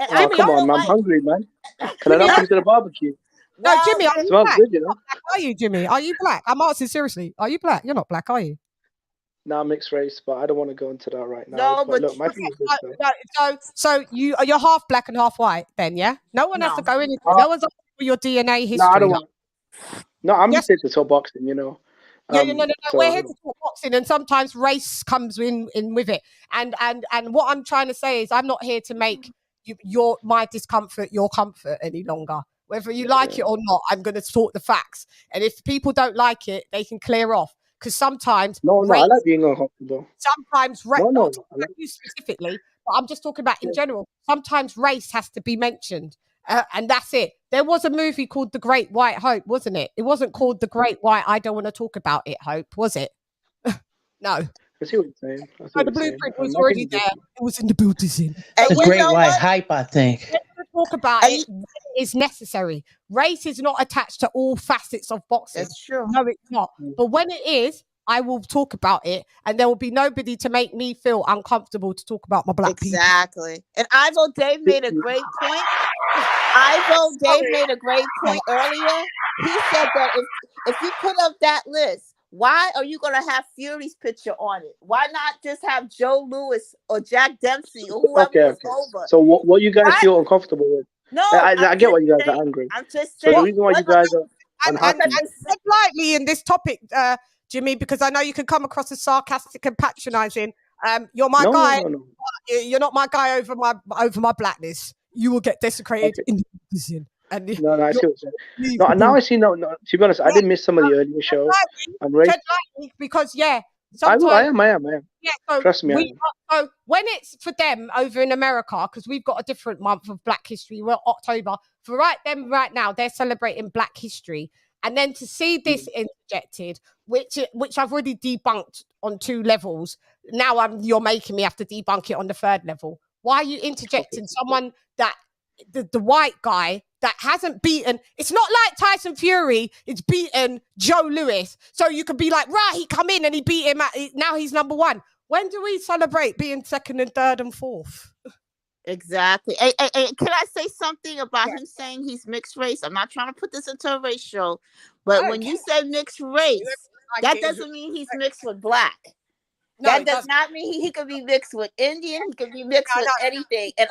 Oh, come on, man. I'm hungry, man. Can I not come to the barbecue? no, Jimmy, are you Smells black? good, you know. You're not black, are you, Jimmy? Are you black? I'm asking seriously. Are you black? You're not black, are you? Nah, mixed race, but I don't want to go into that right now. No, but look, my thing is this, though. So you're half black and half white, then, yeah? No one has to go in. No one's asking for your DNA history. No, I don't want. No, I'm just here to talk boxing, you know. No. We're here So, to talk boxing, and sometimes race comes in with it. And what I'm trying to say is, I'm not here to make my discomfort your comfort any longer. Whether you like it or not, I'm going to sort the facts. And if people don't like it, they can clear off. Because sometimes no, I like being uncomfortable. sometimes race. No, Not talking about you specifically, but I'm just talking about in general. Sometimes race has to be mentioned. And that's it. There was a movie called The Great White Hope, wasn't it? It wasn't called The Great White I Don't Want to Talk About It Hope, was it? No. I see what you're saying. The blueprint was already there. It was in the building. The Great White Hype, I think. Let's talk about it when it is necessary. Race is not attached to all facets of boxing. That's true. No, it's not. But when it is, I will talk about it, and there will be nobody to make me feel uncomfortable to talk about my black people. Exactly. And Ivo Dave made a great point. Dave made a great point earlier. He said that if you put up that list, why are you going to have Fury's picture on it? Why not just have Joe Louis or Jack Dempsey or whoever was over? So what you guys feel uncomfortable with? No, I get why you guys are angry. I'm just saying. So saying. the reason why you guys are unhappy. And tread lightly in this topic, Jimmy, because I know you can come across as sarcastic and patronizing. You're my guy. No. You're not my guy over my blackness. You will get desecrated in the position. No, I see what you're saying. No, now I see. No. To be honest, I did miss some of the earlier shows. I'm ready. Tread lightly because I am. Yeah, so trust me. So when it's for them over in America, because we've got a different month of Black History, we're October. For them right now, they're celebrating Black History, and then to see this interjected, which I've already debunked on 2 levels. Now you're making me have to debunk it on the 3rd level. Why are you interjecting someone that the white guy that hasn't beaten? It's not like Tyson Fury is beaten Joe Louis, so you could be like, right, he come in and he beat him. Now he's number 1. When do we celebrate being 2nd and 3rd and 4th? Exactly. Hey, can I say something about him saying he's mixed race? I'm not trying to put this into a race show, but when you say mixed race, that doesn't mean he's mixed with black. No, that does not mean he could be mixed with Indian. He could be mixed with anything. And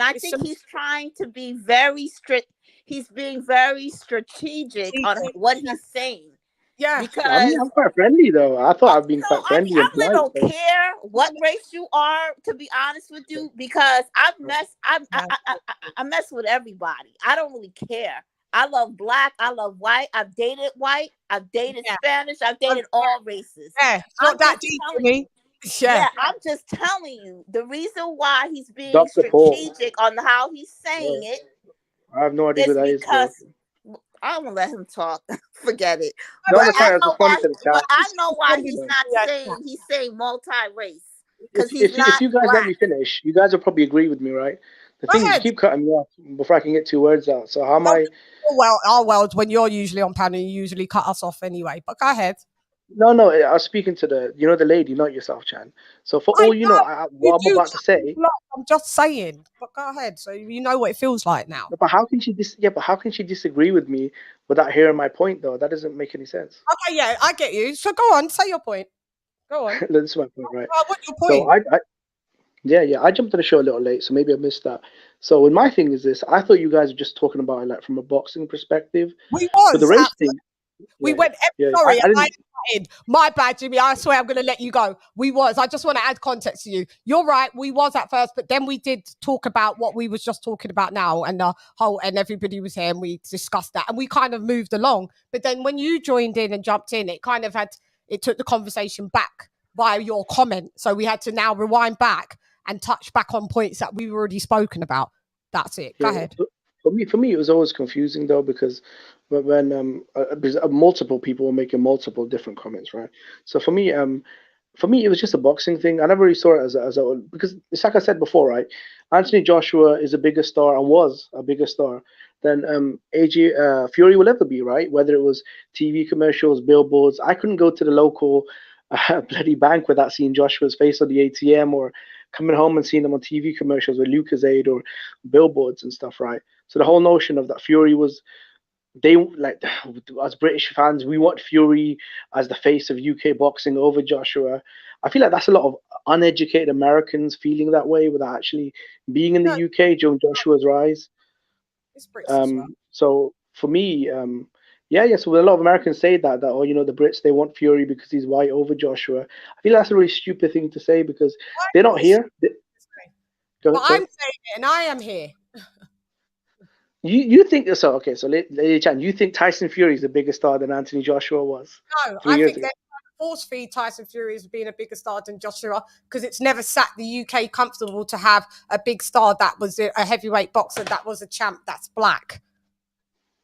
I think he's trying to be very strict. He's being very strategic on what he's saying. Yeah, because I'm quite friendly though. I thought I've been quite friendly. I really don't care what race you are, to be honest with you, because I mess with everybody. I don't really care. I love black. I love white. I've dated white. I've dated Spanish. I've dated all races. Yeah, it's not that deep for me. Yeah, I'm just telling you the reason why he's being strategic on how he's saying it. I have no idea who that is. Because I won't let him talk. Forget it. No, but I know why he's not saying he's saying multi-race. Because if you guys let me finish, you guys will probably agree with me, right? The thing is, you keep cutting me off before I can get 2 words out. So how am I? Well, our world, when you're usually on panel, you usually cut us off anyway. But go ahead. No, I was speaking to the lady, not yourself, Chan. So for all you know, what I'm about to say, I'm just saying. But go ahead, so you know what it feels like now. But how can she disagree with me without hearing my point, though? That doesn't make any sense. Okay, yeah, I get you. So go on, say your point. Go on. That's my point, right? What's your So point? I jumped to the show a little late, so maybe I missed that. So when my thing is this, I thought you guys were just talking about it like from a boxing perspective, We but the was race absolutely. thing, We yeah, went. yeah, Sorry, I I didn't. interrupted. My bad, Jimmy. I swear I'm going to let you go. We was. I just want to add context to you. You're right. We was at first, but then we did talk about what we was just talking about now, and the whole, and everybody was here, and we discussed that, and we kind of moved along. But then when you joined in and jumped in, it kind of it took the conversation back via your comment. So we had to now rewind back and touch back on points that we've already spoken about. That's it. Go Yeah, ahead. for me, it was always confusing though because when because multiple people were making multiple different comments, right? So for me, it was just a boxing thing. I never really saw it as a because it's like I said before, right? Anthony Joshua is a bigger star and was a bigger star than AJ Fury will ever be, right? Whether it was TV commercials, billboards. I couldn't go to the local bloody bank without seeing Joshua's face on the ATM or coming home and seeing him on TV commercials with Lucasade or billboards and stuff, right? So the whole notion of that Fury was they like as British fans, we want Fury as the face of UK boxing over Joshua. I feel like that's a lot of uneducated Americans feeling that way without actually being in the UK during Joshua's rise. It's Brits as well. So for me, yeah. So a lot of Americans say that oh, you know, the Brits they want Fury because he's white over Joshua. I feel that's a really stupid thing to say because they're not here. But I'm saying it, and I am here. You think so? Okay, so LadyChann, you think Tyson Fury is a bigger star than Anthony Joshua was? No, I think they're trying to force feed Tyson Fury as being a bigger star than Joshua because it's never sat the UK comfortable to have a big star that was a heavyweight boxer that was a champ that's black.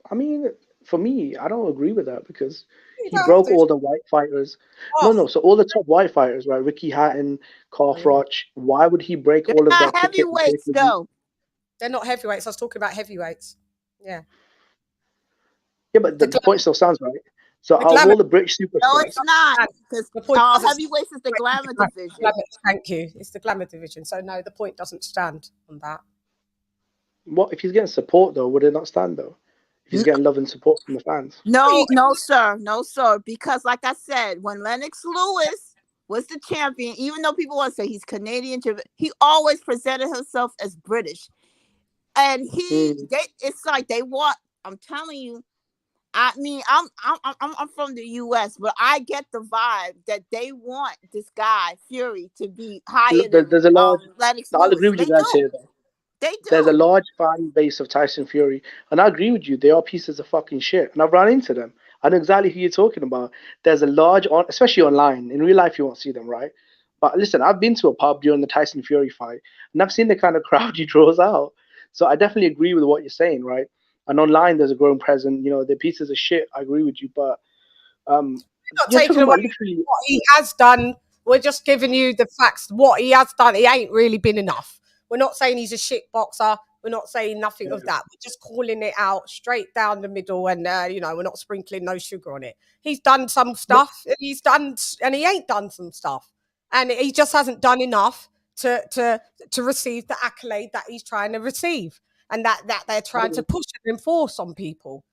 I mean, for me, I don't agree with that because he broke all the white fighters. No. So all the top white fighters, right? Ricky Hatton, Carl Froch. Why would he break all of that? Heavyweights, though. They're not heavyweights. I was talking about heavyweights. Yeah. Yeah, but the point still stands, right? So out of all the British superstars, no, it's not because heavyweights is the glamour division. Thank you. It's the glamour division. So no, the point doesn't stand on that. What if he's getting support though? Would it not stand though? If he's getting love and support from the fans? No, sir. Because like I said, when Lennox Lewis was the champion, even though people want to say he's Canadian, he always presented himself as British. And it's like they want. I'm telling you. I mean, I'm from the U.S., but I get the vibe that they want this guy Fury to be higher than There's a large. Lennox I'll Lewis. agree with you guys here. Though. They do. There's a large fan base of Tyson Fury, and I agree with you. They are pieces of fucking shit, and I've run into them. I know exactly who you're talking about. There's a large, especially online. In real life, you won't see them, right? But listen, I've been to a pub during the Tyson Fury fight, and I've seen the kind of crowd he draws out. So I definitely agree with what you're saying, right? And online, there's a growing presence. You know, they're pieces of shit. I agree with you, but not taking away what he has done. We're just giving you the facts. What he has done, he ain't really been enough. We're not saying he's a shit boxer. We're not saying nothing of that. We're just calling it out straight down the middle, and we're not sprinkling no sugar on it. He's done some stuff, and he ain't done some stuff, and he just hasn't done enough to receive the accolade that he's trying to receive, and that they're trying to push and enforce on people.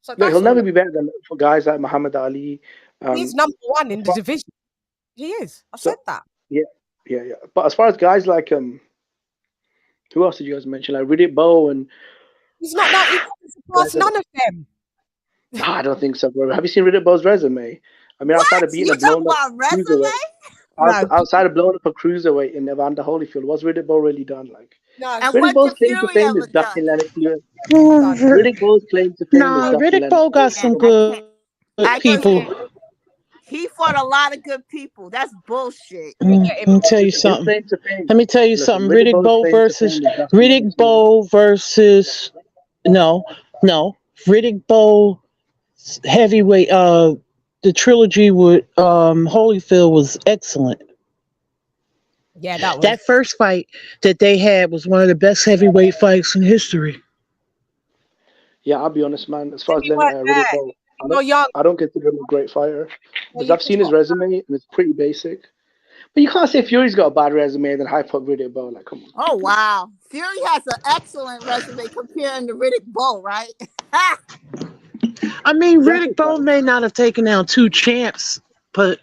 So he'll never be better than for guys like Muhammad Ali. He's number one in the division. He is. I said that. Yeah. But as far as guys like who else did you guys mention? Like Riddick Bowe and he's not that. He doesn't surpass none of them. I don't think so, bro. Have you seen Riddick Bowe's resume? I mean, outside of being a blown up cruiserweight, outside of blowing up a cruiserweight in Evander Holyfield, what's Riddick Bowe really done? Like, no. Riddick Bowe's claim to fame is ducking Lennox Lewis. Riddick Bowe's claim to fame is ducking Riddick Bowe got some good people. He fought a lot of good people. That's bullshit. Let me tell you something. Riddick Bowe versus Riddick Bowe heavyweight. The trilogy with Holyfield was excellent. Yeah, that first fight that they had was one of the best heavyweight fights in history. Yeah, I'll be honest, man. As far as Riddick Bowe, I don't consider him a great fighter because I've seen his resume and it's pretty basic. But you can't say Fury's got a bad resume and then hype up Riddick Bowe. Like, come on. Oh wow, Fury has an excellent resume comparing to Riddick Bowe, right? I mean, Riddick Bowe may not have taken down 2 champs, but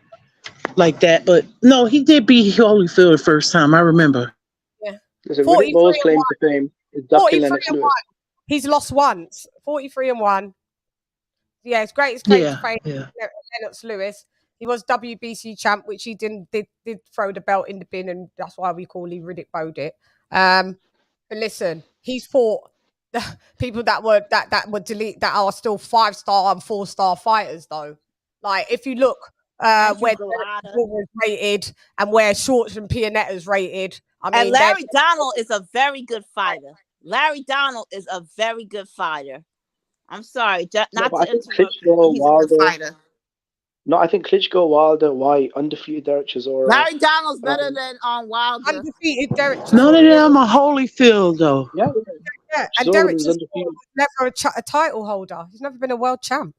like that. But no, he did beat Holyfield the first time. I remember. Yeah. Listen, Riddick 43 Bowe's and claim 1. to fame is ducking 43 Lennox and Lewis. 1. He's lost once. 43 and 1. Yeah, his greatest claim to Yeah, fame yeah. Lennox Lewis. He was WBC champ, which he did throw the belt in the bin, and that's why we call him Riddick Bowed it. But listen, he's fought the people that were delete that are still 5-star and 4-star fighters though. Like if you look where was rated and where Shorts and Pianeta's rated, I mean, and Larry Donald is a very good fighter. Larry Donald is a very good fighter. I'm sorry, not to interrupt you. He's a good fighter. No, I think Klitschko, Wilder, White, undefeated Derek Chisora. Larry Donald's better than Wilder. Undefeated Derek Chisora. None of them are Holyfield though. Yeah. And Derek Chisora was never a title holder. He's never been a world champ.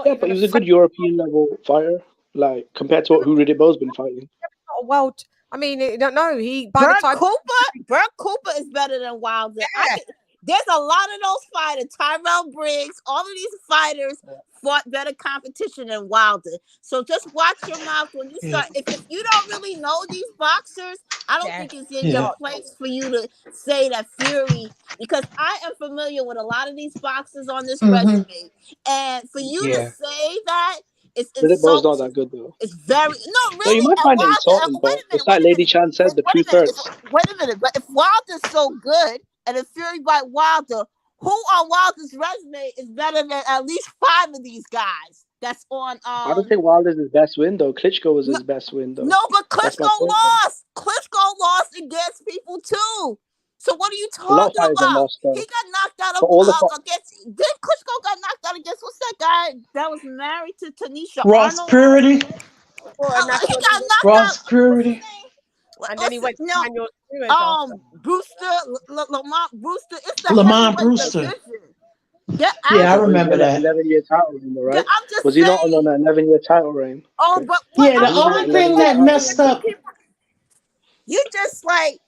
Yeah, but he was a good European level fighter, like compared to who Riddick Bowe's been fighting. Not a world. I mean, no, he. Burt Cooper is better than Wilder. Yeah. There's a lot of those fighters. Tyrell Briggs, all of these fighters fought better competition than Wilder. So just watch your mouth when you start. If you don't really know these boxers, I don't think it's in your place for you to say that Fury, because I am familiar with a lot of these boxers on this resume, and for you to say that. It's Riddick Bowe's not that good though. It's very really. So you might find it insulting, but it's like LadyChann said, the truth hurts. Wait a minute, but if Wilder's so good, and if Fury by Wilder, who on Wilder's resume is better than at least 5 of these guys? That's on. I don't think Wilder's his best win though. Klitschko was his best win though. No, but Klitschko lost. Klitschko lost against people too. So what are you talking about? He got knocked out against. Then Klitschko got knocked out against what's that guy that was married to Tanisha Ross Arnold? Purity. He got knocked Ross out. Purity. And then he went to Lamont Brewster. It's the Lamont Brewster. Yeah, I remember that. 11-year title reign, right? Yeah, I'm just was he not on an 11-year title reign? Oh, but yeah, the only thing that messed up. You just like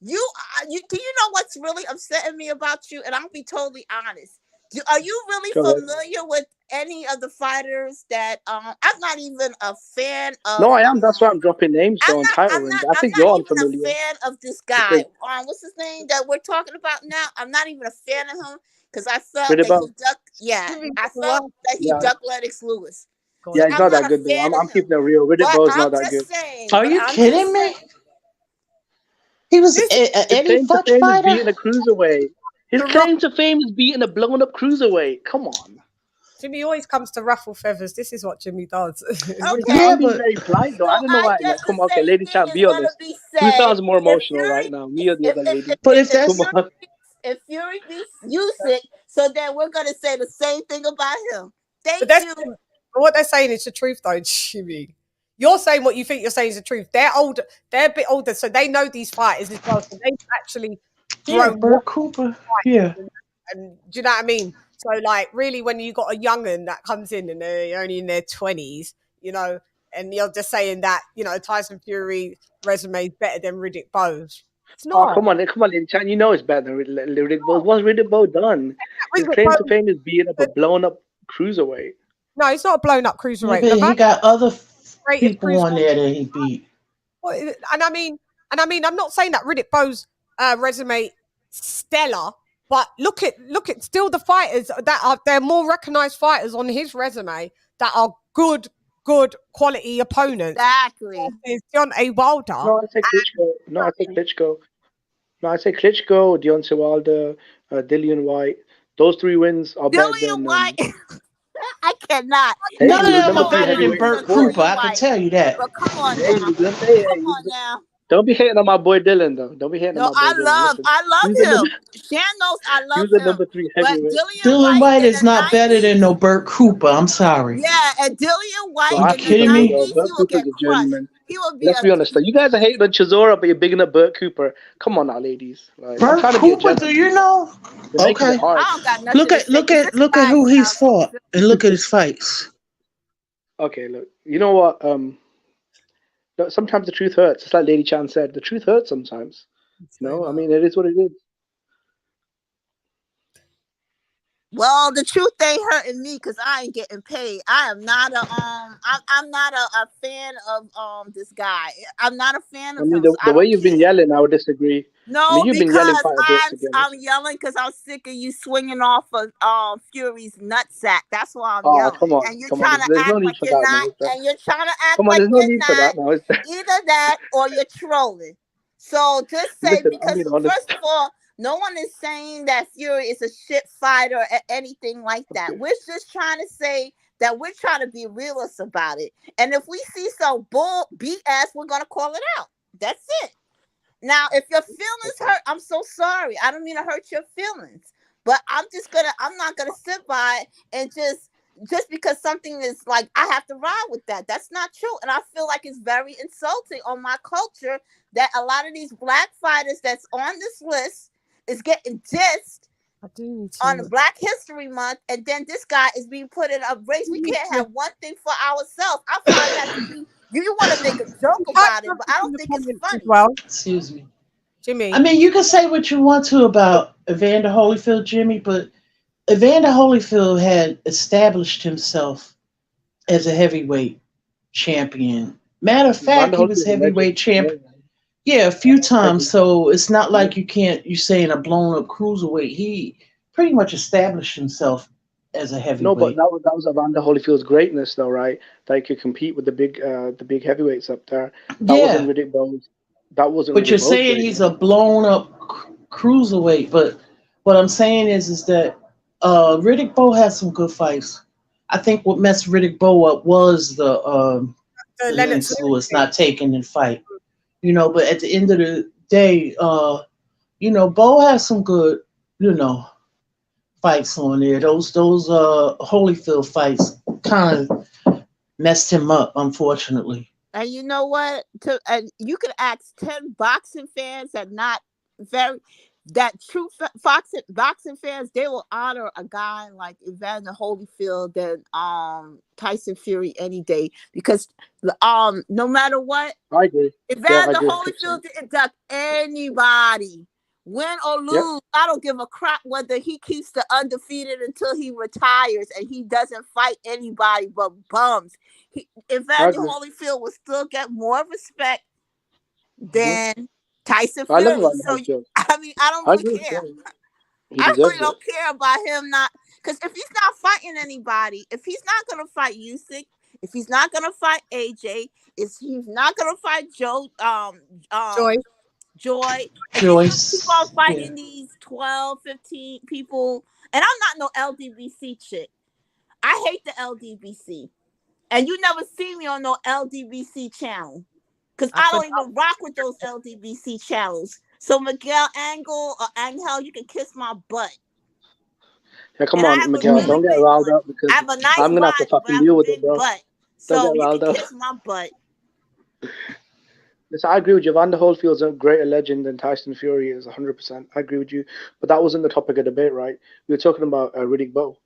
you. Do you know what's really upsetting me about you? And I'll be totally honest. Are you really familiar with any of the fighters that I'm not even a fan of? No, I am. That's why I'm dropping names on title rings. I think you're unfamiliar. I'm not even a fan of this guy. What's his name that we're talking about now? I'm not even a fan of him because I felt that he ducked. Yeah, I felt that he ducked Lennox Lewis. Yeah, he's not that good though. I'm keeping it real. Riddick Bowe's not that good. Are you kidding me? He was any fuck fighter. Beating a cruiserweight. His claim to fame is beating a blown up cruiserweight. Come on. Jimmy always comes to ruffle feathers. This is what Jimmy does. I'm being very blind though. I don't know why. Like, come on, okay, LadyChann, be honest. Who sounds more emotional right now? Me or the other lady? But if that's if Fury beats Usyk, so then we're gonna say the same thing about him. Thank you. But what they're saying is the truth, though, Jimmy. You're saying what you think you're saying is the truth. They're older. They're a bit older, so they know these fighters as well. So they've actually grown. Burt Cooper. Yeah. And do you know what I mean? So, like, really, when you got a young'un that comes in and they're only in their 20s, you know, and you're just saying that, you know, Tyson Fury resume is better than Riddick Bowe's. It's not. Oh, come on, LadyChann. You know it's better than Riddick Bowe. What's Riddick Bowe done? His claim to fame is beating up a blown up cruiserweight. No, it's not a blown up cruiserweight. Yeah, he got other people on there that he beat. Well, and I mean, I'm not saying that Riddick Bowe's resume stellar, but look at still the fighters that they're more recognized fighters on his resume that are good quality opponents. Exactly. There's Deontay Wilder. No, I say Klitschko. No, I say Klitschko, Deontay Wilder, Dillian White. Those 3 wins are better than. White. I cannot. None of them are better than Burt Cooper. I can tell you that. But come on now. Come on now. Don't be hating on my boy Dylan though. Don't be hating on my boy Dylan. I love him. Shan knows I love him. He's the number 3 heavyweight. Dylan White is not better than no Burt Cooper. I'm sorry. Yeah, and Dillian White. Are you kidding me? Burt Cooper's a journeyman. Let's be honest though. You guys are hating on Chisora, but you're bigging up Burt Cooper. Come on now, ladies. Like, Burt Cooper, do you know? Okay. Look at who he's fought and look at his fights. Okay, look. You know what? Sometimes the truth hurts. It's like LadyChann said. The truth hurts sometimes. You know, I mean, it is what it is. Well, the truth ain't hurting me because I ain't getting paid. I am not I'm not a fan of this guy. I'm not a fan I of mean, him, so the I way don't you've been care. yelling, I would disagree. I mean, No, you've been yelling because quite a bit, to be honest. I'm yelling because I'm sick of you swinging off of Fury's nutsack. That's why I'm Oh, yelling, come on, and you're come on. trying to There's no act need like for you're that not, now. Is there? and you're trying to act Come on, like there's no you're need for not. that now. Is there? Either that or you're trolling. So just say, Listen, I'm because being honest. first of all, no one is saying that Fury is a shit fighter or anything like that. Okay. We're just trying to say that we're trying to be realists about it. And if we see some bull BS, we're gonna call it out. That's it. Now, if your feelings hurt, I'm so sorry. I don't mean to hurt your feelings, but I'm not gonna sit by and just because something is like, I have to ride with that. That's not true. And I feel like it's very insulting on my culture that a lot of these black fighters that's on this list is getting dissed on Black History Month, and then this guy is being put in a race. We can't have one thing for ourselves. I find that to be, you want to make a joke about it, but I don't think it's funny. Well, Excuse me. Jimmy. I mean, you can say what you want to about Evander Holyfield, Jimmy, but Evander Holyfield had established himself as a heavyweight champion. Matter of fact, he was heavyweight champion. Yeah, a few times. So it's not like you're saying a blown up cruiserweight. He pretty much established himself as a heavyweight. No, but that was Evander Holyfield's greatness, though, right? That he could compete with the big heavyweights up there. That wasn't Riddick Bowe's. That wasn't. But Riddick you're Bowe's saying greatness. he's a blown up cruiserweight. But what I'm saying is that Riddick Bowe has some good fights. I think what messed Riddick Bowe up was the Lennox Lewis not taking the fight. You know, but at the end of the day, Bowe has some good, fights on there. Those Holyfield fights kind of messed him up, unfortunately. And you know what? And you could ask 10 boxing fans that true boxing fans, they will honor a guy like Evander Holyfield than Tyson Fury any day, because no matter what, I agree. Evander Holyfield didn't duck anybody. Win or lose, I don't give a crap whether he keeps the undefeated until he retires and he doesn't fight anybody but bums. Evander Holyfield will still get more respect than Tyson Fury. I don't really care. I really don't care about him not, because if he's not fighting anybody, if he's not gonna fight Usyk, if he's not gonna fight AJ, if he's not gonna fight Joy. And Joyce. Keep on fighting these 12, 15 people. And I'm not no LDBC chick. I hate the LDBC. And you never see me on no LDBC channel. Because I don't even rock with those LDBC channels. So Miguel Angel or Angel, you can kiss my butt. Yeah, come on, Miguel, don't get riled up, because I have a nice I'm gonna have to fucking deal with it, bro. Butt. So you can kiss my butt. Yes, I agree with you. Evander Holyfield's a greater legend than Tyson Fury is, 100%. I agree with you. But that wasn't the topic of debate, right? We were talking about Riddick Bowe.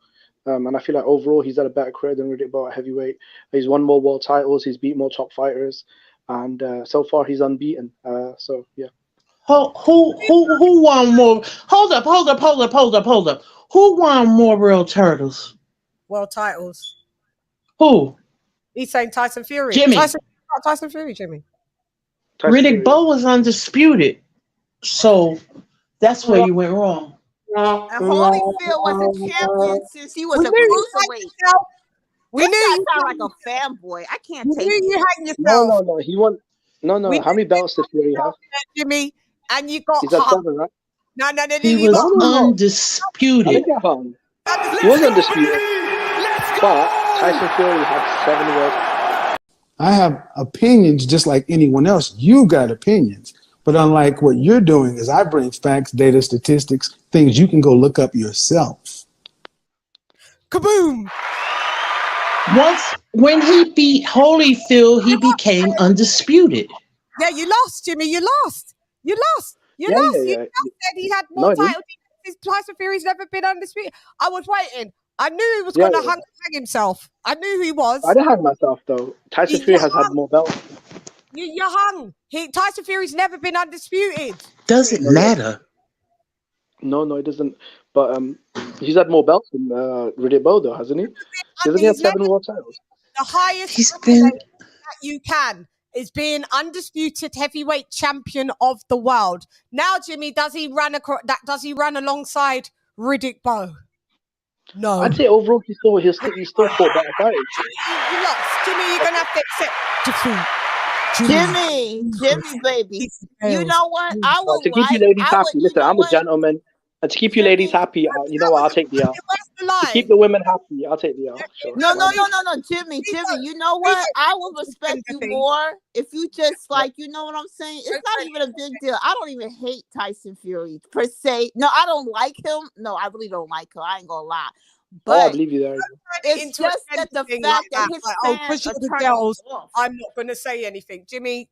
And I feel like overall he's had a better career than Riddick Bowe at heavyweight. He's won more world titles. He's beat more top fighters. And so far he's unbeaten. So, yeah. Who won more? Hold up. Who won more world titles? World titles. Who? He's saying Tyson Fury. Jimmy. Tyson Fury, Jimmy. Riddick Bowe was undisputed. So that's where you went wrong. And Holyfield was a champion since he was a cruiserweight. We knew you sound like a fanboy. I can't take it. You hang yourself. No. He won. No. How many belts did Fury have? Jimmy, and you got He's at 7, right? No. He was undisputed. I think he was undisputed. But Tyson Fury had 7 world. I have opinions just like anyone else. You got opinions. But unlike what you're doing is I bring facts, data, statistics, things you can go look up yourself. Kaboom! When he beat Holyfield, he became undisputed. Yeah, you lost, Jimmy. You lost. You lost. You said he had more titles. Tyson Fury's never been undisputed. I was waiting. I knew he was going to hang himself. I knew he was. I didn't hang myself, though. Tyson Fury has had more belts. You hung. Tyson Fury's never been undisputed. Doesn't matter. No, it doesn't. But He's had more belts than Riddick Bowe, though, hasn't he? Doesn't he have 7 world titles? The highest He's been that you can is being undisputed heavyweight champion of the world. Now, Jimmy, does he run alongside Riddick Bowe? No. I'd say overall he still fought better fighters. You lost, Jimmy. You're gonna have to accept defeat. Jimmy, baby. You know what? I would to keep you ladies happy. Listen, I'm a gentleman, and to keep you ladies happy, you know what? I'll take the L. To keep the women happy, I'll take the L. Sure. No, Jimmy. You know what? I will respect you more if you just like, you know what I'm saying? It's not even a big deal. I don't even hate Tyson Fury per se. No, I don't like him. No, I really don't like him. I ain't gonna lie. But I believe you there. It's just that the fact that his fans are the turning girls, off. I'm not going to say anything. Jimmy,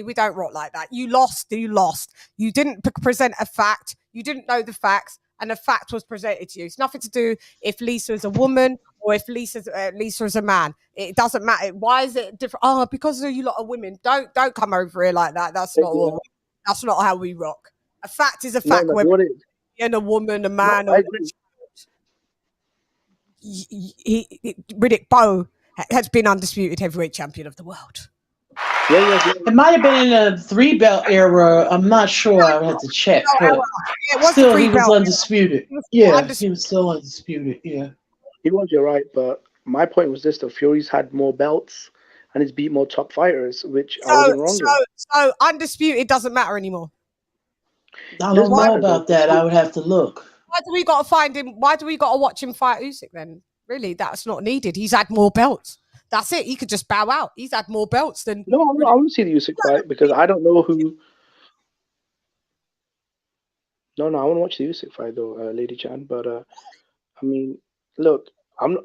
we don't rock like that. You lost. You didn't present a fact. You didn't know the facts, and a fact was presented to you. It's nothing to do if Lisa is a woman or if Lisa is a man. It doesn't matter. Why is it different? Oh, because you lot of women. Don't come over here like that. That's not how we rock. A fact is a fact. Whether you're a woman, a man, or Riddick Bowe has been undisputed heavyweight champion of the world. It might have been in a 3-belt era. I'm not sure. I would have to check, but still, he was undisputed. He was still undisputed. Yeah, he was. You're right, but my point was this: though, Fury's had more belts and he's beat more top fighters, which I wasn't wrong with. So undisputed doesn't matter anymore. I don't know about that. I would have to look. Why do we got to find him? Why do we got to watch him fight Usyk then? Really, that's not needed. He's had more belts. That's it. He could just bow out. He's had more belts than. No, I want to see the Usyk fight because I don't know who. No, I want to watch the Usyk fight though, LadyChann. But I mean, look, I'm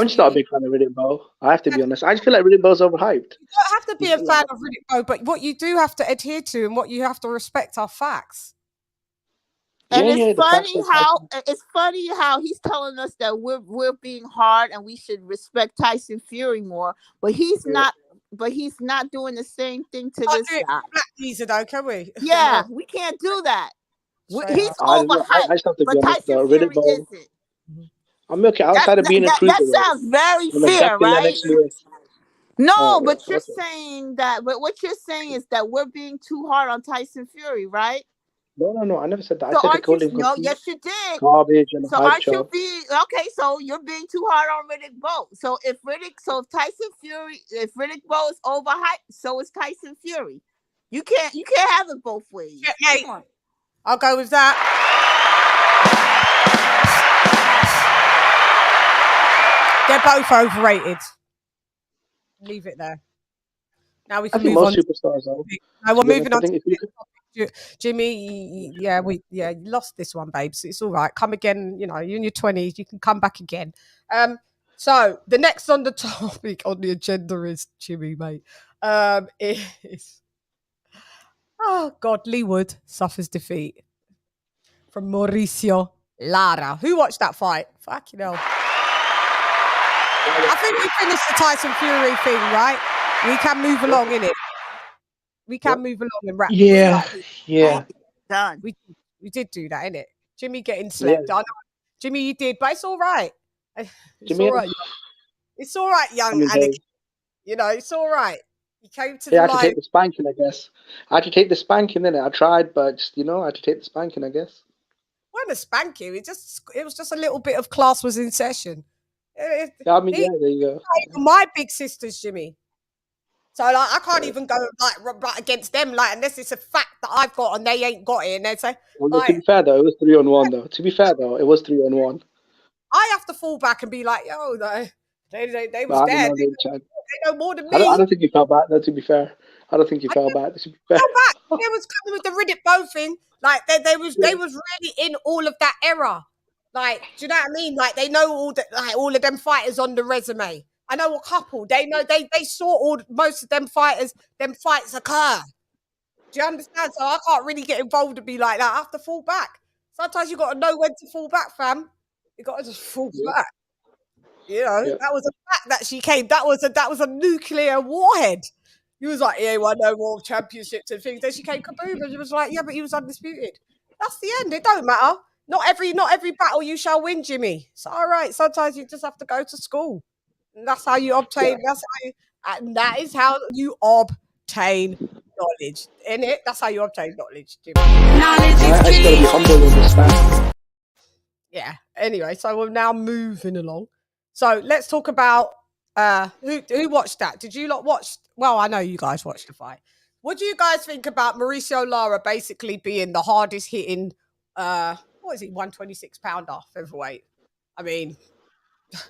just not a big fan of Riddick Bowe. I have to be honest. I just feel like Riddick Bowe's overhyped. You don't have to be a fan of Riddick Bowe, but what you do have to adhere to and what you have to respect are facts. And it's funny how he's telling us that we're being hard and we should respect Tyson Fury more, but he's not. But he's not doing the same thing to this guy. Easy though, can we? Yeah, we can't do that. He's overhyped, but Tyson Fury isn't. I'm okay outside of being a cruiser. That sounds very fair, right? No, but you're saying that. But what you're saying is that we're being too hard on Tyson Fury, right? No, I never said that. So I said yes, you did. Garbage and so aren't you being okay? So you're being too hard on Riddick Bowe. So if Tyson Fury, if Riddick Bowe is overhyped, so is Tyson Fury. You can't have it both ways. Hey, I'll go with that. They're both overrated. Leave it there. Now we can move on. Superstars, though. No, we're moving on. Jimmy, you lost this one, babes. It's all right. Come again. You know, you're in your 20s. You can come back again. So the next on the topic on the agenda is Jimmy, mate. Is Leigh Wood suffers defeat from Mauricio Lara. Who watched that fight? Fucking hell. I think we finished the Tyson Fury thing, right? We can move along, innit? We can move along and wrap. Yeah. Done. We did do that, innit? Jimmy getting slept. I know. Jimmy, you did, but it's all right. It's all right. It's all right, young Anakin. You know, it's all right. You came to the I had to take the spanking, I guess. I had to take the spanking, innit? I tried, but just, I had to take the spanking, I guess. Wasn't a spanking. It was just a little bit of class was in session. There you go. My big sisters, Jimmy. So I can't even go right against them, unless it's a fact that I've got and they ain't got it, and they say. Well, to be fair though, it was 3-on-1 though. To be fair though, it was 3-on-1. I have to fall back and be like, yo, they was there. They know more than me. I don't think you fell back though. To be fair, I don't think you fell back. To be fair, They was coming with the Riddick Bowe thing. They was really in all of that era. Do you know what I mean? They know all of them fighters on the resume. I know a couple. They know they saw most of them fighters. Them fights occur. Do you understand? So I can't really get involved and be like that. I have to fall back. Sometimes you got to know when to fall back, fam. You got to just fall back. That was a fact that she came. That was a nuclear warhead. He was like, yeah, won no more championships and things. Then she came kaboom, and she was like, yeah, but he was undisputed. That's the end. It don't matter. Not every battle you shall win, Jimmy. It's all right. Sometimes you just have to go to school. And that's how you obtain. And that is how you obtain knowledge. In it, that's how you obtain knowledge, Jimmy. I just gotta be humble in this fact. Yeah. Anyway, so we're now moving along. So let's talk about who watched that. Did you lot watch? Well, I know you guys watched the fight. What do you guys think about Mauricio Lara basically being the hardest hitting what is he, 126 pounder featherweight? I mean, I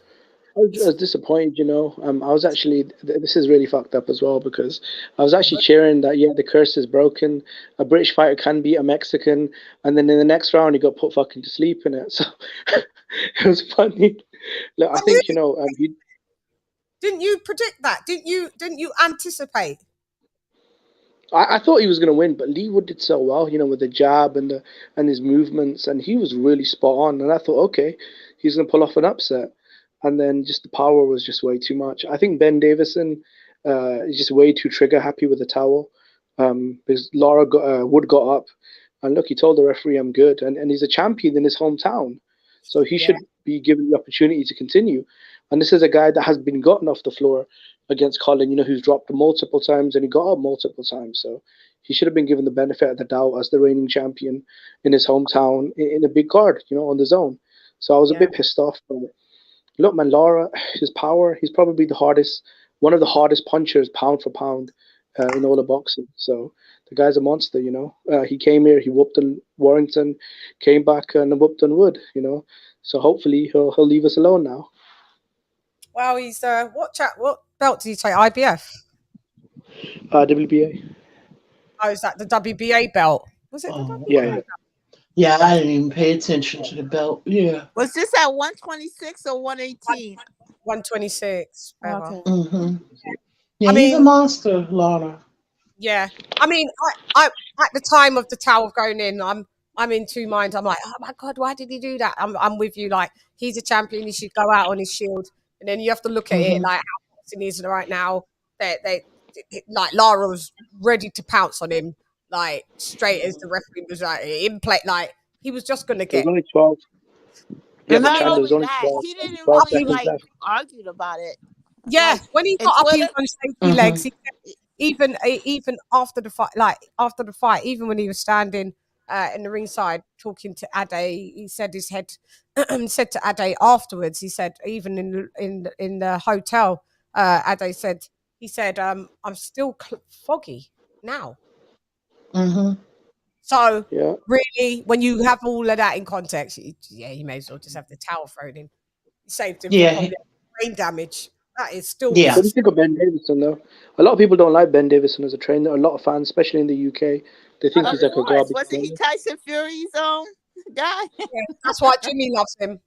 was disappointed, you know. I was actually, this is really fucked up as well because I was actually cheering that, yeah, the curse is broken. A British fighter can beat a Mexican. And then in the next round, he got put fucking to sleep in it. So it was funny. Look, I think, you know, didn't you predict that? Didn't you anticipate? I thought he was going to win, but Leigh did so well, you know, with the jab and his movements, and he was really spot on. And I thought, okay, he's going to pull off an upset. And then just the power was just way too much. I think Ben Davison is just way too trigger happy with the towel because Wood got up, and look, he told the referee, "I'm good," and he's a champion in his hometown, so he should be given the opportunity to continue. And this is a guy that has been gotten off the floor against Colin, you know, who's dropped multiple times and he got up multiple times. So he should have been given the benefit of the doubt as the reigning champion in his hometown in a big card, you know, on the zone. So I was a bit pissed off. But look, man, Lara, his power, he's probably one of the hardest punchers pound for pound in all of boxing. So the guy's a monster, you know. He came here, he whooped on Warrington, came back and whooped on Wood, you know. So hopefully he'll leave us alone now. Well, he's what belt did he take? IBF? WBA. Oh, is that the WBA belt? Was it the WBA? Yeah. Yeah, I didn't even pay attention to the belt. Yeah. Was this at 126 or 118? 126. Okay. Mm-hmm. Yeah, I he's a mean, monster, Lara. yeah. I mean, I at the time of the towel going in, I'm in two minds. I'm like, oh my God, why did he do that? I'm with you. Like, he's a champion. He should go out on his shield. And then you have to look at it like how boxing is right now. They like Lara was ready to pounce on him, like straight as the referee was like in play. Like he was just gonna There's get. only 12. Yeah, And but not Chan, there's only only that, 12, he didn't 12 really seconds like left. argued about it. Yeah, Like, when he in got up, he Twitter, was on shaky legs. He said, even after the fight, even when he was standing in the ringside talking to Ade, he said his head said to Ade afterwards. He said even in the hotel, Ade said I'm still foggy now. Mm-hmm. So really, when you have all of that in context, you may as well just have the towel thrown in. You saved him from probably brain damage. That is still What do you think of Ben Davison, though? A lot of people don't like Ben Davison as a trainer. A lot of fans, especially in the UK, they think he's like a garbage. Wasn't he Tyson Fury's guy? Yeah, that's why Jimmy loves him.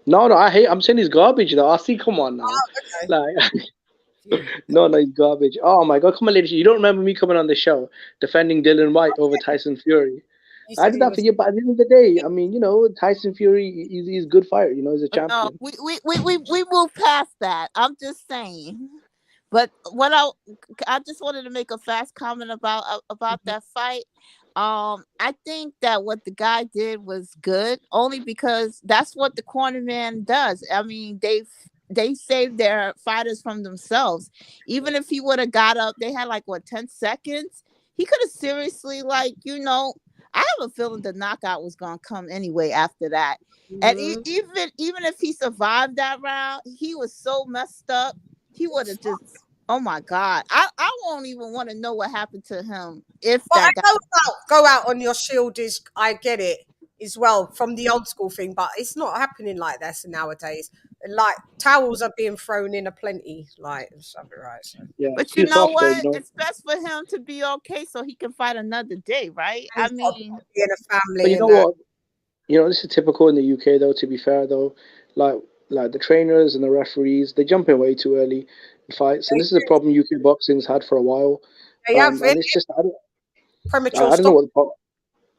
No, I'm saying he's garbage, though. I see, come on now. Okay. Like, no, he's garbage. Oh my God, come on, ladies. You don't remember me coming on the show defending Dylan White over Tyson Fury? I did that for you, but at the end of the day, I mean, you know, Tyson Fury, he's a good fighter. You know, he's a champion. No, we move past that. I'm just saying. But what I just wanted to make a fast comment about that fight. I think that what the guy did was good, only because that's what the cornerman does. I mean, they save their fighters from themselves. Even if he would have got up, they had like 10 seconds. He could have seriously, like, you know, I have a feeling the knockout was gonna come anyway after that. And even if he survived that round, he was so messed up. He would have just, oh my God, I won't even want to know what happened to him if that go out on your shield is, I get it as well from the old school thing, but it's not happening like this nowadays. Like towels are being thrown in aplenty, like something, right? So. Yeah, but you know what? It's best for him to be okay so he can fight another day, right? I mean, in a family. But you know what? You know, this is typical in the UK, though. To be fair, though, like the trainers and the referees, they jump in way too early in fights, and this is a problem UK boxing's had for a while. And it's just premature. I don't know what the problem.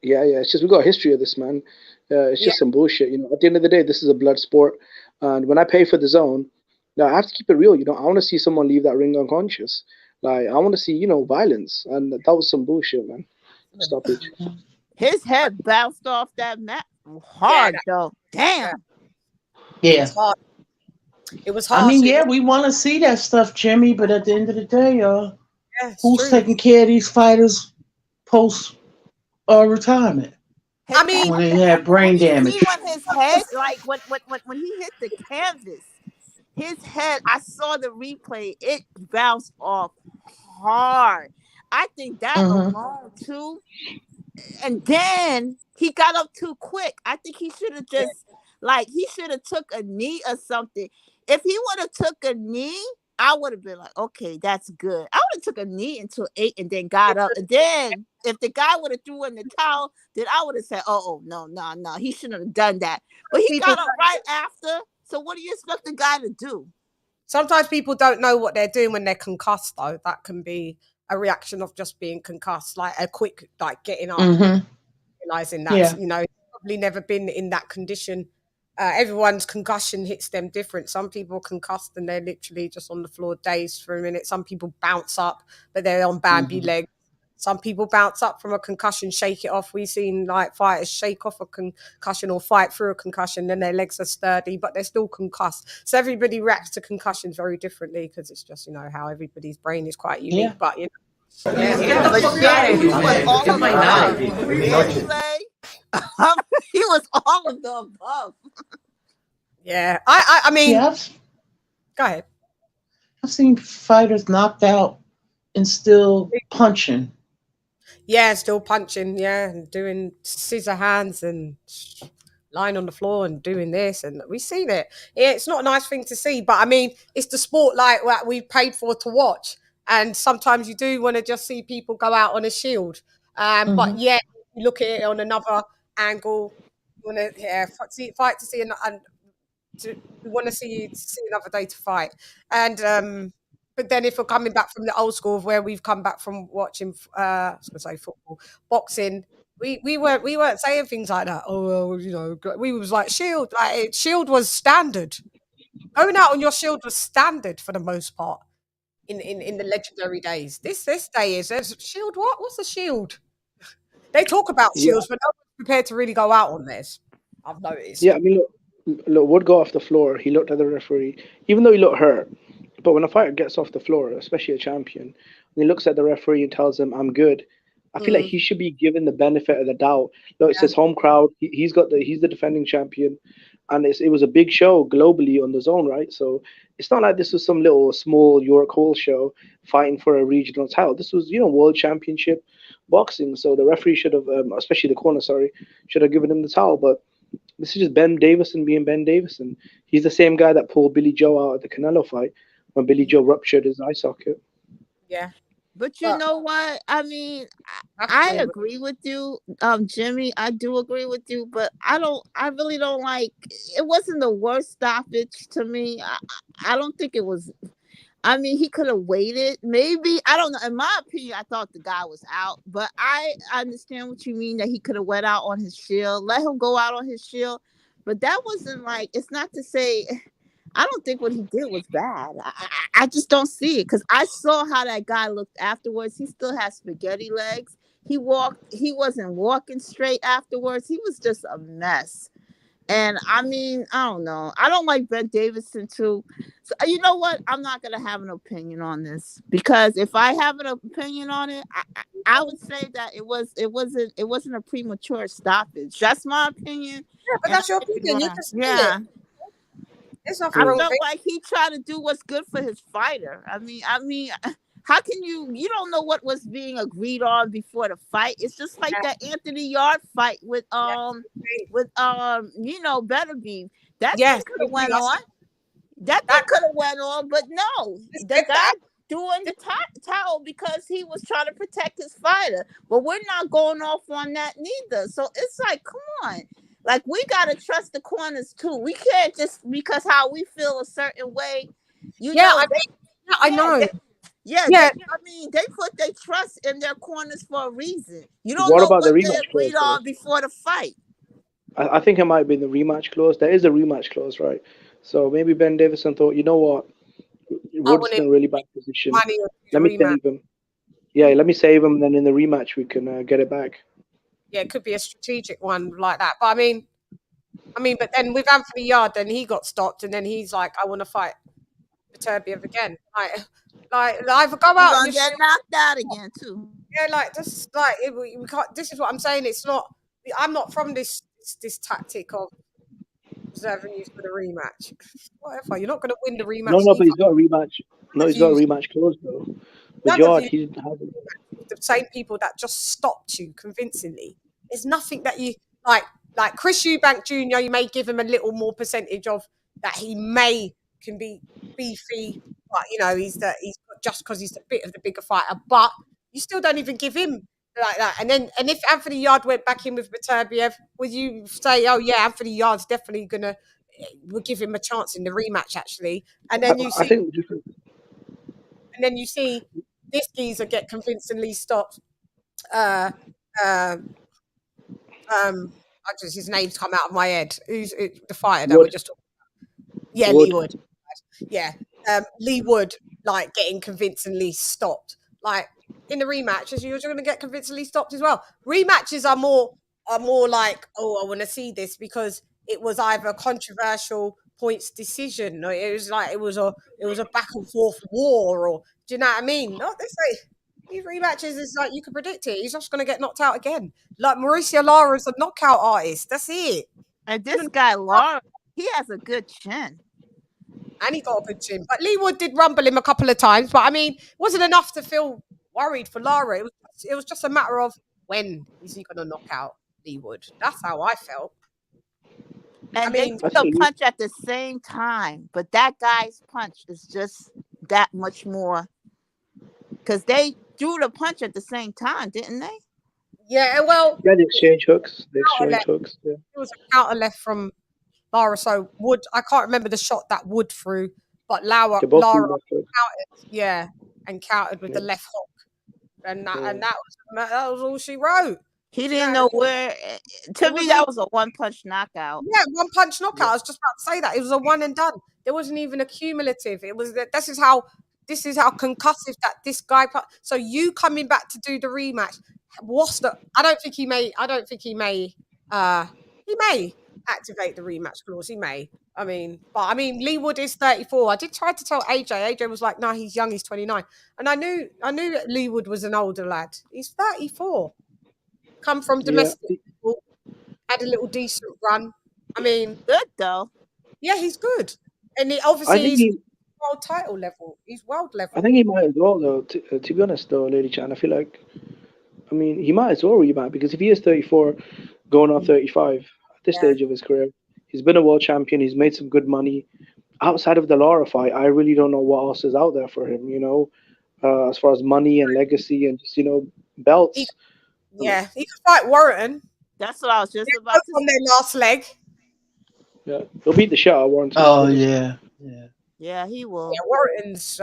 Yeah, it's just we got a history of this, man. It's just some bullshit, you know. At the end of the day, this is a blood sport, and when I pay for the zone, now I have to keep it real. You know, I want to see someone leave that ring unconscious. Like I want to see, you know, violence, and that was some bullshit, man. Stoppage. His head bounced off that mat hard though. Damn. It Yeah. was hard. It was I harsh. mean, It yeah, was, we want to see that stuff, Jimmy, but at the end of the day, yeah, it's who's true. taking care of these fighters post retirement His I mean, when they had brain when you see damage? when his head, like when he hit the canvas, his head, I saw the replay, it bounced off hard. I think that Mm-hmm. alone too. And then he got up too quick. I think he should have just he should have took a knee or something. If he would have took a knee, I would have been like, okay, that's good. I would have took a knee until 8 and then got up. And then if the guy would have threw in the towel, then I would have said, oh no, he shouldn't have done that. But he people got up right after. So what do you expect the guy to do? sometimes people don't know what they're doing when they're concussed, though. That can be a reaction of just being concussed, like a quick, like getting up, Mm-hmm. realizing that, Yeah. you know, probably never been in that condition. Everyone's concussion hits them different. Some people are concussed and they're literally just on the floor dazed for a minute. Some people bounce up, but they're on Bambi Mm-hmm. legs. Some people bounce up from a concussion, shake it off. We've seen like fighters shake off a concussion or fight through a concussion, then their legs are sturdy, but they're still concussed. So everybody reacts to concussions very differently because it's just, you know, how everybody's brain is quite unique. Yeah. But, you know, But Shannon, he was all of the above. He was all of the above. yeah. I mean, Yeah, go ahead. I've seen fighters knocked out and still punching. Yeah, still punching, yeah, and doing scissor hands and lying on the floor and doing this, and we've seen it. Yeah, it's not a nice thing to see, but I mean, it's the sport like what we paid for to watch, and sometimes you do want to just see people go out on a shield. But Mm-hmm. yeah, you look at it on another angle. You want to fight to see we want to see another day to fight, and but then if we're coming back from the old school of where we've come back from watching, I was going to say football, boxing, we weren't saying things like that. Oh, well, you know, we was like shield, like shield was standard. Going out on your shield was standard for the most part in the legendary days. This day is there's shield. What's a shield? They talk about Yeah, shields, but no one's prepared to really go out on this. I've noticed. yeah. I mean, look, Wood got off the floor. He looked at the referee, even though he looked hurt. But when a fighter gets off the floor, especially a champion, and he looks at the referee and tells him, "I'm good," I feel like he should be given the benefit of the doubt. Look, it's his home crowd. He's the defending champion, and it was a big show globally on the zone, right? So it's not like this was some little small York Hall show fighting for a regional title. This was, world championship boxing. So the referee should have, especially the corner, should have given him the towel. But this is just Ben Davison being Ben Davison. He's the same guy that pulled Billy Joe out of the Canelo fight when Billy Joe ruptured his eye socket. Yeah. But you know what? I mean, I agree with you, Jimmy. I do agree with you, but I really don't like. It wasn't the worst stoppage to me. I don't think it was. I mean, he could have waited. Maybe, I don't know. In my opinion, I thought the guy was out, but I understand what you mean that he could have went out on his shield. Let him go out on his shield, but that wasn't like. It's not to say. I don't think what he did was bad. I just don't see it because I saw how that guy looked afterwards. He still has spaghetti legs. He wasn't walking straight afterwards. He was just a mess. And I mean, I don't know. I don't like Ben Davison too. So you know what? I'm not gonna have an opinion on this because if I have an opinion on it, I would say that it wasn't a premature stoppage. That's my opinion. Yeah, but that's your opinion. You just yeah. There's I nothing wrong felt with like he tried to do what's good for his fighter. I mean, how can you don't know what was being agreed on before the fight? It's just like that Anthony Yard fight with Betterbeef. That thing could have went on. That thing could have went on, but no, the guy doing the towel because he was trying to protect his fighter. But we're not going off on that neither. So it's like, come on. Like, we got to trust the corners, too. We can't just, because how we feel a certain way. I know. They put their trust in their corners for a reason. You don't What know about what the they rematch agreed clause, on before the fight. I think it might have been the rematch clause. There is a rematch clause, right? So maybe Ben Davison thought, you know what? Wood's in a really bad position. Let me save him. Yeah, let me save him. Then in the rematch, we can get it back. Yeah, it could be a strategic one like that. But I mean, but then with Anthony Yard, then he got stopped, and then he's like, I want to fight Beterbiev again. Like either go You're out gonna and get knocked out again too. yeah, like this, like we can't. This is what I'm saying. It's not. I'm not from this tactic of reserving you for the rematch. Whatever. You're not going to win the No, rematch no, but either. he's got a rematch. No, he's got a rematch close though. With None of Yard, you he didn't have it. the same people that just stopped you convincingly. There's nothing that you like Chris Eubank Jr. You may give him a little more percentage of that he can be beefy, but you know he's just because he's a bit of the bigger fighter. But you still don't even give him like that. And if Anthony Yard went back in with Beterbiev, would you say, oh yeah, Anthony Yard's definitely gonna we'll give him a chance in the rematch actually? And then you I see, think different. and then you see this geezer get convincingly stopped. Uh, his name's come out of my head. Who's the fighter that we're Wood. just talking about? Yeah, Wood. Leigh Wood. Yeah, Leigh Wood, like getting convincingly stopped. Like in the rematches, you're going to get convincingly stopped as well. Rematches are more like, oh, I want to see this because it was either controversial points decision, or it was like it was a back and forth war, or do you know what I mean? Not this way. These rematches is like you can predict it. He's just going to get knocked out again. Like Mauricio Lara is a knockout artist. That's it. And this guy Laura, he has a good chin. And he got a good chin. But Leigh Wood did rumble him a couple of times. But I mean, it wasn't enough to feel worried for Lara. It was just a matter of when is he going to knock out Leigh Wood. That's how I felt. And they took a punch at the same time, but that guy's punch is just that much more. Because they threw the punch at the same time, didn't they? Yeah, well. Yeah, they exchange hooks. They exchange hooks. Yeah. It was a counter left from Lara. So Wood, I can't remember the shot that Wood threw, but Lara countered, and countered with the left hook. And that was all she wrote. He didn't know where. To me, that was a one-punch knockout. Yeah, one-punch knockout. I was just about to say that it was a one and done. There wasn't even a cumulative. It was that. This is how concussive that this guy. So you coming back to do the rematch? I don't think he may. He may activate the rematch clause. He may. Leigh Wood is 34. I did try to tell AJ. AJ was like, "No, he's young. He's 29." And I knew Leigh Wood was an older lad. He's 34. Come from domestic football, had a little decent run. I mean, good though. Yeah, he's good, and he's world title level. He's world level. I think he might as well though. To be honest though, LadyChann, I feel like, he might as well rematch because if he is 34, going on 35 at this stage of his career, he's been a world champion. He's made some good money. Outside of the Lara fight, I really don't know what else is out there for him. As far as money and legacy and just belts. He could fight Warrington. That's what I was just about to say. On their last leg. Yeah, he'll beat the shit out of Warrington. Oh yeah. Yeah, he will. Yeah, Warrington's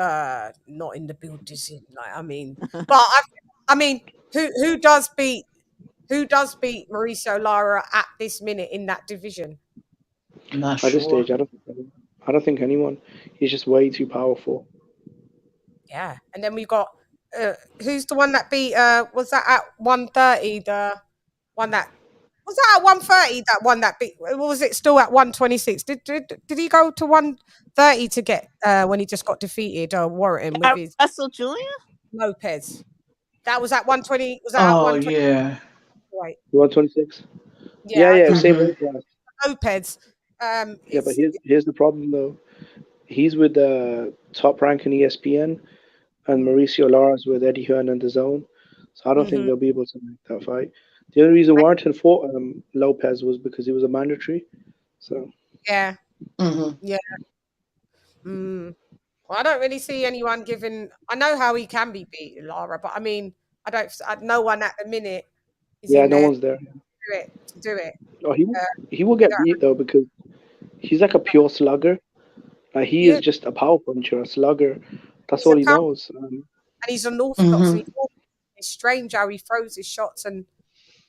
not in the build, is he? But who does beat Mauricio Lara at this minute in that division? Not at this stage, I don't think anyone. He's just way too powerful. Yeah, and then we got who's the one that beat? Was that at 130? The one that was that at 130? That one that beat? Or was it still at 126? Did he go to 130 to get when he just got defeated? Warrington with his Russell Jr. Lopez. That was at 120. Was that at 120? Yeah. Right. 126. Yeah. Same weight class. Lopez. But here's the problem though. He's with the top rank in ESPN, and Mauricio Lara's with Eddie Hearn and DAZN. So I don't think they'll be able to make that fight. The only reason Warrington fought Lopez was because he was a mandatory. So yeah. Yeah. Well, I don't really see anyone giving. I know how he can be beaten, Lara, but no one at the minute is no there one's there to do it. Oh, he will get beat though because he's like a pure slugger. Like he is just a power puncher, a slugger. That's all he knows. And he's unorthodox. It's strange how he throws his shots, and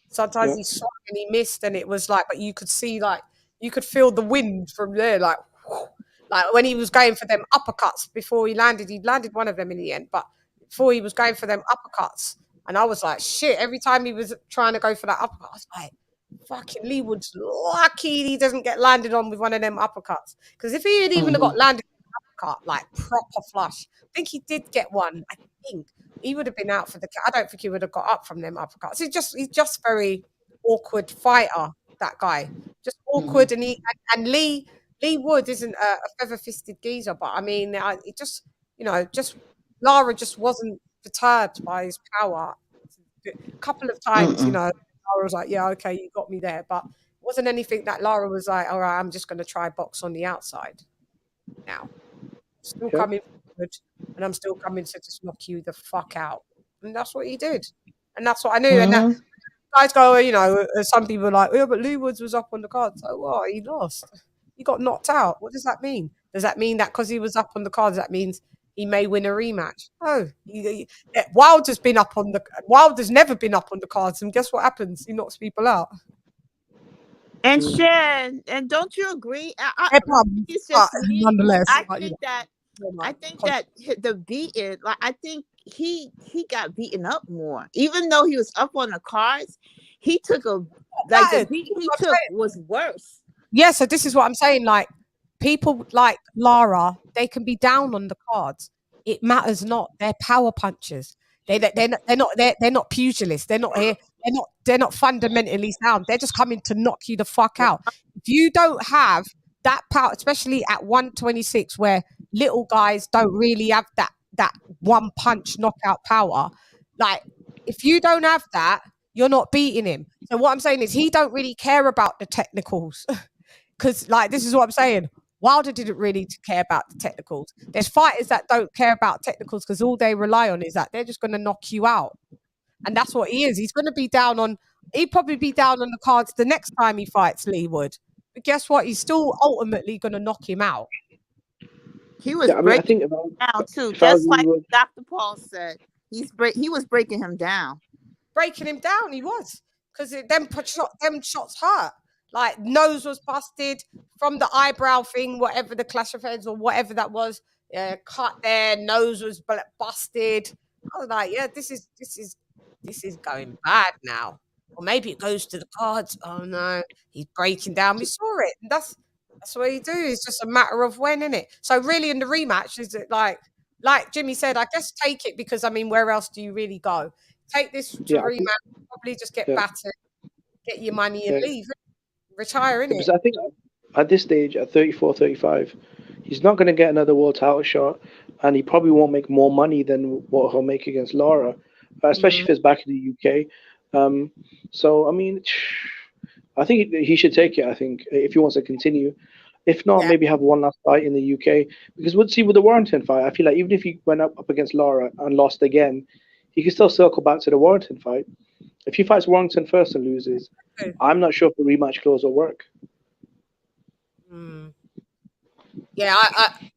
sometimes he swung and he missed, and it was like, but you could see, you could feel the wind from there, like when he was going for them uppercuts before he landed one of them in the end, but before he was going for them uppercuts, And I was like, shit, every time he was trying to go for that uppercut, I was like, fucking Leigh Wood's lucky he doesn't get landed on with one of them uppercuts. Because if he had even got landed on an uppercut, like proper flush, I think he did get one. I think he would have been out for the. I don't think he would have got up from them uppercuts. He's just very awkward fighter. That guy, just awkward, and Leigh Wood isn't a feather-fisted geezer, but I mean, it just just Lara just wasn't perturbed by his power. A couple of times, Lara was like, yeah, okay, you got me there. But it wasn't anything that Lara was like, all right, I'm just going to try box on the outside now. Still coming forward, and I'm still coming to just knock you the fuck out. And that's what he did. And that's what I knew. And that guys go, some people are like, yeah, but Leigh Woods was up on the card. So what? He lost. He got knocked out. What does that mean? Does that mean that because he was up on the cards, that means he may win a rematch? No. Wilder's never been up on the cards, and guess what happens? He knocks people out. And Shan, and don't you agree? It's just nonetheless, I think that the beating, like I think he got beaten up more, even though he was up on the cards. He took the beating he took was worse. Yeah, so this is what I'm saying. Like, people like Lara, they can be down on the cards. It matters not. They're power punchers. They're not pugilists. They're not here. They're not fundamentally sound. They're just coming to knock you the fuck out. If you don't have that power, especially at 126, where little guys don't really have that one punch knockout power, like if you don't have that, you're not beating him. So what I'm saying is he don't really care about the technicals. Because, like, this is what I'm saying. Wilder didn't really care about the technicals. There's fighters that don't care about technicals because all they rely on is that they're just going to knock you out. And that's what he is. He's going to be down on, he'd probably be down on the cards the next time he fights Leigh Wood. But guess what? He's still ultimately going to knock him out. He was breaking him down too. Just like Dr. Paul said, he was breaking him down. Breaking him down, he was. Because them shots hurt. Like, nose was busted from the eyebrow thing, whatever the clash of heads or whatever that was. Cut there, nose was busted. I was like, yeah, this is going bad now. Or maybe it goes to the cards. Oh no, he's breaking down. We saw it. And that's what he do. It's just a matter of when, isn't it? So really, in the rematch, is it like Jimmy said? I guess take it because I mean, where else do you really go? Take this to rematch. Probably just get battered, get your money and leave. Retire, innit? Because I think at this stage, at 34, 35, he's not going to get another world title shot, and he probably won't make more money than what he'll make against Lara, especially if it's back in the UK. So, I mean, I think he should take it, I think, if he wants to continue. If not, maybe have one last fight in the UK. Because we'll see with the Warrington fight, I feel like even if he went up against Lara and lost again, he can still circle back to the Warrington fight. If he fights Warrington first and loses, I'm not sure if the rematch clause will work. Yeah,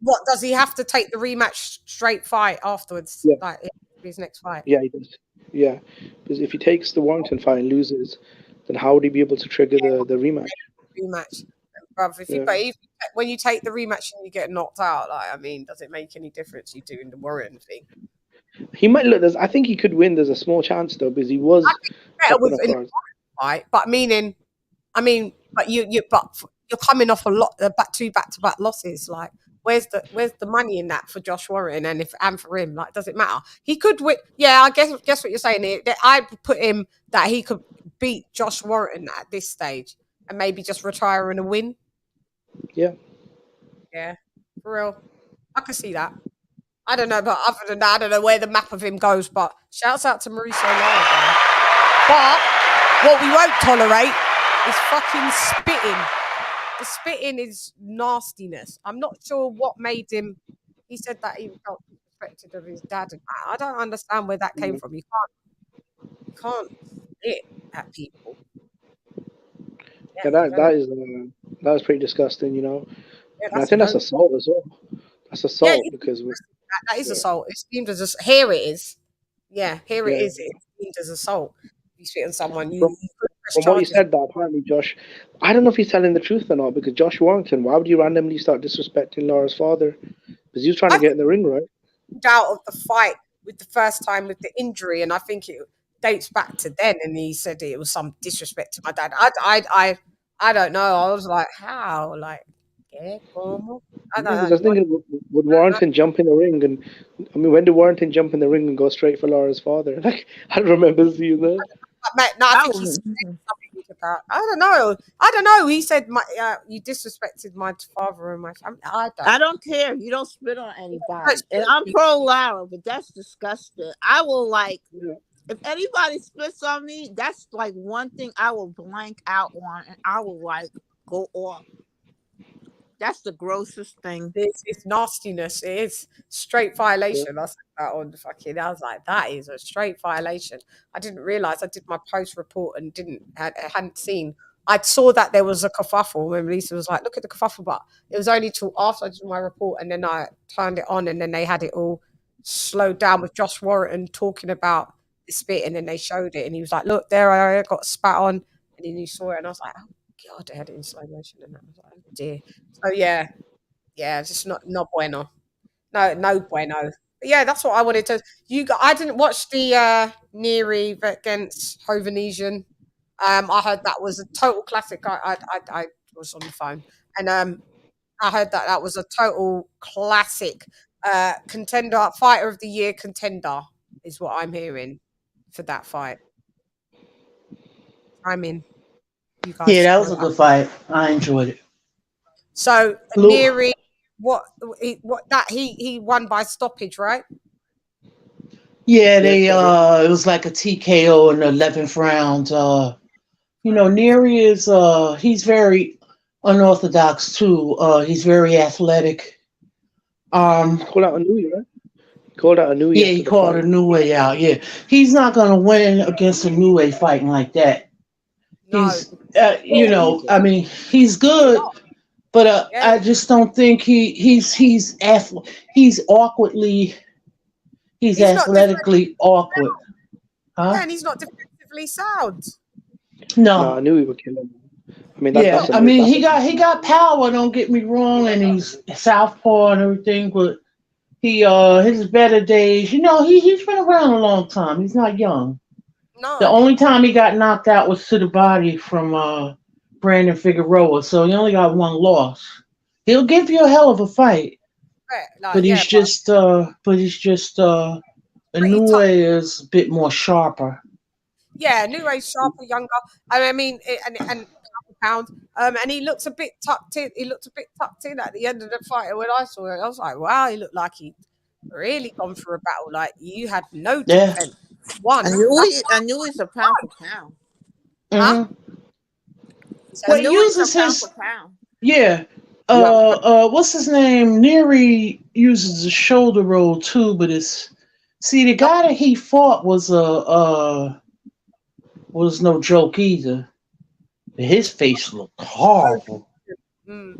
what does he have to take the rematch straight fight afterwards? Yeah. Like his next fight? Yeah, he does. Yeah, because if he takes the Warrington fight and loses, then how would he be able to trigger the rematch? Rematch, bruv. When you take the rematch and you get knocked out, like I mean, does it make any difference you doing the Warrington thing? He might look. I think he could win. There's a small chance though, because he was better with a fight. But but you're coming off a lot, two back-to-back losses. Like, where's the money in that for Josh Warren and for him? Like, does it matter? He could win. Yeah, I guess what you're saying. I put him that he could beat Josh Warren at this stage and maybe just retire and a win. Yeah. Yeah, for real. I can see that. I don't know, but other than that, I don't know where the map of him goes. But shouts out to Mauricio Lara. But what we won't tolerate is fucking spitting. The spitting is nastiness. I'm not sure what made him. He said that he felt disrespected of his dad. And I don't understand where that came from. You can't spit at people. Yeah, that is pretty disgusting, you know. Yeah, and I think that's assault as well. That's assault because that is assault. It's deemed as here it is. Yeah, here it is. It's deemed as assault. You spit on someone. From what you said, that apparently Josh, I don't know if he's telling the truth or not. Because Josh Warrington, why would you randomly start disrespecting Lara's father? Because he was trying to get in the ring, right? Out of the fight with the first time with the injury, and I think it dates back to then. And he said it was some disrespect to my dad. I don't know. I was like, how? Like, yeah, como? I don't I was know. just thinking, would Warrington jump in the ring? And I mean, when did Warrington jump in the ring and go straight for Lara's father? Like, I don't remember seeing that. Mate, no, I think he said something about. I don't know. He said, "You disrespected my father and my family." I don't care. You don't spit on anybody. And I'm pro Lara, but that's disgusting. I will if anybody spits on me, that's like one thing I will blank out on, and I will like go off. That's the grossest thing. It's nastiness. It is straight violation. I said that on the fucking. I was like, that is a straight violation. I didn't realize. I did my post report and hadn't seen. I saw that there was a kerfuffle when Lisa was like, "Look at the kerfuffle," but it was only till after I did my report, and then I turned it on, and then they had it all slowed down with Josh Warrington talking about the spit, and then they showed it, and he was like, "Look, there I got spat on," and then you saw it, and I was like, "Oh God," they had it in slow motion, and I was like, "Oh dear." So yeah, just not bueno. No bueno. But yeah, that's what I wanted to. I didn't watch the Neary against Hovhannian. I heard that was a total classic. I was on the phone, and I heard that was a total classic. Contender, fighter of the year contender is what I'm hearing for that fight. I'm in. You guys. Yeah, that was a good fight. I enjoyed it. So Neary, he won by stoppage, right? Yeah, it was like a TKO in the 11th round. Neary is he's very unorthodox too. He's very athletic. Called out Inoue, right? Called out Inoue. Yeah, he called Inoue out. Yeah, he's not gonna win against Inoue fighting like that. No. He's, I mean, he's good, but I just don't think he's athletically awkward. Huh? Yeah, and he's not defensively sound. No, I knew he would kill him. I mean, he got power. Don't get me wrong, and he's southpaw and everything, but his better days. He's been around a long time. He's not young. No. The only time he got knocked out was to the body from Brandon Figueroa, so he only got one loss. He'll give you a hell of a fight, but he's just Inoue is a bit more sharper. Yeah, Inoue's sharper, younger. I mean, and pound. And he looks a bit tucked in. He looked a bit tucked in at the end of the fight. And when I saw it, I was like, wow, he looked like he really gone for a battle. Like you had no defense. I knew he's a pound for pound. Mm-hmm. So he uses his yeah. What's his name? Neary uses a shoulder roll too, but the guy that he fought was no joke either. His face looked horrible. I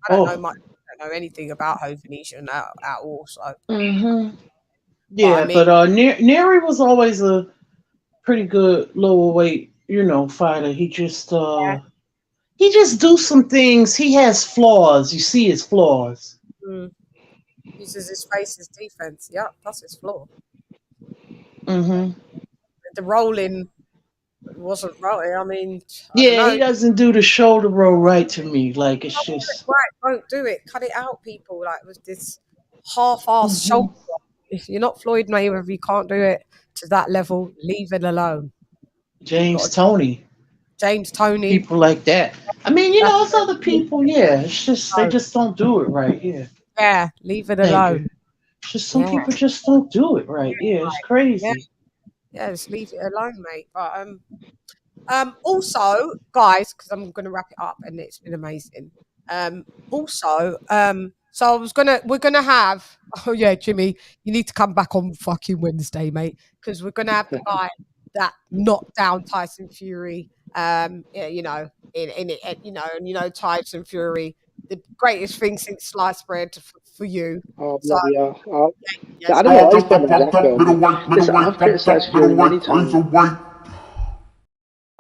don't know much. I don't know anything about Hovhannian at all. So. Mm-hmm. Yeah, but Neary was always a pretty good lower weight, fighter. He just do some things. He has flaws. You see his flaws. Uses his face as defense. Yeah, that's his flaw. Mm-hmm. The rolling wasn't right. I mean, he doesn't do the shoulder roll right to me. Like it's just right. Don't do it. Cut it out, people. Like with this half-ass shoulder. If you're not Floyd Mayweather, you can't do it to that level. Leave it alone. James Toney. People like that. I mean, it's other people. Yeah, it's just they just don't do it right. Yeah. Yeah, leave it alone. Just some people just don't do it right. Yeah, it's crazy. Yeah, just leave it alone, mate. But also, guys, because I'm going to wrap it up, and it's been amazing. So we're gonna have. Oh yeah, Jimmy, you need to come back on fucking Wednesday, mate, because we're gonna have the guy that knocked down Tyson Fury. Tyson Fury, the greatest thing since sliced bread for you. Oh, so, yeah. I don't know. I just listen, I've criticized Fury many times.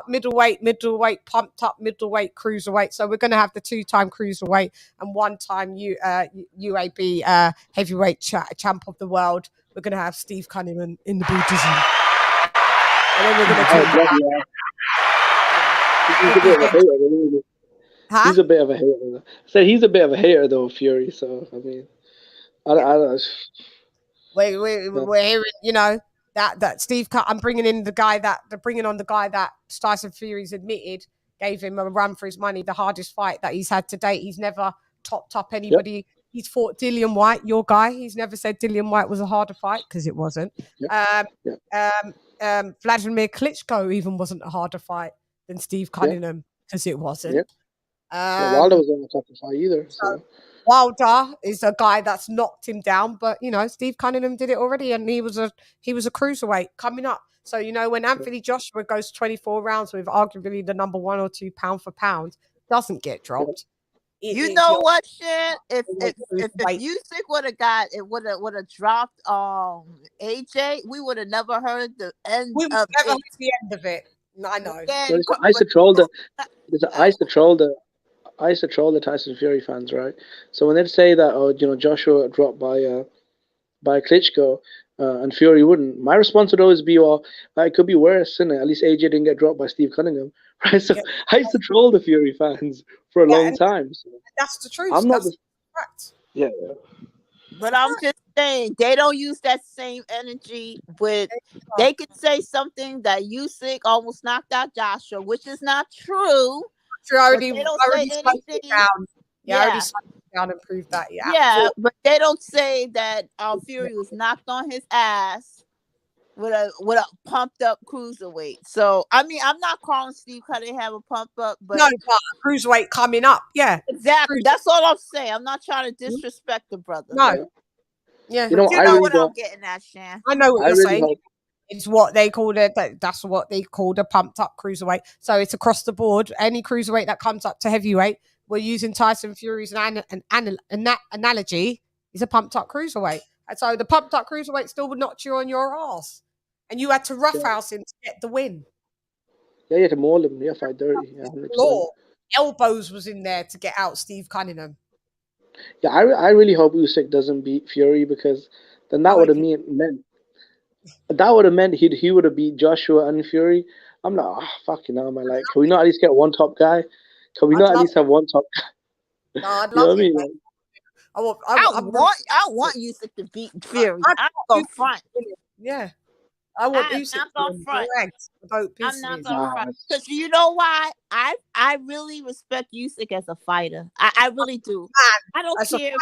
Middleweight, pumped up middleweight, cruiserweight. So we're going to have the 2-time cruiserweight and 1-time UAB heavyweight champ of the world. we're gonna have Steve Cunningham in the Buddhism, and then we're gonna talk about. He's a bit of a hater, really. Huh? He's a bit of a hater. So he's a bit of a hater though, Fury. So I mean, I don't. We're hearing, you know, that Steve. I'm bringing in the guy that they're bringing on the guy that Tyson Fury's admitted gave him a run for his money, the hardest fight that he's had to date. He's never topped up anybody. Yep. He's fought Dillian White, your guy. He's never said Dillian White was a harder fight because it wasn't. Yep. Vladimir Klitschko even wasn't a harder fight than Steve Cunningham because it wasn't. Yep. Wilder wasn't a tougher fight either. So. Wilder is a guy that's knocked him down, but you know Steve Cunningham did it already, and he was a cruiserweight coming up. So you know when Anthony Joshua goes 24 rounds with arguably the number 1 or 2 pound for pound, doesn't get dropped. You know what, Shan? If Usyk would have got it, would have dropped AJ, we would have never heard the end. We would never heard the end of it. I know. I used to troll the Tyson Fury fans, right? So when they say that, Joshua dropped by Klitschko and Fury wouldn't, my response would always be, well, it could be worse, isn't it? At least AJ didn't get dropped by Steve Cunningham, right? So I used to troll the Fury fans for a long time. So that's the truth. I'm not that's correct. Yeah. But I'm just saying, they don't use that same energy with. They could say something that Usyk almost knocked out Joshua, which is not true. I already slowed it down. I already slowed it down and proved that. Yeah, but they don't say that Fury was knocked on his ass with a pumped up cruiserweight. So I mean, I'm not calling Steve Cunningham a pump up, but no, but cruiserweight coming up. Yeah, exactly. That's all I'm saying. I'm not trying to disrespect the brother. No. Yeah, you know what I'm getting at, Shan. I know what you're saying. It's what they call it. That's what they call the pumped up cruiserweight. So it's across the board. Any cruiserweight that comes up to heavyweight, we're using Tyson Fury's analogy, is a pumped up cruiserweight. And so the pumped up cruiserweight still would knock you on your ass, and you had to roughhouse him to get the win. Yeah, you had to maul him. Yeah, fight dirty. Yeah, 100%. Elbows was in there to get out Steve Cunningham. Yeah, I really hope Usyk doesn't beat Fury, because then that would have meant. That would have meant he would have beat Joshua and Fury. I'm like, fucking hell, man. Like, can we not at least get one top guy? Can we not at least have one top guy? No, I'd love it. I want Usyk to beat Fury. I'm going front. Yeah. I want Usyk not going front. I'm not going front. Because you know why? I really respect Usyk as a fighter. I really do. I don't care.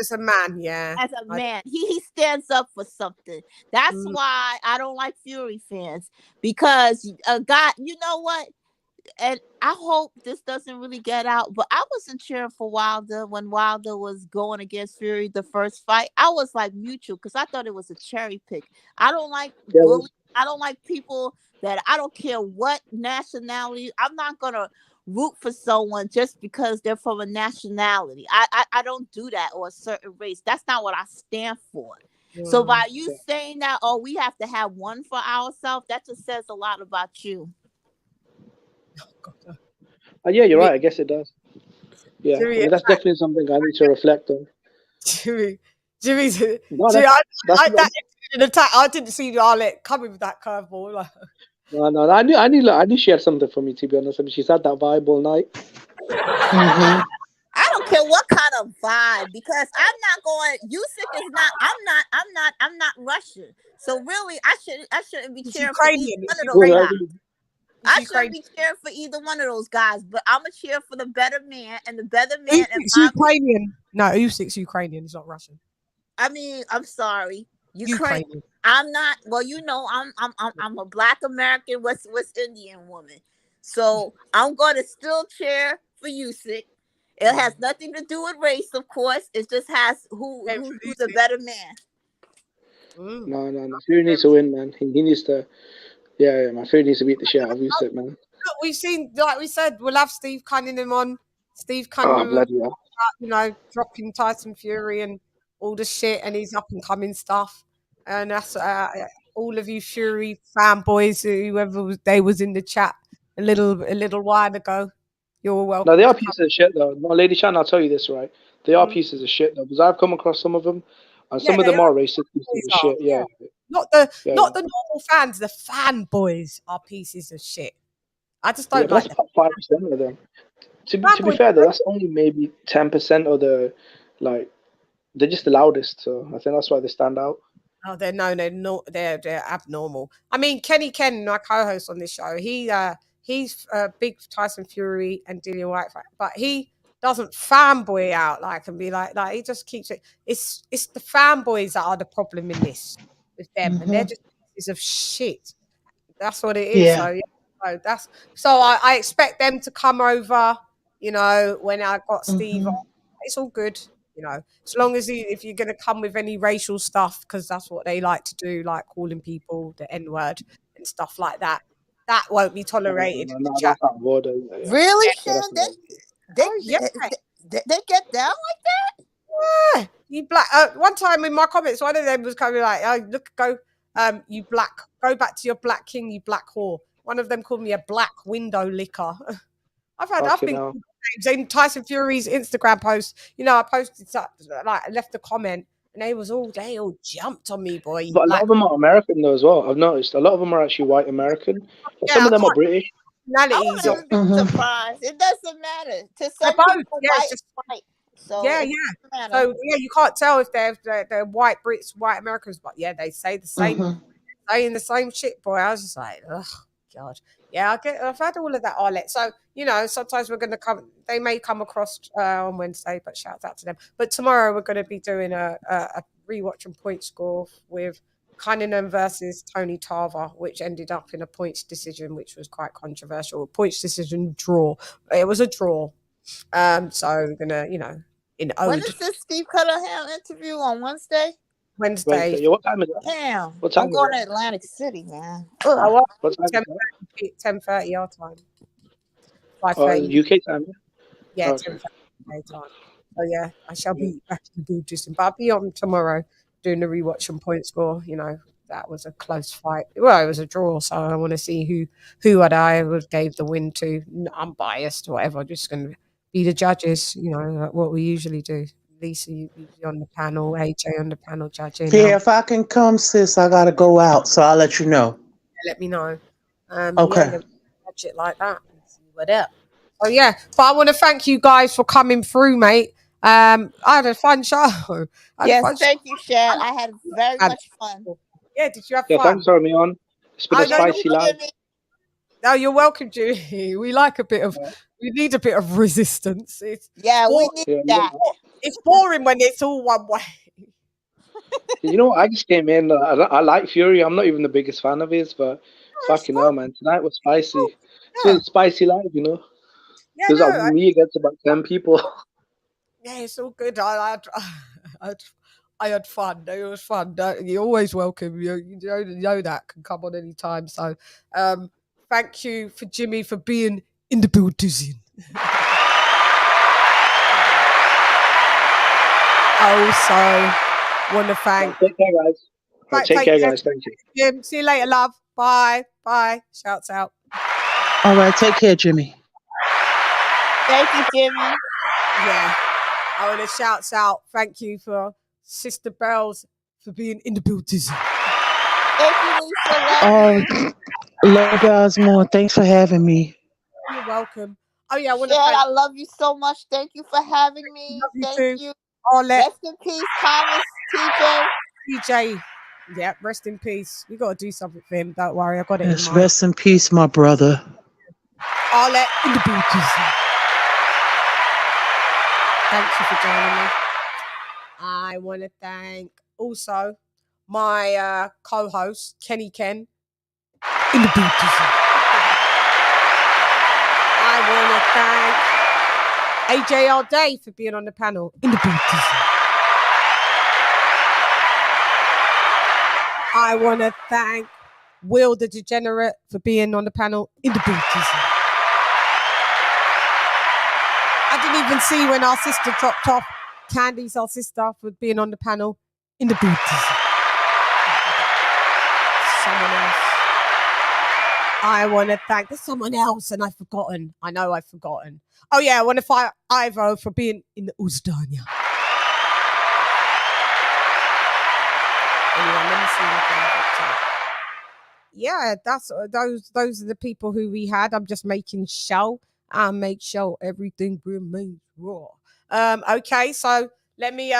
As a man, yeah. As a man. He stands up for something. That's why I don't like Fury fans. Because God, you know what? And I hope this doesn't really get out, but I wasn't cheering for Wilder when Wilder was going against Fury the first fight. I was like mutual, because I thought it was a cherry pick. I don't like bullies. I don't like people that I don't care what nationality. I'm not gonna root for someone just because they're from a nationality. I don't do that, or a certain race. That's not what I stand for. So by you saying that, we have to have one for ourselves, that just says a lot about you. Yeah, you're right. I guess it does. Yeah, that's definitely something I need to reflect on. I didn't see Arlette coming with that curveball. No, I knew she had something for me, to be honest. I mean, she's had that vibe all night. I don't care what kind of vibe, because I'm not going. Usyk is not. I'm not Russian. So really, I shouldn't be cheering for either one of those guys. I shouldn't be cheering for either one of those guys, but I'm a cheer for the better man, and the better man. Usyk's Ukrainian. No, Usyk's Ukrainian. He's not Russian. I mean, I'm sorry, Ukrainian. I'm not. Well, I'm a Black American West Indian woman, so I'm going to still cheer for Usyk. It has nothing to do with race, of course. It just has who's a better man. No. Fury needs to win, man. He needs to. Yeah, my Fury needs to beat the shit out of Usyk, man. We've seen, like we said, we'll have Steve Cunningham on. Steve Cunningham, dropping Tyson Fury and all the shit, and his up and coming stuff. And that's all of you Fury fanboys, whoever they was in the chat a little while ago. You're welcome. No, they are pieces of shit, though. No, LadyChann, I'll tell you this, right? They are pieces of shit, though, because I've come across some of them And Yeah, some of they them are. are racist pieces of shit. Yeah. Not the Yeah. not the normal fans. The fanboys are pieces of shit. I just Yeah, don't but like that's them. about 5% of them. To be Fanboys. fair though, that's only maybe 10% of the like. They're just the loudest, so I think that's why they stand out. Oh, they're they're abnormal. I mean, Kenny Ken, my co-host on this show, he's a big Tyson Fury and Dillian White fan, but he doesn't fanboy out like and be like he just keeps it. It's the fanboys that are the problem in this with them, and they're Mhm. just pieces of shit. That's what it is. Yeah. So yeah, so I expect them to come over. You know, when I got Steve on, Mhm. it's all good. You know, as long as if you're going to come with any racial stuff, because that's what they like to do, like calling people the N word and stuff like that, that won't be tolerated in the No, chat. that's not border. Yeah, yeah. Really, Yeah, Shannon? that's not. Oh yeah. They get down like that? Yeah, you black. One time in my comments, one of them was coming like, "Oh, look, you black, go back to your black king, you black whore." One of them called me a black window licker. I've Fucking been hell. called names in Tyson Fury's Instagram post. You know, I posted like I left a comment, and they all jumped on me, boy. You But a lot black. of them are American though as well. I've noticed a lot of them are actually white American. But Yeah, some I of them are can't. British. I Nationalities. wouldn't be Mhm. surprised. It doesn't matter. To They're some both. people, Yeah, white it's is just white. So yeah, it yeah. doesn't matter. So yeah, you can't tell if they're white Brits, white Americans, but yeah, they say the same. Mhm. Saying the same shit, boy. I was just like, oh god, yeah. I've had all of that, Arlette. So you know, sometimes we're going to come. They may come across on Wednesday, but shout out to them. But tomorrow we're going to be doing a rewatch and point score with Cunningham versus Tony Tarver, which ended up in a points decision, which was quite controversial. A points decision draw. It was a draw. So we're gonna, in When ode is this Steve Cunningham interview on Wednesday? Wednesday. Yeah, what time is that? Damn, What time I'm is going it? to Atlantic City, man. Oh, Ugh. well, What time is that? 10:30 our time. 5:30. UK time. Yeah, Okay. 10:30 time. So yeah, I shall be back in the Buddhism, but I'll be on tomorrow doing the rewatch and point score. You know, that was a close fight. Well, it was a draw, so I want to see who I would gave the win to. Unbiased or whatever. Just going to be the judges. You know, like what we usually do. Lisa, you on the panel, AJ on the panel judging. Yeah, if I can come, sis, I gotta go out, so I'll let you know. Let me know. Okay. Yeah, then watch it like that and see what up. Oh yeah, but I want to thank you guys for coming through, mate. I had a fun show. I had a Yes, fun show. thank you, Shad. I had very much fun. Yeah, did you have Yeah, fun? thanks for having me on. It's been a I know spicy you're life. No, you're welcome, Julie. We like a bit of, we need a bit of resistance. It's Yeah, we boring. need that. It's boring when it's all one way. You know what? I just came in. I like Fury. I'm not even the biggest fan of his, but fucking hell, man. Tonight was spicy. It's a spicy live, you know? Yeah, There's no, me against about 10 people. yeah, it's all good. I had fun. It was fun. You're always welcome. You know that can come on any time. So, thank you for Jimmy for being in the building. Also, want to thank. Take care, guys. Right, take care, guys. Thank you. Jim. See you later, love. Bye. Bye. Shouts out. All right, take care, Jimmy. Thank you, Jimmy. Yeah. I want to shouts out. Thank you for Sister Bells for being in the building. Thank you, Lisa. Oh, love you guys more. Thanks for having me. You're welcome. Oh yeah, I want to Shad, thank. I love you so much. Thank you for having me. Love you Thank too. you. Arlette. Rest in peace, Thomas, TJ. TJ. Yeah, rest in peace. We got to do something for him. Don't worry, I got it Yes, in mind. rest in peace, my brother. Arlette in the building. Thank you for joining me. I want to thank also my co-host, Kenny Ken, in the building. I want to thank AJ all day for being on the panel in the building. I want to thank Will the Degenerate for being on the panel in the building. I didn't even see when our sister dropped off. Candy's our sister for being on the panel in the building. Someone else. I want to thank. There's someone else, and I've forgotten. I know I've forgotten. Oh yeah, I want to thank Ivo for being in the Uzdania. Anyone, let me see if I can. Yeah, that's those are the people who we had. I'm just making sure and make sure everything remains raw. Okay, so let me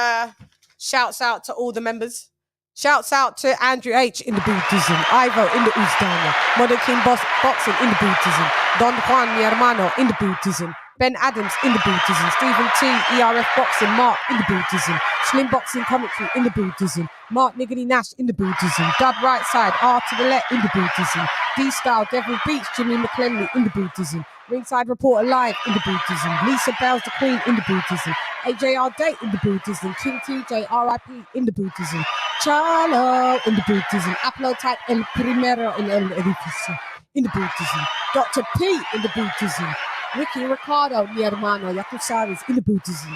shouts out to all the members. Shouts out to Andrew H in the Buddhism, Ivo in the Ustana, Modern King Boxing in the Buddhism, Don Juan mi hermano in the Buddhism, Ben Adams in the Buddhism, Stephen T, ERF Boxing, Mark in the Buddhism, Slim Boxing Commentary in the Buddhism, Mark Niggity Nash in the Buddhism, Dub Right Side, R to the Left in the Buddhism, D-Style, Devil Beach, Jimmy McClellan in the Buddhism, Ringside Reporter Live in the Buddhism, Lisa Bells the Queen in the Buddhism, AJR Date in the Buddhism, King TJ RIP in the Buddhism, Charlo in the Buddhism, Upload Type El Primero in El Edificio in the Buddhism, Dr. P in the Buddhism, Ricky Ricardo, mi hermano, ya tú sabes, in the Buddhism,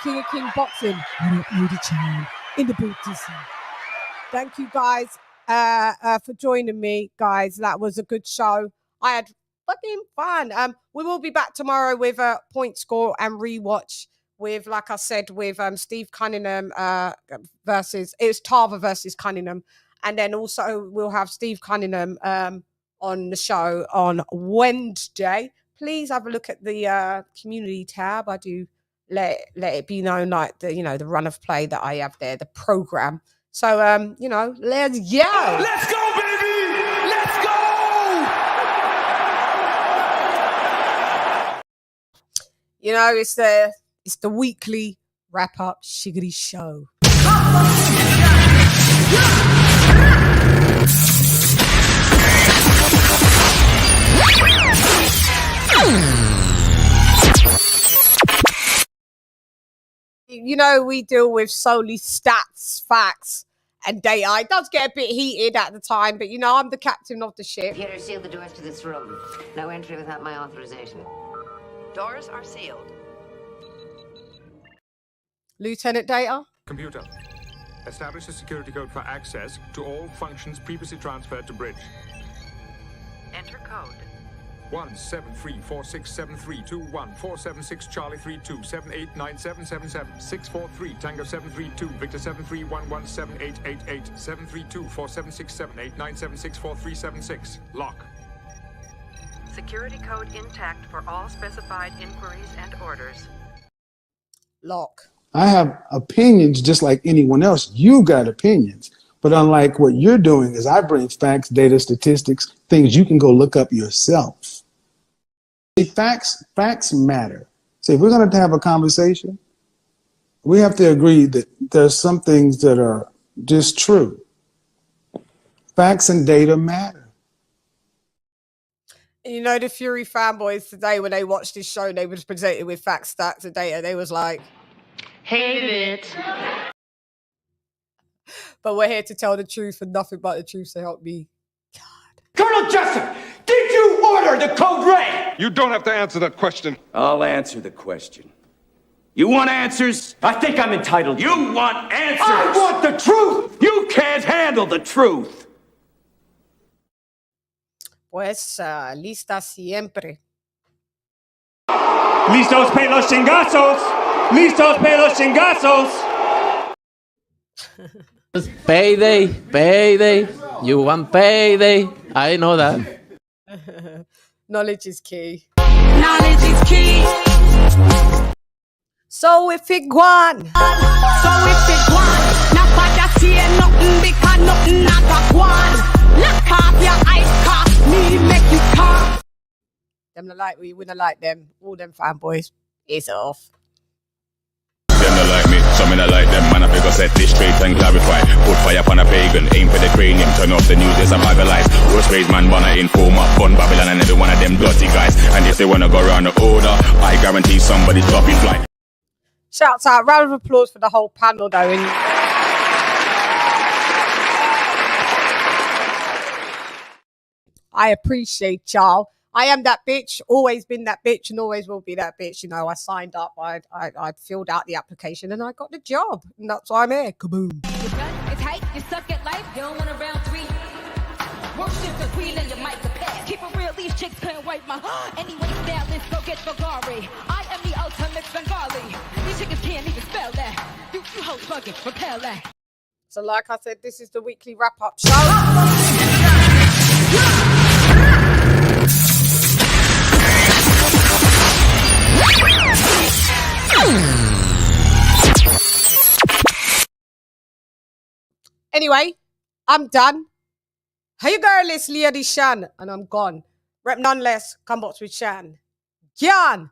King of King Boxing, LadyChann in the Buddhism. Thank you guys for joining me, guys. That was a good show. I had fucking fun. We will be back tomorrow with a point score and rewatch with, like I said, with Steve Cunningham versus, it was Tarver versus Cunningham. And then also we'll have Steve Cunningham on the show on Wednesday. Please have a look at the community tab. I do let it be known, like the, you know, the run of play that I have there, the program. So, you know, let's go. Let's go, baby! Let's go! You know, it's the weekly wrap-up shiggity show. You know, we deal with solely stats, facts, and data. It does get a bit heated at the time, but you know, I'm the captain of the ship. Peter, seal the doors to this room. No entry without my authorization. Doors are sealed. Lieutenant Data. Computer, establish a security code for access to all functions previously transferred to bridge. Enter code. 173467321 Charlie 32 789777 643 Tango 732 Victor 731178888 732 476789764376 lock. Security code intact for all specified inquiries and orders. Lock. I have opinions just like anyone else. You got opinions. But unlike what you're doing is I bring facts, data, statistics, things you can go look up yourself. See, facts matter. See, if we're going to have a conversation, we have to agree that there's some things that are just true. Facts and data matter. You know, the Fury fanboys today, when they watched this show, they was presented with facts, stats, and data. They was like, hate it. But we're here to tell the truth and nothing but the truth, so help me. Colonel Jessup, did you order the code red? You don't have to answer that question. I'll answer the question. You want answers? I think I'm entitled. You want answers? I want the truth! You can't handle the truth! Pues, lista siempre. Listos pe los chingazos! Listos pe los chingazos! Payday. You want payday. I know that. Knowledge is key. Knowledge is key. So if it gone. Not bad to see nothing because nothing not a one. Lock off your eyes, cost me, make you come. Them the like, we wouldn't like them. All them fanboys. It's off. Them not like me, some me not like them. Man, I figure set this straight and clarify. Put fire upon a pagan, aim for the cranium. Turn off the news, there's a bag of lies. Worst raised man, wanna inform up, fun Babylon and every one of them dirty guys. And if they wanna go around the order, I guarantee somebody's dropping flight. Shouts out, round of applause for the whole panel though. I appreciate y'all. I am that bitch, always been that bitch, and always will be that bitch. You know, I signed up, I filled out the application, and I got the job. And that's why I'm here. Kaboom. It's hype, you suck at life, you don't want a round three. Worship the queen and your mic to pass. Keep it real, these chicks couldn't wipe my anyway, now let's go get Bulgari. I am the ultimate Bengali. These chickens can't even spell that. You hoes bugging, repel that. So like I said, this is the weekly wrap-up show. Anyway, I'm done. Hey girl, it's LadyChann, and I'm gone. Rep none less, come box with Chan. Gyan!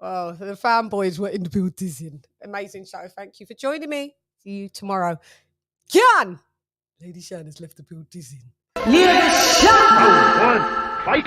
Oh, the fanboys were in the building. Amazing show. Thank you for joining me. See you tomorrow. Gyan! LadyChann has left the building. LadyChann! Fight!